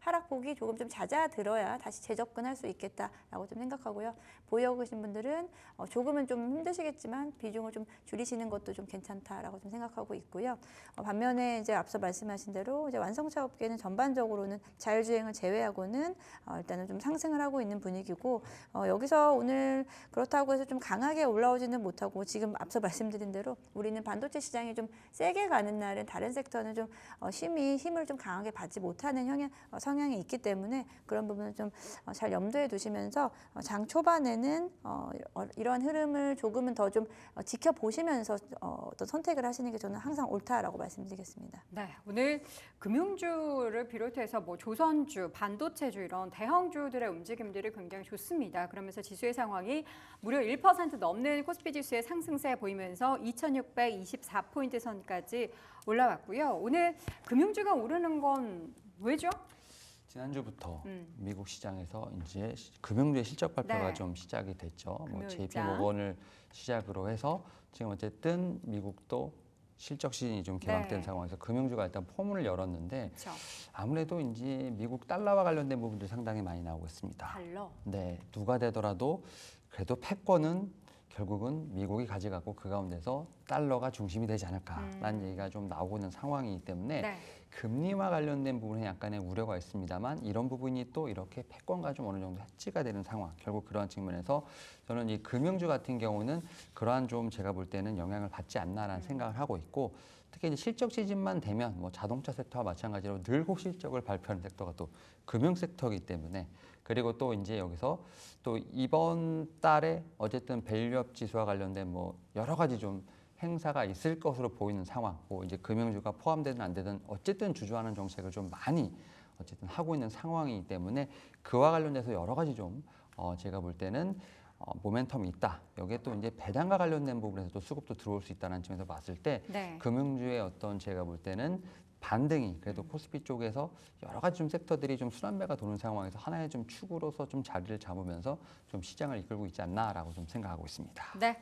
하락폭이 조금 좀 잦아들어야 다시 재접근할 수 있겠다라고 좀 생각하고요. 보유하고 계신 분들은 조금은 좀 힘드시겠지만 비중을 좀 줄이시는 것도 좀 괜찮다라고 좀 생각하고 있고요. 반면에 이제 앞서 말씀하신 대로 이제 완성차 업계는 전반적으로는 자율주행을 제외하고는 일단은 좀 상승을 하고 있는 분위기고 여기서 오늘 그렇다고 해서 좀 강하게 올라오지는 못하고 지금 앞서 말씀드린 대로 우리는 반도체 시장이 좀 세게 가는 날은 다른 섹터는 좀 힘을 좀 강하게 받지 못하는 성향이 있기 때문에 그런 부분을 좀 잘 염두에 두시면서 장 초반에는 이러한 흐름을 조금은 더 좀 지켜보시면서 어떤 선택을 하시는 게 저는 항상 옳다라고 말씀드리겠습니다. 네, 오늘 금융주를 비롯해서 뭐 조선주, 반도체주 이런 대형주들의 움직임들이 굉장히 좋습니다. 그러면서 지수의 상황이 무려 1% 넘는 코스피 지수의 상승세 보이면서 2624포인트 선까지 올라왔고요. 오늘 금융주가 오르는 건 왜죠? 지난주부터 미국 시장에서 이제 금융주의 실적 발표가 네. 좀 시작이 됐죠. 뭐 금요일자. JP 모건을 시작으로 해서 지금 어쨌든 미국도 실적 시즌이 좀 개막된 네. 상황에서 금융주가 일단 포문을 열었는데 그렇죠. 아무래도 이제 미국 달러와 관련된 부분들이 상당히 많이 나오고 있습니다. 달러. 네, 누가 되더라도 그래도 패권은 결국은 미국이 가져가고 그 가운데서 달러가 중심이 되지 않을까라는 얘기가 좀 나오고 있는 상황이기 때문에 네. 금리와 관련된 부분에 약간의 우려가 있습니다만 이런 부분이 또 이렇게 패권과 좀 어느 정도 해지가 되는 상황. 결국 그러한 측면에서 저는 이 금융주 같은 경우는 그러한 좀 제가 볼 때는 영향을 받지 않나라는 생각을 하고 있고 특히 이제 실적 시즌만 되면 뭐 자동차 섹터와 마찬가지로 늘 고실적을 발표하는 섹터가 또 금융 섹터이기 때문에 그리고 또 이제 여기서 또 이번 달에 어쨌든 밸류업 지수와 관련된 뭐 여러 가지 좀 행사가 있을 것으로 보이는 상황, 뭐 이제 금융주가 포함되든 안 되든 어쨌든 주주하는 정책을 좀 많이 어쨌든 하고 있는 상황이기 때문에 그와 관련돼서 여러 가지 좀 제가 볼 때는 모멘텀이 있다. 여기에 또 이제 배당과 관련된 부분에서 또 수급도 들어올 수 있다는 점에서 봤을 때 네. 금융주의 어떤 제가 볼 때는 반등이 그래도 코스피 쪽에서 여러 가지 좀 섹터들이 좀 순환매가 도는 상황에서 하나의 좀 축으로서 좀 자리를 잡으면서 좀 시장을 이끌고 있지 않나라고 좀 생각하고 있습니다. 네.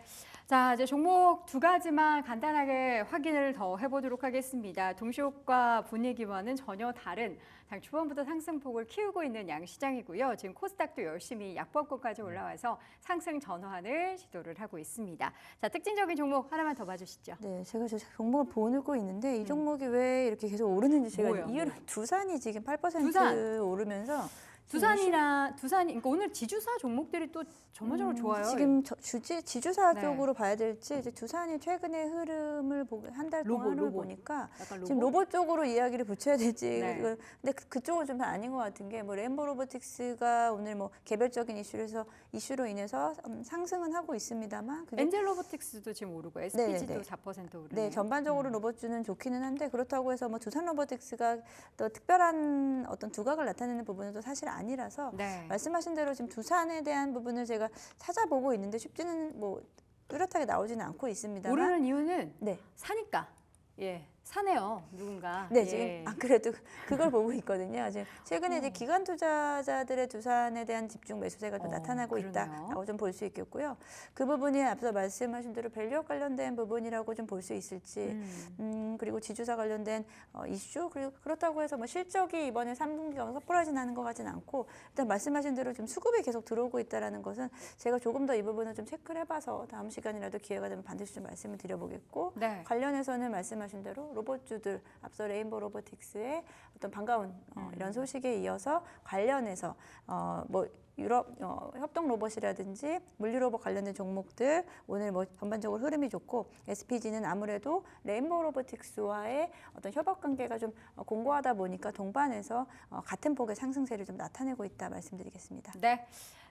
자, 이제 종목 두 가지만 간단하게 확인을 더 해보도록 하겠습니다. 동시효과 분위기와는 전혀 다른 장 초반부터 상승폭을 키우고 있는 양시장이고요. 지금 코스닥도 열심히 약보합권까지 올라와서 상승 전환을 시도를 하고 있습니다. 자, 특징적인 종목 하나만 더 봐주시죠. 네, 제가 저 종목을 보고 있는데 이 종목이 왜 이렇게 계속 오르는지 제가 뭐예요? 이유를 두산이 지금 8% 두산. 오르면서 두산이 그러니까 오늘 지주사 종목들이 또 전반적으로 좋아요. 지금 지주사 네. 쪽으로 봐야 될지 이제 두산이 최근의 흐름을 한 달 동안 흐름을 보니까 약간 로봇? 지금 로봇 쪽으로 이야기를 붙여야 될지 네. 근데 그쪽은 좀 아닌 것 같은 게 뭐 램보 로보틱스가 오늘 뭐 개별적인 이슈로 인해서 상승은 하고 있습니다만 그게 엔젤 로보틱스도 지금 오르고 SPG도 4% 오르네요. 네, 전반적으로 로봇주는 좋기는 한데 그렇다고 해서 뭐 두산 로보틱스가 또 특별한 어떤 두각을 나타내는 부분은 또 사실 아니라서 네. 말씀하신 대로 지금 두산에 대한 부분을 제가 찾아보고 있는데 쉽지는 뭐 뚜렷하게 나오지는 않고 있습니다만 오르는 이유는 네. 사니까. 예. 사네요. 누군가. 네, 예. 지금 안 그래도 그걸 보고 있거든요. 지금 최근에 이제 기관 투자자들의 두산에 대한 집중 매수세가 좀 나타나고 그러네요. 있다라고 좀 볼 수 있겠고요. 그 부분이 앞서 말씀하신 대로 밸류업 관련된 부분이라고 좀 볼 수 있을지, 그리고 지주사 관련된 이슈, 그리고 그렇다고 해서 뭐 실적이 이번에 3분기가 섣불하지 나는 것 같지는 않고 일단 말씀하신 대로 좀 수급이 계속 들어오고 있다라는 것은 제가 조금 더 이 부분을 좀 체크를 해봐서 다음 시간이라도 기회가 되면 반드시 좀 말씀을 드려보겠고 네. 관련해서는 말씀하신 대로 로봇주들 앞서 레인보 로보틱스의 어떤 반가운 이런 소식에 이어서 관련해서 뭐 유럽 협동 로봇이라든지 물류 로봇 관련된 종목들 오늘 뭐 전반적으로 흐름이 좋고 SPG는 아무래도 레인보 로보틱스와의 어떤 협업 관계가 좀 공고하다 보니까 동반해서 같은 폭의 상승세를 좀 나타내고 있다 말씀드리겠습니다. 네.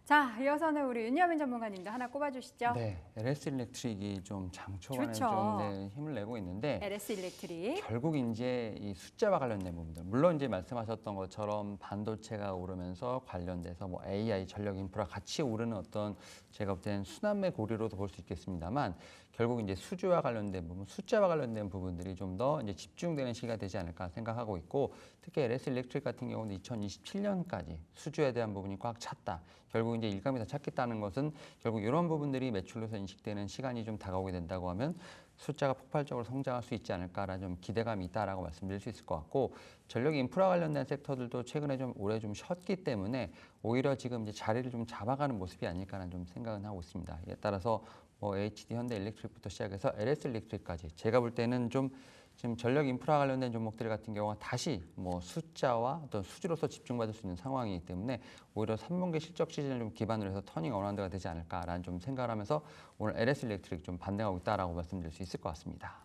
자, 이어서는 우리 윤여민 전문가님도 하나 꼽아주시죠. 네, LS 일렉트릭이 좀 장초반에 좋죠. 좀 네, 힘을 내고 있는데 LS 일렉트릭. 결국 이제 이 숫자와 관련된 부분들, 물론 이제 말씀하셨던 것처럼 반도체가 오르면서 관련돼서 뭐 AI 전력 인프라 같이 오르는 어떤 제가 볼 때는 순환매 고리로도 볼 수 있겠습니다만 결국 이제 수주와 관련된 부분, 숫자와 관련된 부분들이 좀 더 이제 집중되는 시기가 되지 않을까 생각하고 있고 특히 LS 일렉트릭 같은 경우는 2027년까지 수주에 대한 부분이 꽉 찼다. 결국 이제 일감이 다 찼겠다는 것은 결국 이런 부분들이 매출로서 인식되는 시간이 좀 다가오게 된다고 하면 숫자가 폭발적으로 성장할 수 있지 않을까라는 좀 기대감이 있다라고 말씀드릴 수 있을 것 같고 전력 인프라 관련된 섹터들도 최근에 좀 올해 좀 쉬었기 때문에 오히려 지금 이제 자리를 좀 잡아가는 모습이 아닐까라는 좀 생각은 하고 있습니다. 이에 따라서 뭐 HD 현대 일렉트릭부터 시작해서 LS 일렉트릭까지 제가 볼 때는 좀 지금 전력 인프라 관련된 종목들 같은 경우가 다시 뭐 숫자와 어떤 수주로서 집중받을 수 있는 상황이기 때문에 오히려 3분기 실적 시즌을 좀 기반으로 해서 터닝 어라운드가 되지 않을까라는 좀 생각을 하면서 오늘 LS 일렉트릭 좀 반등하고 있다라고 말씀드릴 수 있을 것 같습니다.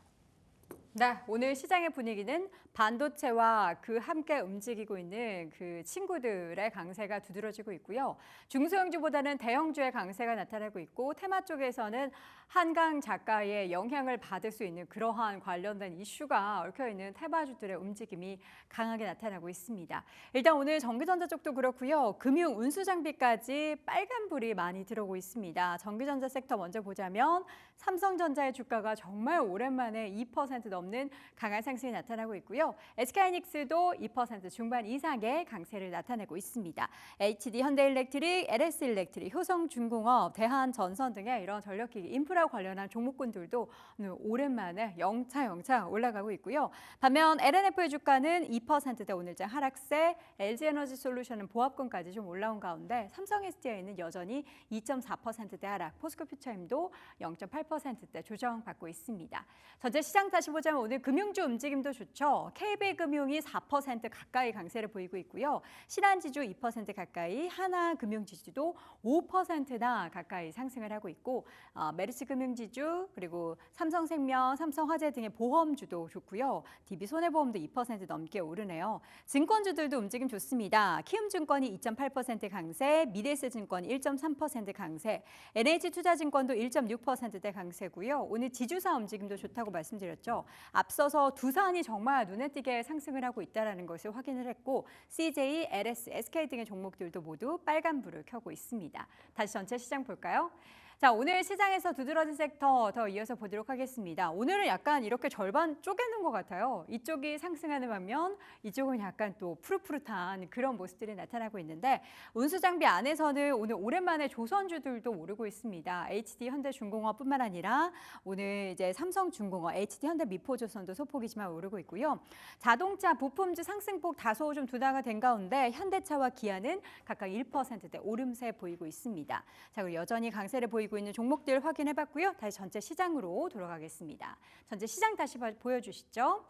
네, 오늘 시장의 분위기는 반도체와 그 함께 움직이고 있는 그 친구들의 강세가 두드러지고 있고요. 중소형주보다는 대형주의 강세가 나타나고 있고 테마 쪽에서는 한강 작가의 영향을 받을 수 있는 그러한 관련된 이슈가 얽혀있는 테마주들의 움직임이 강하게 나타나고 있습니다. 일단 오늘 전기전자 쪽도 그렇고요. 금융, 운수장비까지 빨간불이 많이 들어오고 있습니다. 전기전자 섹터 먼저 보자면 삼성전자의 주가가 정말 오랜만에 2% 넘는 강한 상승이 나타나고 있고요. SK하이닉스도 2% 중반 이상의 강세를 나타내고 있습니다. HD 현대일렉트릭, LS 일렉트릭, 효성중공업, 대한전선 등의 이런 전력기기 인프라 관련한 종목군들도 오늘 오랜만에 영차 올라가고 있고요. 반면 LNF의 주가는 2%대 오늘장 하락세, LG에너지솔루션은 보합권까지 좀 올라온 가운데 삼성 SDI는 여전히 2.4%대 하락, 포스코퓨처임도 0.8%대 조정받고 있습니다. 전체 시장 다시 보자면 오늘 금융주 움직임도 좋죠. KB금융이 4% 가까이 강세를 보이고 있고요. 신한지주 2% 가까이, 하나금융지주도 5%나 가까이 상승을 하고 있고 메리츠금융지주 그리고 삼성생명, 삼성화재 등의 보험주도 좋고요. DB손해보험도 2% 넘게 오르네요. 증권주들도 움직임 좋습니다. 키움증권이 2.8% 강세, 미래에셋증권이 1.3% 강세, NH투자증권도 1.6%대 강세고요. 오늘 지주사 움직임도 좋다고 말씀드렸죠. 앞서서 두산이 정말 눈에 띄게 상승을 하고 있다는 것을 확인을 했고 CJ, LS, SK 등의 종목들도 모두 빨간불을 켜고 있습니다. 다시 전체 시장 볼까요? 자, 오늘 시장에서 두드러진 섹터 더 이어서 보도록 하겠습니다. 오늘은 약간 이렇게 절반 쪼개는 것 같아요. 이쪽이 상승하는 반면 이쪽은 약간 또 푸릇푸릇한 그런 모습들이 나타나고 있는데 운수장비 안에서는 오늘 오랜만에 조선주들도 오르고 있습니다. HD 현대중공업뿐만 아니라 오늘 이제 삼성중공업, HD 현대미포조선도 소폭이지만 오르고 있고요. 자동차 부품주 상승폭 다소 좀 둔화가 된 가운데 현대차와 기아는 각각 1%대 오름세 보이고 있습니다. 자, 그리고 여전히 강세를 보이고 있는 종목들 확인해봤고요. 다시 전체 시장으로 돌아가겠습니다. 전체 시장 다시 보여주시죠.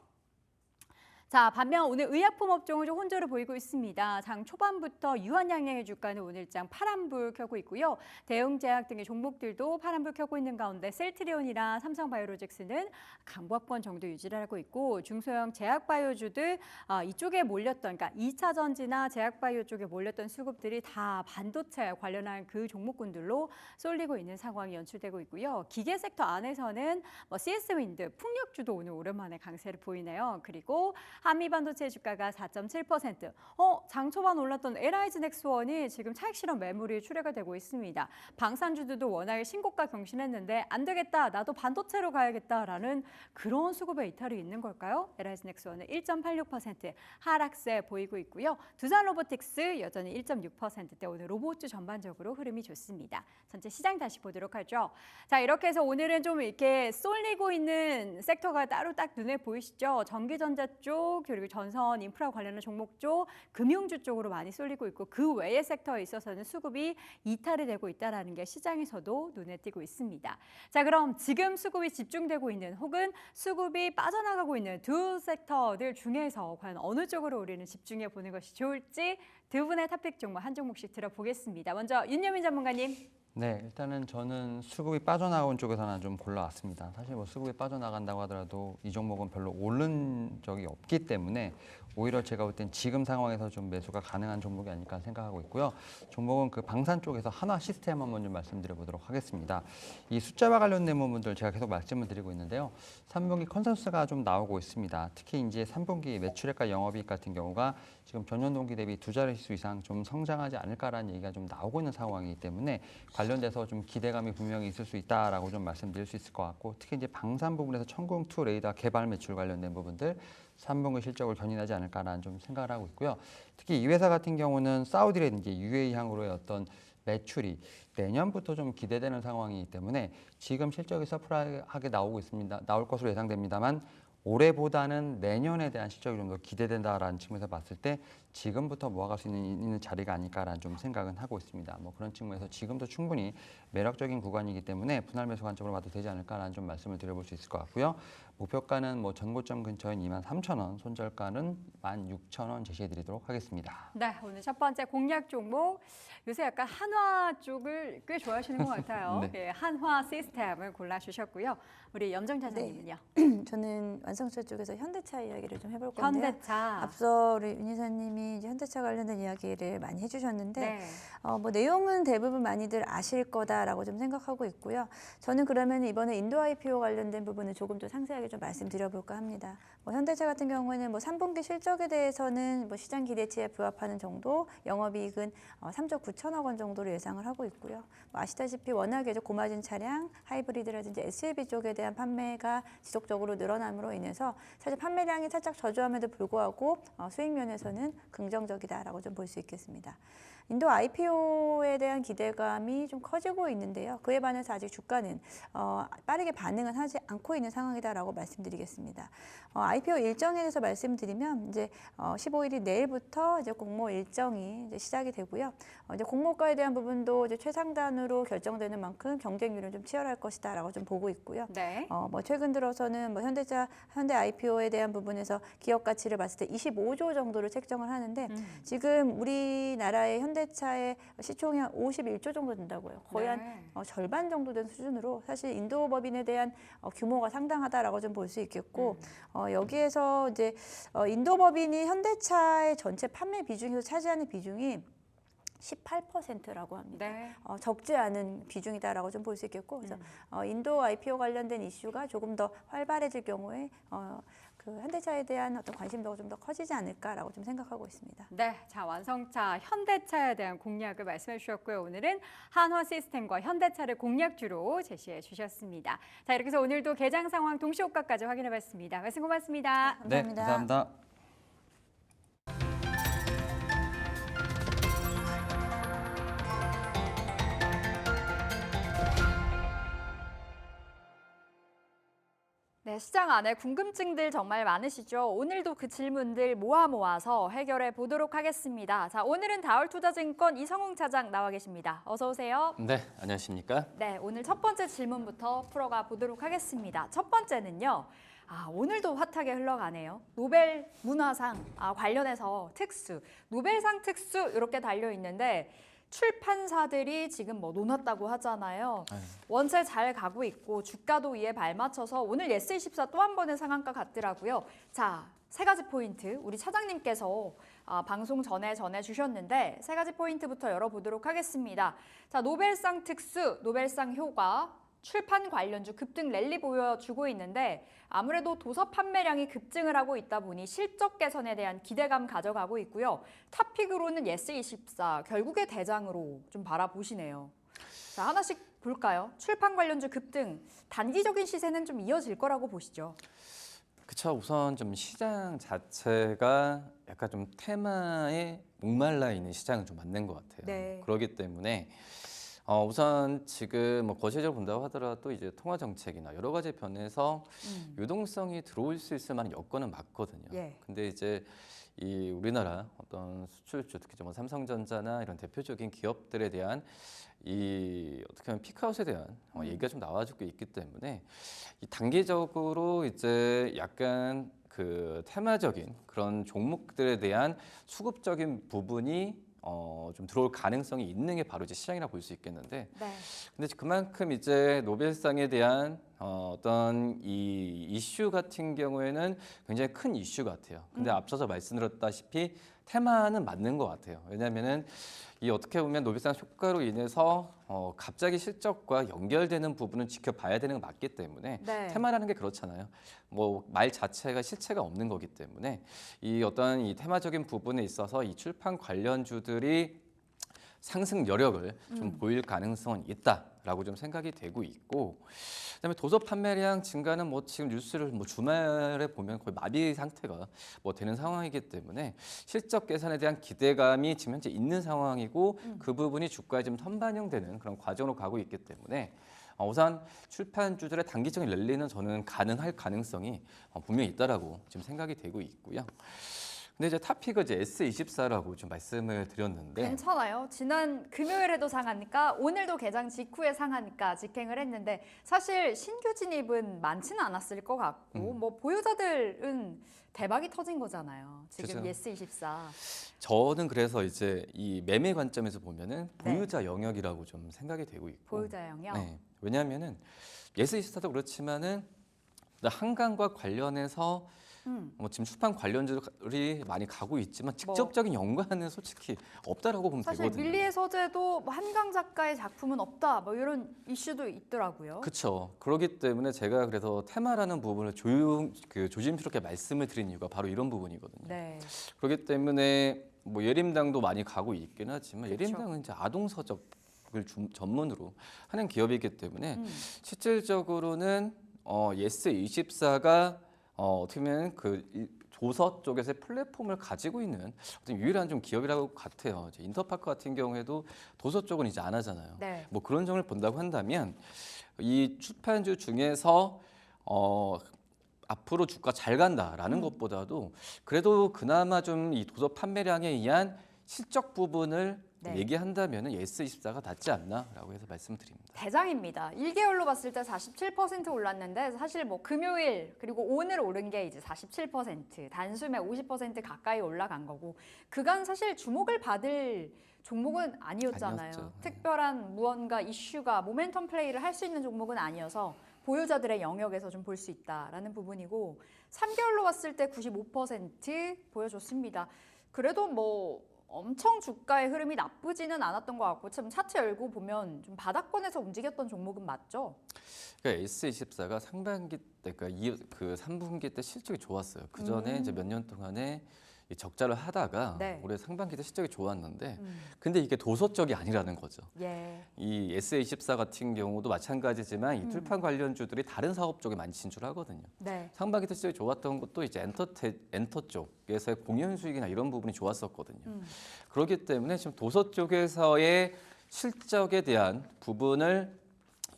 자, 반면 오늘 의약품 업종은 좀 혼조를 보이고 있습니다. 장 초반부터 유한양양의 주가는 오늘장 파란불 켜고 있고요. 대웅제약 등의 종목들도 파란불 켜고 있는 가운데 셀트리온이나 삼성바이오로직스는 강보합권 정도 유지를 하고 있고 중소형 제약바이오주들 이쪽에 몰렸던 그러니까 2차 전지나 제약바이오 쪽에 몰렸던 수급들이 다 반도체 관련한 그 종목군들로 쏠리고 있는 상황이 연출되고 있고요. 기계 섹터 안에서는 CS윈드, 풍력주도 오늘 오랜만에 강세를 보이네요. 그리고 한미반도체 주가가 4.7%. 장 초반 올랐던 LIG넥스원이 지금 차익 실현 매물이 출회가 되고 있습니다. 방산주들도 워낙에 신고가 경신했는데 안 되겠다, 나도 반도체로 가야겠다라는 그런 수급의 이탈이 있는 걸까요? LIG넥스원은 1.86% 하락세 보이고 있고요. 두산로보틱스 여전히 1.6%대 오늘 로봇주 전반적으로 흐름이 좋습니다. 전체 시장 다시 보도록 하죠. 자, 이렇게 해서 오늘은 좀 이렇게 쏠리고 있는 섹터가 따로 딱 눈에 보이시죠? 전기전자 쪽 그리고 전선 인프라 관련한 종목 쪽, 금융주 쪽으로 많이 쏠리고 있고 그 외의 섹터에 있어서는 수급이 이탈이 되고 있다는 게 시장에서도 눈에 띄고 있습니다. 자, 그럼 지금 수급이 집중되고 있는 혹은 수급이 빠져나가고 있는 두 섹터들 중에서 과연 어느 쪽으로 우리는 집중해 보는 것이 좋을지 두 분의 탑픽 종목 한 종목씩 들어보겠습니다. 먼저 윤여민 전문가님. 네, 일단은 저는 수급이 빠져나온 쪽에서 하나 좀 골라왔습니다. 사실 뭐 수급이 빠져나간다고 하더라도 이 종목은 별로 오른 적이 없기 때문에 오히려 제가 볼 땐 지금 상황에서 좀 매수가 가능한 종목이 아닐까 생각하고 있고요. 종목은 그 방산 쪽에서 한화 시스템 한번 좀 말씀드려 보도록 하겠습니다. 이 숫자와 관련된 부분들 제가 계속 말씀을 드리고 있는데요. 3분기 컨센서스가 좀 나오고 있습니다. 특히 이제 3분기 매출액과 영업이익 같은 경우가 지금 전년 동기 대비 2자릿수 이상 좀 성장하지 않을까라는 얘기가 좀 나오고 있는 상황이기 때문에 관련돼서 좀 기대감이 분명히 있을 수 있다라고 좀 말씀드릴 수 있을 것 같고, 특히 이제 방산 부분에서 천궁2 레이더 개발 매출 관련된 부분들 3분기 실적을 견인하지 않을까라는 좀 생각을 하고 있고요. 특히 이 회사 같은 경우는 사우디라든지 UAE 향으로의 어떤 매출이 내년부터 좀 기대되는 상황이기 때문에 지금 실적이 서프라이하게 나오고 있습니다. 나올 것으로 예상됩니다만 올해보다는 내년에 대한 실적이 좀 더 기대된다라는 측면에서 봤을 때 지금부터 모아갈 수 있는 자리가 아닐까라는 좀 생각은 하고 있습니다. 뭐 그런 측면에서 지금도 충분히 매력적인 구간이기 때문에 분할 매수 관점으로 봐도 되지 않을까라는 좀 말씀을 드려볼 수 있을 것 같고요. 목표가는 뭐 전고점 근처인 23,000원, 손절가는 16,000원 제시해드리도록 하겠습니다. 네, 오늘 첫 번째 공략 종목 요새 약간 한화 쪽을 꽤 좋아하시는 것 같아요. 네. 예, 한화 시스템을 골라주셨고요. 우리 염정 차장님은요? 저는 완성차 쪽에서 현대차 이야기를 좀 해볼 건데요. 현대차. 앞서 우리 윤 이사님이 이제 현대차 관련된 이야기를 많이 해주셨는데 네. 뭐 내용은 대부분 많이들 아실 거다라고 좀 생각하고 있고요. 저는 그러면 이번에 인도 IPO 관련된 부분을 조금 더 상세하게 좀 말씀드려볼까 합니다. 현대차 같은 경우에는 3분기 실적에 대해서는 시장 기대치에 부합하는 정도, 영업이익은 3조 9천억 원 정도로 예상을 하고 있고요. 아시다시피 워낙에 고마진 차량, 하이브리드라든지 SUV 쪽에 대한 판매가 지속적으로 늘어남으로 인해서 사실 판매량이 살짝 저조함에도 불구하고 수익 면에서는 긍정적이다라고 좀 볼 수 있겠습니다. 인도 IPO에 대한 기대감이 좀 커지고 있는데요. 그에 반해서 아직 주가는 빠르게 반응은 하지 않고 있는 상황이다라고 말씀드리겠습니다. IPO 일정에 대해서 말씀드리면 이제 15일이 내일부터 이제 공모 일정이 이제 시작이 되고요. 이제 공모가에 대한 부분도 이제 최상단으로 결정되는 만큼 경쟁률은 좀 치열할 것이다라고 좀 보고 있고요. 네. 최근 들어서는 현대 IPO에 대한 부분에서 기업 가치를 봤을 때 25조 정도를 책정을 하는데 지금 우리나라의 현대차의 시총이 한 51조 정도 된다고요. 거의 한 절반 정도 된 수준으로 사실 인도 법인에 대한 규모가 상당하다라고 좀 볼 수 있겠고 여기에서 이제 인도 법인이 현대차의 전체 판매 비중에서 차지하는 비중이 18%라고 합니다. 네. 적지 않은 비중이다라고 좀 볼 수 있겠고, 그래서 인도 IPO 관련된 이슈가 조금 더 활발해질 경우에 그 현대차에 대한 어떤 관심도가 좀 더 커지지 않을까라고 좀 생각하고 있습니다. 네, 자 완성차 현대차에 대한 공략을 말씀해 주셨고요. 오늘은 한화 시스템과 현대차를 공략주로 제시해 주셨습니다. 자 이렇게 해서 오늘도 개장 상황 동시효과까지 확인해봤습니다. 말씀 고맙습니다. 네, 감사합니다. 감사합니다. 네, 시장 안에 궁금증들 정말 많으시죠? 오늘도 그 질문들 모아서 해결해 보도록 하겠습니다. 자, 오늘은 다올투자증권 이성웅 차장 나와 계십니다. 어서 오세요. 네, 안녕하십니까? 네, 오늘 첫 번째 질문부터 풀어가 보도록 하겠습니다. 첫 번째는요. 오늘도 핫하게 흘러가네요. 노벨 문화상 관련해서 특수, 노벨상 특수 이렇게 달려 있는데 출판사들이 지금 논았다고 하잖아요. 원세 잘 가고 있고 주가도 이에 발맞춰서 오늘 예스24 또 한 번의 상한가 같더라고요. 자, 세 가지 포인트 우리 차장님께서 방송 전에 전해주셨는데 세 가지 포인트부터 열어보도록 하겠습니다. 자, 노벨상 특수, 노벨상 효과, 출판 관련주 급등 랠리 보여주고 있는데 아무래도 도서 판매량이 급증을 하고 있다 보니 실적 개선에 대한 기대감 가져가고 있고요. 탑픽으로는 예스24 결국의 대장으로 좀 바라보시네요. 자, 하나씩 볼까요? 출판 관련주 급등, 단기적인 시세는 좀 이어질 거라고 보시죠. 그쵸, 우선 좀 시장 자체가 약간 좀 테마에 목말라 있는 시장은 좀 맞는 것 같아요. 네. 그렇기 때문에 우선 지금 거시적으로 본다고 하더라도 이제 통화 정책이나 여러 가지 변해서 유동성이 들어올 수 있을 만한 여건은 맞거든요. 예. 근데 이제 이 우리나라 어떤 수출주 특히 삼성전자나 이런 대표적인 기업들에 대한 이 어떻게 보면 피크아웃에 대한 얘기가 좀 나와주고 있기 때문에 이 단기적으로 이제 약간 그 테마적인 그런 종목들에 대한 수급적인 부분이 좀 들어올 가능성이 있는 게 바로 이제 시장이라 볼 수 있겠는데, 네. 근데 그만큼 이제 노벨상에 대한 어떤 이 이슈 같은 경우에는 굉장히 큰 이슈 같아요. 근데 앞서서 말씀드렸다시피 테마는 맞는 것 같아요. 왜냐하면은 이 어떻게 보면 노벨상 효과로 인해서 갑자기 실적과 연결되는 부분은 지켜봐야 되는 게 맞기 때문에 네. 테마라는 게 그렇잖아요. 뭐 말 자체가 실체가 없는 거기 때문에 이 어떤 이 테마적인 부분에 있어서 이 출판 관련주들이 상승 여력을 좀 보일 가능성은 있다라고 좀 생각이 되고 있고, 그다음에 도서 판매량 증가는 뭐 지금 뉴스를 뭐 주말에 보면 거의 마비 상태가 뭐 되는 상황이기 때문에 실적 개선에 대한 기대감이 지금 현재 있는 상황이고 그 부분이 주가에 지금 선반영되는 그런 과정으로 가고 있기 때문에 우선 출판주들의 단기적인 랠리는 저는 가능할 가능성이 분명히 있다라고 지금 생각이 되고 있고요. 근데 이제 탑픽은 이제 S24라고 좀 말씀을 드렸는데, 괜찮아요. 지난 금요일에도 상하니까 오늘도 개장 직후에 상하니까 직행을 했는데 사실 신규 진입은 많지는 않았을 것 같고 뭐 보유자들은 대박이 터진 거잖아요. 지금 그죠. 예스24. 저는 그래서 이제 이 매매 관점에서 보면은 네. 보유자 영역이라고 좀 생각이 되고 있고, 보유자 영역. 네. 왜냐하면은 예스24도 그렇지만은 한강과 관련해서 뭐 지금 출판 관련주들이 많이 가고 있지만 직접적인 연관은 솔직히 없다라고 보면 사실 되거든요. 밀리의 서재도 뭐 한강 작가의 작품은 없다 뭐 이런 이슈도 있더라고요. 그렇죠. 그렇기 때문에 제가 그래서 테마라는 부분을 조심스럽게 말씀을 드린 이유가 바로 이런 부분이거든요. 네. 그렇기 때문에 뭐 예림당도 많이 가고 있긴 하지만 그쵸. 예림당은 이제 아동 서적을 전문으로 하는 기업이기 때문에 실질적으로는 예스24가 어떻게 보면 도서 쪽에서의 플랫폼을 가지고 있는 어떤 유일한 좀 기업이라고 같아요. 이제 인터파크 같은 경우에도 도서 쪽은 이제 안 하잖아요. 네. 뭐 그런 점을 본다고 한다면 이 출판주 중에서 앞으로 주가 잘 간다라는 것보다도 그래도 그나마 좀 이 도서 판매량에 의한 실적 부분을 네. 얘기한다면 S24가 낫지 않나라고 해서 말씀드립니다. 대장입니다. 1개월로 봤을 때 47% 올랐는데 사실 뭐 금요일 그리고 오늘 오른 게 이제 47%, 단숨에 50% 가까이 올라간 거고 그간 사실 주목을 받을 종목은 아니었잖아요. 아니었죠. 네. 특별한 무언가 이슈가 모멘텀 플레이를 할 수 있는 종목은 아니어서 보유자들의 영역에서 좀 볼 수 있다라는 부분이고 3개월로 봤을 때 95% 보여줬습니다. 그래도 뭐 엄청 주가의 흐름이 나쁘지는 않았던 것 같고 참 차트 열고 보면 좀 바닥권에서 움직였던 종목은 맞죠? 그러니까 S24가 상반기 때, 그러니까 그 3분기 때 실적이 좋았어요. 그 전에 이제 몇 년 동안에 이 적자를 하다가 네. 올해 상반기 때 실적이 좋았는데, 근데 이게 도서 쪽이 아니라는 거죠. 예. 이 S24 같은 경우도 마찬가지지만 이 출판 관련주들이 다른 사업 쪽에 많이 진출하거든요. 네. 상반기 때 실적이 좋았던 것도 이제 엔터 쪽에서의 공연 수익이나 이런 부분이 좋았었거든요. 그렇기 때문에 지금 도서 쪽에서의 실적에 대한 부분을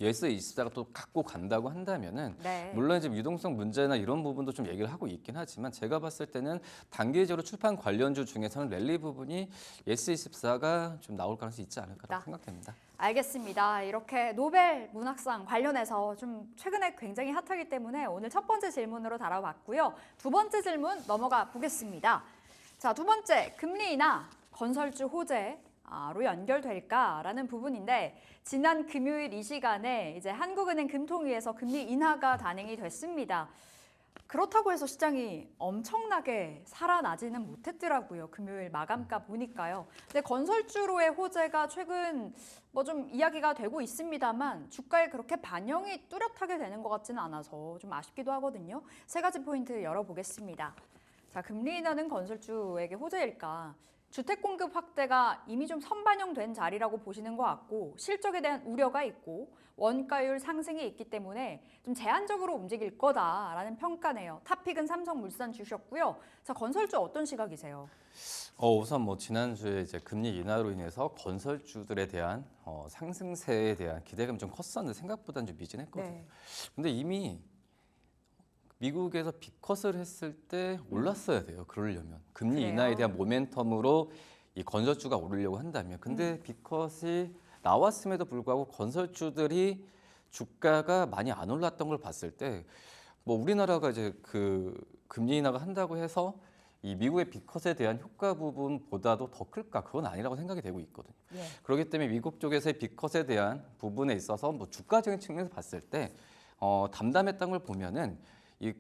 예스24가 또 갖고 간다고 한다면은 네. 물론 이제 유동성 문제나 이런 부분도 좀 얘기를 하고 있긴 하지만 제가 봤을 때는 단기적으로 출판 관련주 중에서는 랠리 부분이 예스24가 좀 나올 가능성이 있지 않을까라고 생각됩니다. 알겠습니다. 이렇게 노벨 문학상 관련해서 좀 최근에 굉장히 핫하기 때문에 오늘 첫 번째 질문으로 다뤄봤고요. 두 번째 질문 넘어가 보겠습니다. 자, 두 번째 금리 인하 건설주 호재로 연결될까라는 부분인데 지난 금요일 이 시간에 이제 한국은행 금통위에서 금리 인하가 단행이 됐습니다. 그렇다고 해서 시장이 엄청나게 살아나지는 못했더라고요. 금요일 마감가 보니까요. 근데 건설주로의 호재가 최근 뭐 좀 이야기가 되고 있습니다만 주가에 그렇게 반영이 뚜렷하게 되는 것 같지는 않아서 좀 아쉽기도 하거든요. 세 가지 포인트 열어보겠습니다. 자, 금리 인하는 건설주에게 호재일까? 주택 공급 확대가 이미 좀 선반영된 자리라고 보시는 것 같고 실적에 대한 우려가 있고 원가율 상승이 있기 때문에 좀 제한적으로 움직일 거다라는 평가네요. 탑픽은 삼성물산 주셨고요. 자, 건설주 어떤 시각이세요? 우선 뭐 지난주에 이제 금리 인하로 인해서 건설주들에 대한 상승세에 대한 기대감이 좀 컸었는데 생각보다는 좀 미진했거든요. 네. 근데 이미 미국에서 빅컷을 했을 때 올랐어야 돼요. 그러려면 금리 그래요? 인하에 대한 모멘텀으로 이 건설주가 오르려고 한다면, 근데 빅컷이 나왔음에도 불구하고 건설주들이 주가가 많이 안 올랐던 걸 봤을 때, 뭐 우리나라가 이제 그 금리 인하가 한다고 해서 이 미국의 빅컷에 대한 효과 부분보다도 더 클까? 그건 아니라고 생각이 되고 있거든요. 예. 그렇기 때문에 미국 쪽에서의 빅컷에 대한 부분에 있어서 뭐 주가적인 측면에서 봤을 때 담담했던 걸 보면은 이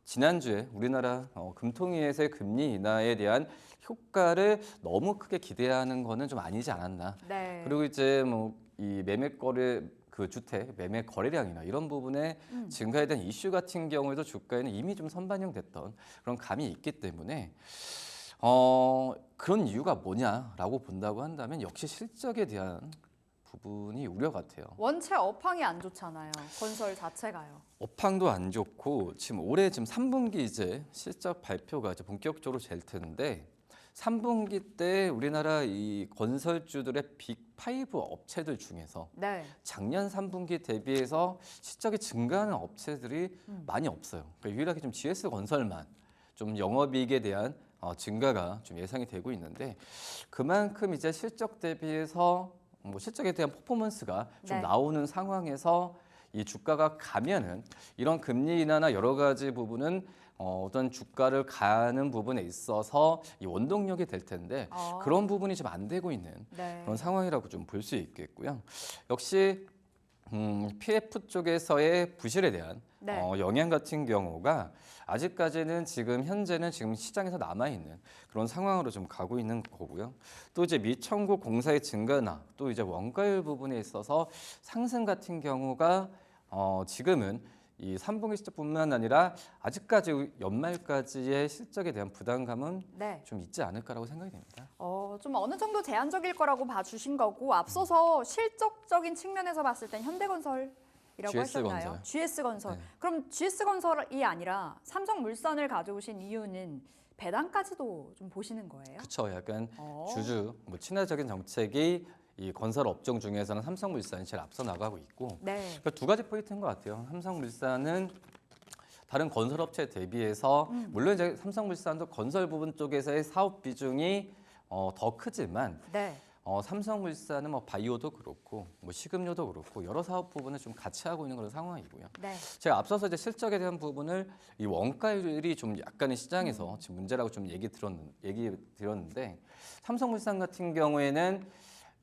지난주에 우리나라 금통위에서의 금리 인하에 대한 효과를 너무 크게 기대하는 거는 좀 아니지 않았나. 네. 그리고 이제 뭐 이 매매거래 그 주택 매매 거래량이나 이런 부분에 증가에 대한 이슈 같은 경우에도 주가에는 이미 좀 선반영됐던 그런 감이 있기 때문에 그런 이유가 뭐냐라고 본다고 한다면 역시 실적에 대한 부분이 우려 같아요. 원체 업황이 안 좋잖아요. 건설 자체가요. 업황도 안 좋고 지금 올해 지금 3분기 이제 실적 발표가 이제 본격적으로 될 텐데 3분기 때 우리나라 이 건설주들의 빅5 업체들 중에서 네. 작년 3분기 대비해서 실적이 증가하는 업체들이 많이 없어요. 그러니까 유일하게 좀 GS 건설만 좀 영업이익에 대한 증가가 좀 예상이 되고 있는데 그만큼 이제 실적 대비해서 뭐 실적에 대한 퍼포먼스가 좀 네. 나오는 상황에서 이 주가가 가면은 이런 금리 인하나 여러 가지 부분은 어떤 주가를 가는 부분에 있어서 이 원동력이 될 텐데 그런 부분이 좀 안 되고 있는 네. 그런 상황이라고 좀 볼 수 있겠고요. 역시 PF 쪽에서의 부실에 대한 네. 영향 같은 경우가 아직까지는 지금 현재는 지금 시장에서 남아 있는 그런 상황으로 좀 가고 있는 거고요. 또 이제 미청구 공사의 증가나 또 이제 원가율 부분에 있어서 상승 같은 경우가 지금은 이 3분기 실적뿐만 아니라 아직까지 연말까지의 실적에 대한 부담감은 네. 좀 있지 않을까라고 생각이 됩니다. 좀 어느 정도 제한적일 거라고 봐주신 거고 앞서서 실적적인 측면에서 봤을 땐 현대건설이라고 하셨나요? GS건설. GS건설. 네. 그럼 GS건설이 아니라 삼성물산을 가져오신 이유는 배당까지도 좀 보시는 거예요? 그렇죠. 약간 어. 주주 뭐 친화적인 정책이 이 건설 업종 중에서는 삼성물산이 제일 앞서 나가고 있고 네. 그러니까 두 가지 포인트인 것 같아요. 삼성물산은 다른 건설업체 대비해서 물론 이제 삼성물산도 건설 부분 쪽에서의 사업 비중이 더 크지만 네. 삼성물산은 뭐 바이오도 그렇고 뭐 식음료도 그렇고 여러 사업 부분을 좀 같이 하고 있는 그런 상황이고요. 네. 제가 앞서서 이제 실적에 대한 부분을 이 원가율이 좀 약간의 시장에서 지금 문제라고 좀 얘기 들었는데 삼성물산 같은 경우에는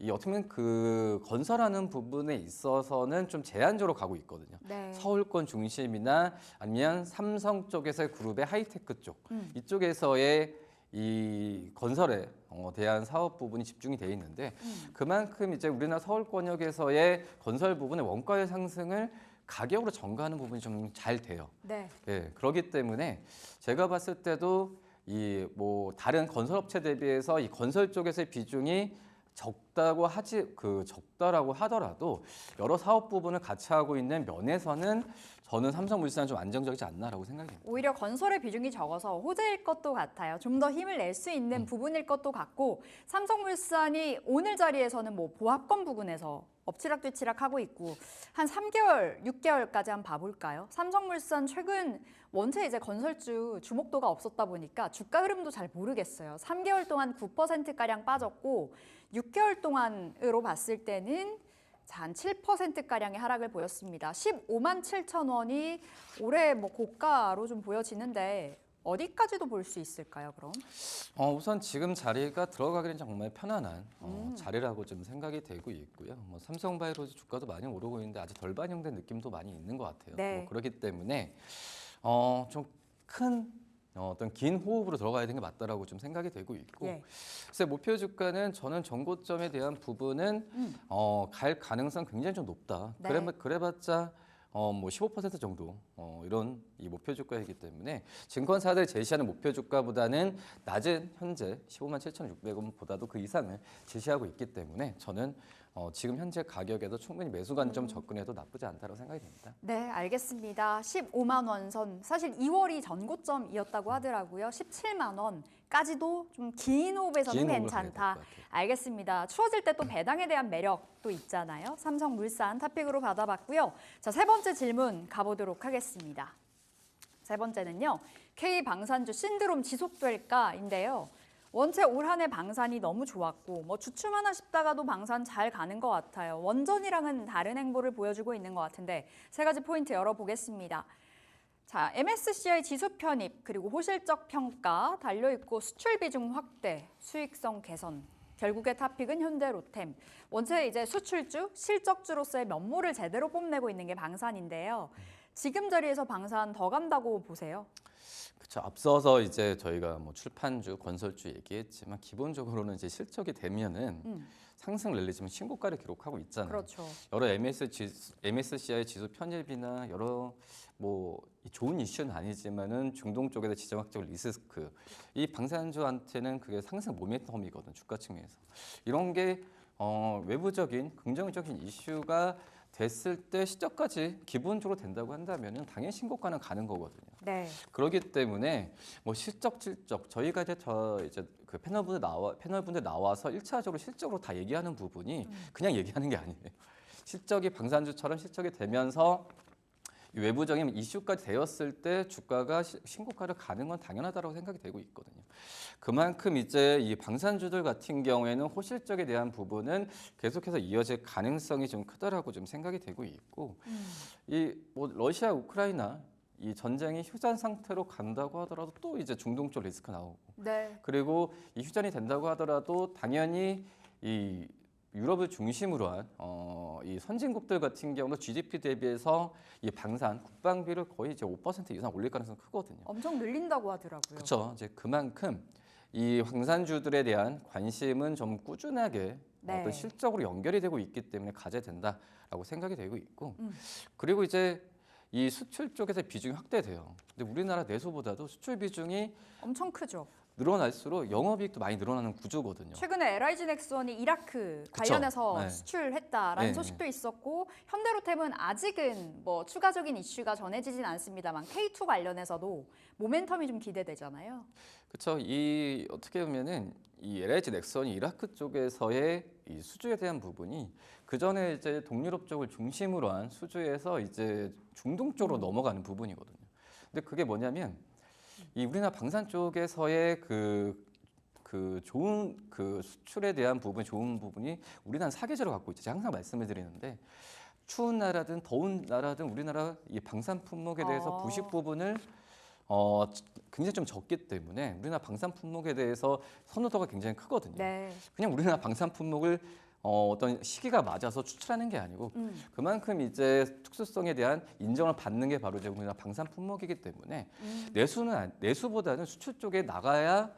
이 어떻게 보면 그 건설하는 부분에 있어서는 좀 제한적으로 가고 있거든요. 네. 서울권 중심이나 아니면 삼성 쪽에서의 그룹의 하이테크 쪽 이쪽에서의 이 건설에 대한 사업 부분이 집중이 돼 있는데 그만큼 이제 우리나라 서울권역에서의 건설 부분의 원가의 상승을 가격으로 전가하는 부분이 좀 잘 돼요. 네. 예, 그렇기 때문에 제가 봤을 때도 이 뭐 다른 건설업체 대비해서 이 건설 쪽에서의 비중이 적다라고 하더라도 여러 사업 부분을 같이 하고 있는 면에서는 저는 삼성물산은 좀 안정적이지 않나라고 생각이 됩니다. 오히려 건설의 비중이 적어서 호재일 것도 같아요. 좀 더 힘을 낼 수 있는 부분일 것도 같고 삼성물산이 오늘 자리에서는 뭐 보합권 부근에서 엎치락뒤치락 하고 있고 한 3개월, 6개월까지 한번 봐볼까요? 삼성물산 최근 원체 이제 건설주 주목도가 없었다 보니까 주가 흐름도 잘 모르겠어요. 3개월 동안 9%가량 빠졌고 6개월 동안으로 봤을 때는 한 7%가량의 하락을 보였습니다. 15만 7천 원이 올해 뭐 고가로 좀 보여지는데 어디까지도 볼 수 있을까요, 그럼? 우선 지금 자리가 들어가기는 정말 편안한 자리라고 좀 생각이 되고 있고요. 뭐 삼성바이오로즈 주가도 많이 오르고 있는데 아직 덜 반영된 느낌도 많이 있는 것 같아요. 네. 뭐 그렇기 때문에 좀 큰 어떤 긴 호흡으로 들어가야 되는 게 맞다라고 좀 생각이 되고 있고 예. 그래서 목표 주가는 저는 전고점에 대한 부분은 갈 가능성 굉장히 좀 높다. 네. 그래봤자 뭐 15% 정도 이런 이 목표 주가이기 때문에 증권사들이 제시하는 목표 주가보다는 낮은 현재 15만 7,600원보다도 그 이상을 제시하고 있기 때문에 저는 지금 현재 가격에도 충분히 매수 관점 접근해도 나쁘지 않다고 생각이 됩니다. 네, 알겠습니다. 15만 원 선, 사실 2월이 전고점이었다고 하더라고요. 17만 원까지도 좀 긴 호흡에서는 긴 호흡으로 괜찮다. 가야 될것 같아요. 알겠습니다. 추워질 때 또 배당에 대한 매력도 있잖아요. 삼성물산 탑픽으로 받아봤고요. 자, 세 번째 질문 가보도록 하겠습니다. 세 번째는요. K방산주 신드롬 지속될까인데요. 원체 올 한 해 방산이 너무 좋았고 뭐 주춤하나 싶다가도 방산 잘 가는 것 같아요. 원전이랑은 다른 행보를 보여주고 있는 것 같은데 세 가지 포인트 열어보겠습니다. 자, MSCI 지수 편입 그리고 호실적 평가 달려 있고 수출 비중 확대, 수익성 개선. 결국의 탑픽은 현대로템. 원체 이제 수출주, 실적주로서의 면모를 제대로 뽐내고 있는 게 방산인데요. 지금 자리에서 방산 더 간다고 보세요? 그렇죠. 앞서서 이제 저희가 뭐 출판주, 건설주 얘기했지만 기본적으로는 이제 실적이 되면은 상승 랠리 지금 신고가를 기록하고 있잖아요. 그렇죠. 여러 MSCI 지수 편입이나 여러 뭐 좋은 이슈는 아니지만은 중동 쪽에서 지정학적 리스크, 이 방산주한테는 그게 상승 모멘텀이거든, 주가 측면에서. 이런 게 외부적인 긍정적인 이슈가 됐을 때 시작까지 기본적으로 된다고 한다면은 당연히 신고가는 가는 거거든요. 네. 그렇기 때문에 뭐 실적 저희가 이제 그 패널분들 나와서 1차적으로 실적으로 다 얘기하는 부분이 그냥 얘기하는 게 아니에요. 실적이 방산주처럼 실적이 되면서 외부적인 이슈까지 되었을 때 주가가 신고가를 가는 건 당연하다고 생각이 되고 있거든요. 그만큼 이제 이 방산주들 같은 경우에는 호실적에 대한 부분은 계속해서 이어질 가능성이 좀 크다라고 좀 생각이 되고 있고, 이 뭐 러시아 우크라이나 이 전쟁이 휴전 상태로 간다고 하더라도 또 이제 중동 쪽 리스크 나오고, 네. 그리고 이 휴전이 된다고 하더라도 당연히 이 유럽을 중심으로 한 이 선진국들 같은 경우는 GDP 대비해서 이 방산 국방비를 거의 이제 5% 이상 올릴 가능성이 크거든요. 엄청 늘린다고 하더라고요. 그렇죠. 이제 그만큼 이 방산주들에 대한 관심은 좀 꾸준하게 네. 어떤 실적으로 연결이 되고 있기 때문에 가져야 된다라고 생각이 되고 있고, 그리고 이제 이 수출 쪽에서 비중이 확대돼요. 근데 우리나라 내수보다도 수출 비중이 엄청 크죠. 늘어날수록 영업이익도 많이 늘어나는 구조거든요. 최근에 LIG 넥슨이 이라크 그쵸. 관련해서 네. 수출했다라는 네. 소식도 있었고, 현대로템은 아직은 뭐 추가적인 이슈가 전해지진 않습니다만 K2 관련해서도 모멘텀이 좀 기대되잖아요. 그렇죠. 이 어떻게 보면은 이 LIG 넥슨이 이라크 쪽에서의 이 수주에 대한 부분이 그 전에 이제 동유럽 쪽을 중심으로 한 수주에서 이제 중동 쪽으로 넘어가는 부분이거든요. 근데 그게 뭐냐면 이 우리나라 방산 쪽에서의 그 좋은 그 수출에 대한 부분, 좋은 부분이 우리나라 사계절을 갖고 있죠. 제가 항상 말씀을 드리는데 추운 나라든 더운 나라든 우리나라 이 방산 품목에 대해서 부식 부분을 굉장히 좀 적기 때문에 우리나라 방산 품목에 대해서 선호도가 굉장히 크거든요. 네. 그냥 우리나라 방산 품목을 어떤 시기가 맞아서 추출하는 게 아니고 그만큼 이제 특수성에 대한 인정을 받는 게 바로 이제 우리나라 방산 품목이기 때문에 내수보다는 수출 쪽에 나가야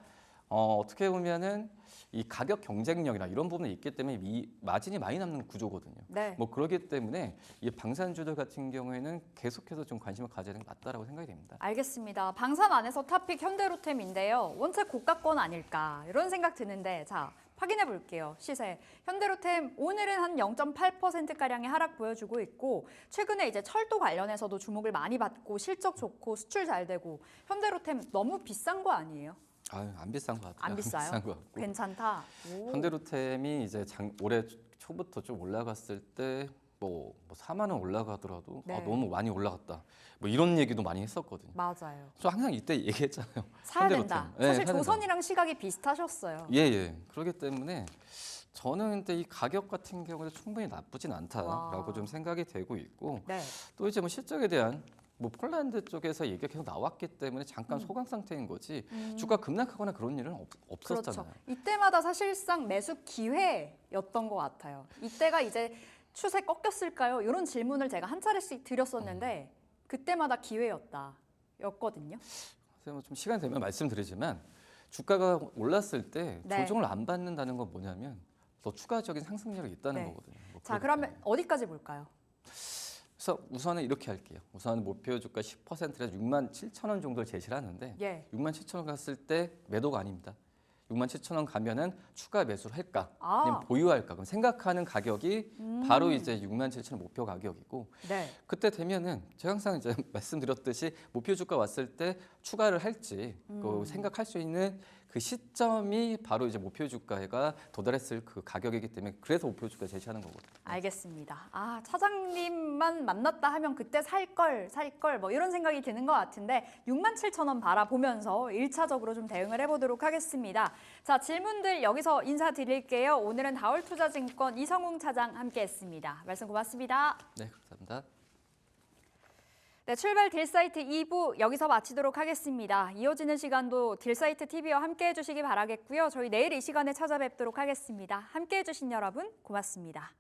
어떻게 보면은 이 가격 경쟁력이나 이런 부분이 있기 때문에 마진이 많이 남는 구조거든요. 네. 뭐 그렇기 때문에 이 방산주들 같은 경우에는 계속해서 좀 관심을 가져야 되는 게 맞다라고 생각이 됩니다. 알겠습니다. 방산 안에서 탑픽 현대로템인데요. 원체 고가권 아닐까 이런 생각 드는데, 자, 확인해 볼게요. 시세. 현대로템 오늘은 한 0.8%가량의 하락 보여주고 있고, 최근에 이제 철도 관련해서도 주목을 많이 받고 실적 좋고 수출 잘 되고, 현대로템 너무 비싼 거 아니에요? 안 비싼 것 같아요. 안 비싸요? 비싼 것 같고. 괜찮다. 오. 현대로템이 이제 올해 초부터 좀 올라갔을 때 뭐 4만 원 올라가더라도 네. 너무 많이 올라갔다. 뭐 이런 얘기도 많이 했었거든요. 맞아요. 저 항상 이때 얘기했잖아요. 사야 된다. 현대로템. 네, 사실 사야 된다. 조선이랑 시각이 비슷하셨어요. 예. 그렇기 때문에 저는 근데 이 가격 같은 경우는 충분히 나쁘진 않다라고 와. 좀 생각이 되고 있고, 네. 또 이제 뭐 실적에 대한 뭐 폴란드 쪽에서 얘기가 계속 나왔기 때문에 잠깐 소강 상태인 거지 주가 급락하거나 그런 일은 없었잖아요. 그렇죠. 이때마다 사실상 매수 기회였던 것 같아요. 이때가 이제 추세 꺾였을까요? 이런 질문을 제가 한 차례씩 드렸었는데 그때마다 기회였거든요. 그래서 뭐좀 시간 되면 말씀드리지만 주가가 올랐을 때 네. 조정을 안 받는다는 건 뭐냐면 더 추가적인 상승력이 있다는 네. 거거든요. 뭐 자, 그렇기 그러면 때문에. 어디까지 볼까요? 그래서 우선은 이렇게 할게요. 우선 목표 주가 10%에서 6만 7천 원 정도를 제시를 하는데 예. 6만 7천 원 갔을 때 매도가 아닙니다. 6만 7천 원 가면은 추가 매수를 할까? 아. 아니면 보유할까? 그럼 생각하는 가격이 바로 이제 6만 7천 원 목표 가격이고, 네. 그때 되면은 제가 항상 이제 말씀드렸듯이 목표 주가 왔을 때 추가를 할지 그 생각할 수 있는 그 시점이 바로 이제 목표 주가가 도달했을 그 가격이기 때문에 그래서 목표 주가 제시하는 거거든요. 알겠습니다. 아, 차장님만 만났다 하면 그때 살 걸 뭐 이런 생각이 드는 것 같은데 67,000원 바라보면서 1차적으로 좀 대응을 해보도록 하겠습니다. 자, 질문들 여기서 인사드릴게요. 오늘은 다올투자증권 이성웅 차장 함께했습니다. 말씀 고맙습니다. 네, 감사합니다. 네, 출발 딜사이트 2부 여기서 마치도록 하겠습니다. 이어지는 시간도 딜사이트 TV와 함께해 주시기 바라겠고요. 저희 내일 이 시간에 찾아뵙도록 하겠습니다. 함께해 주신 여러분 고맙습니다.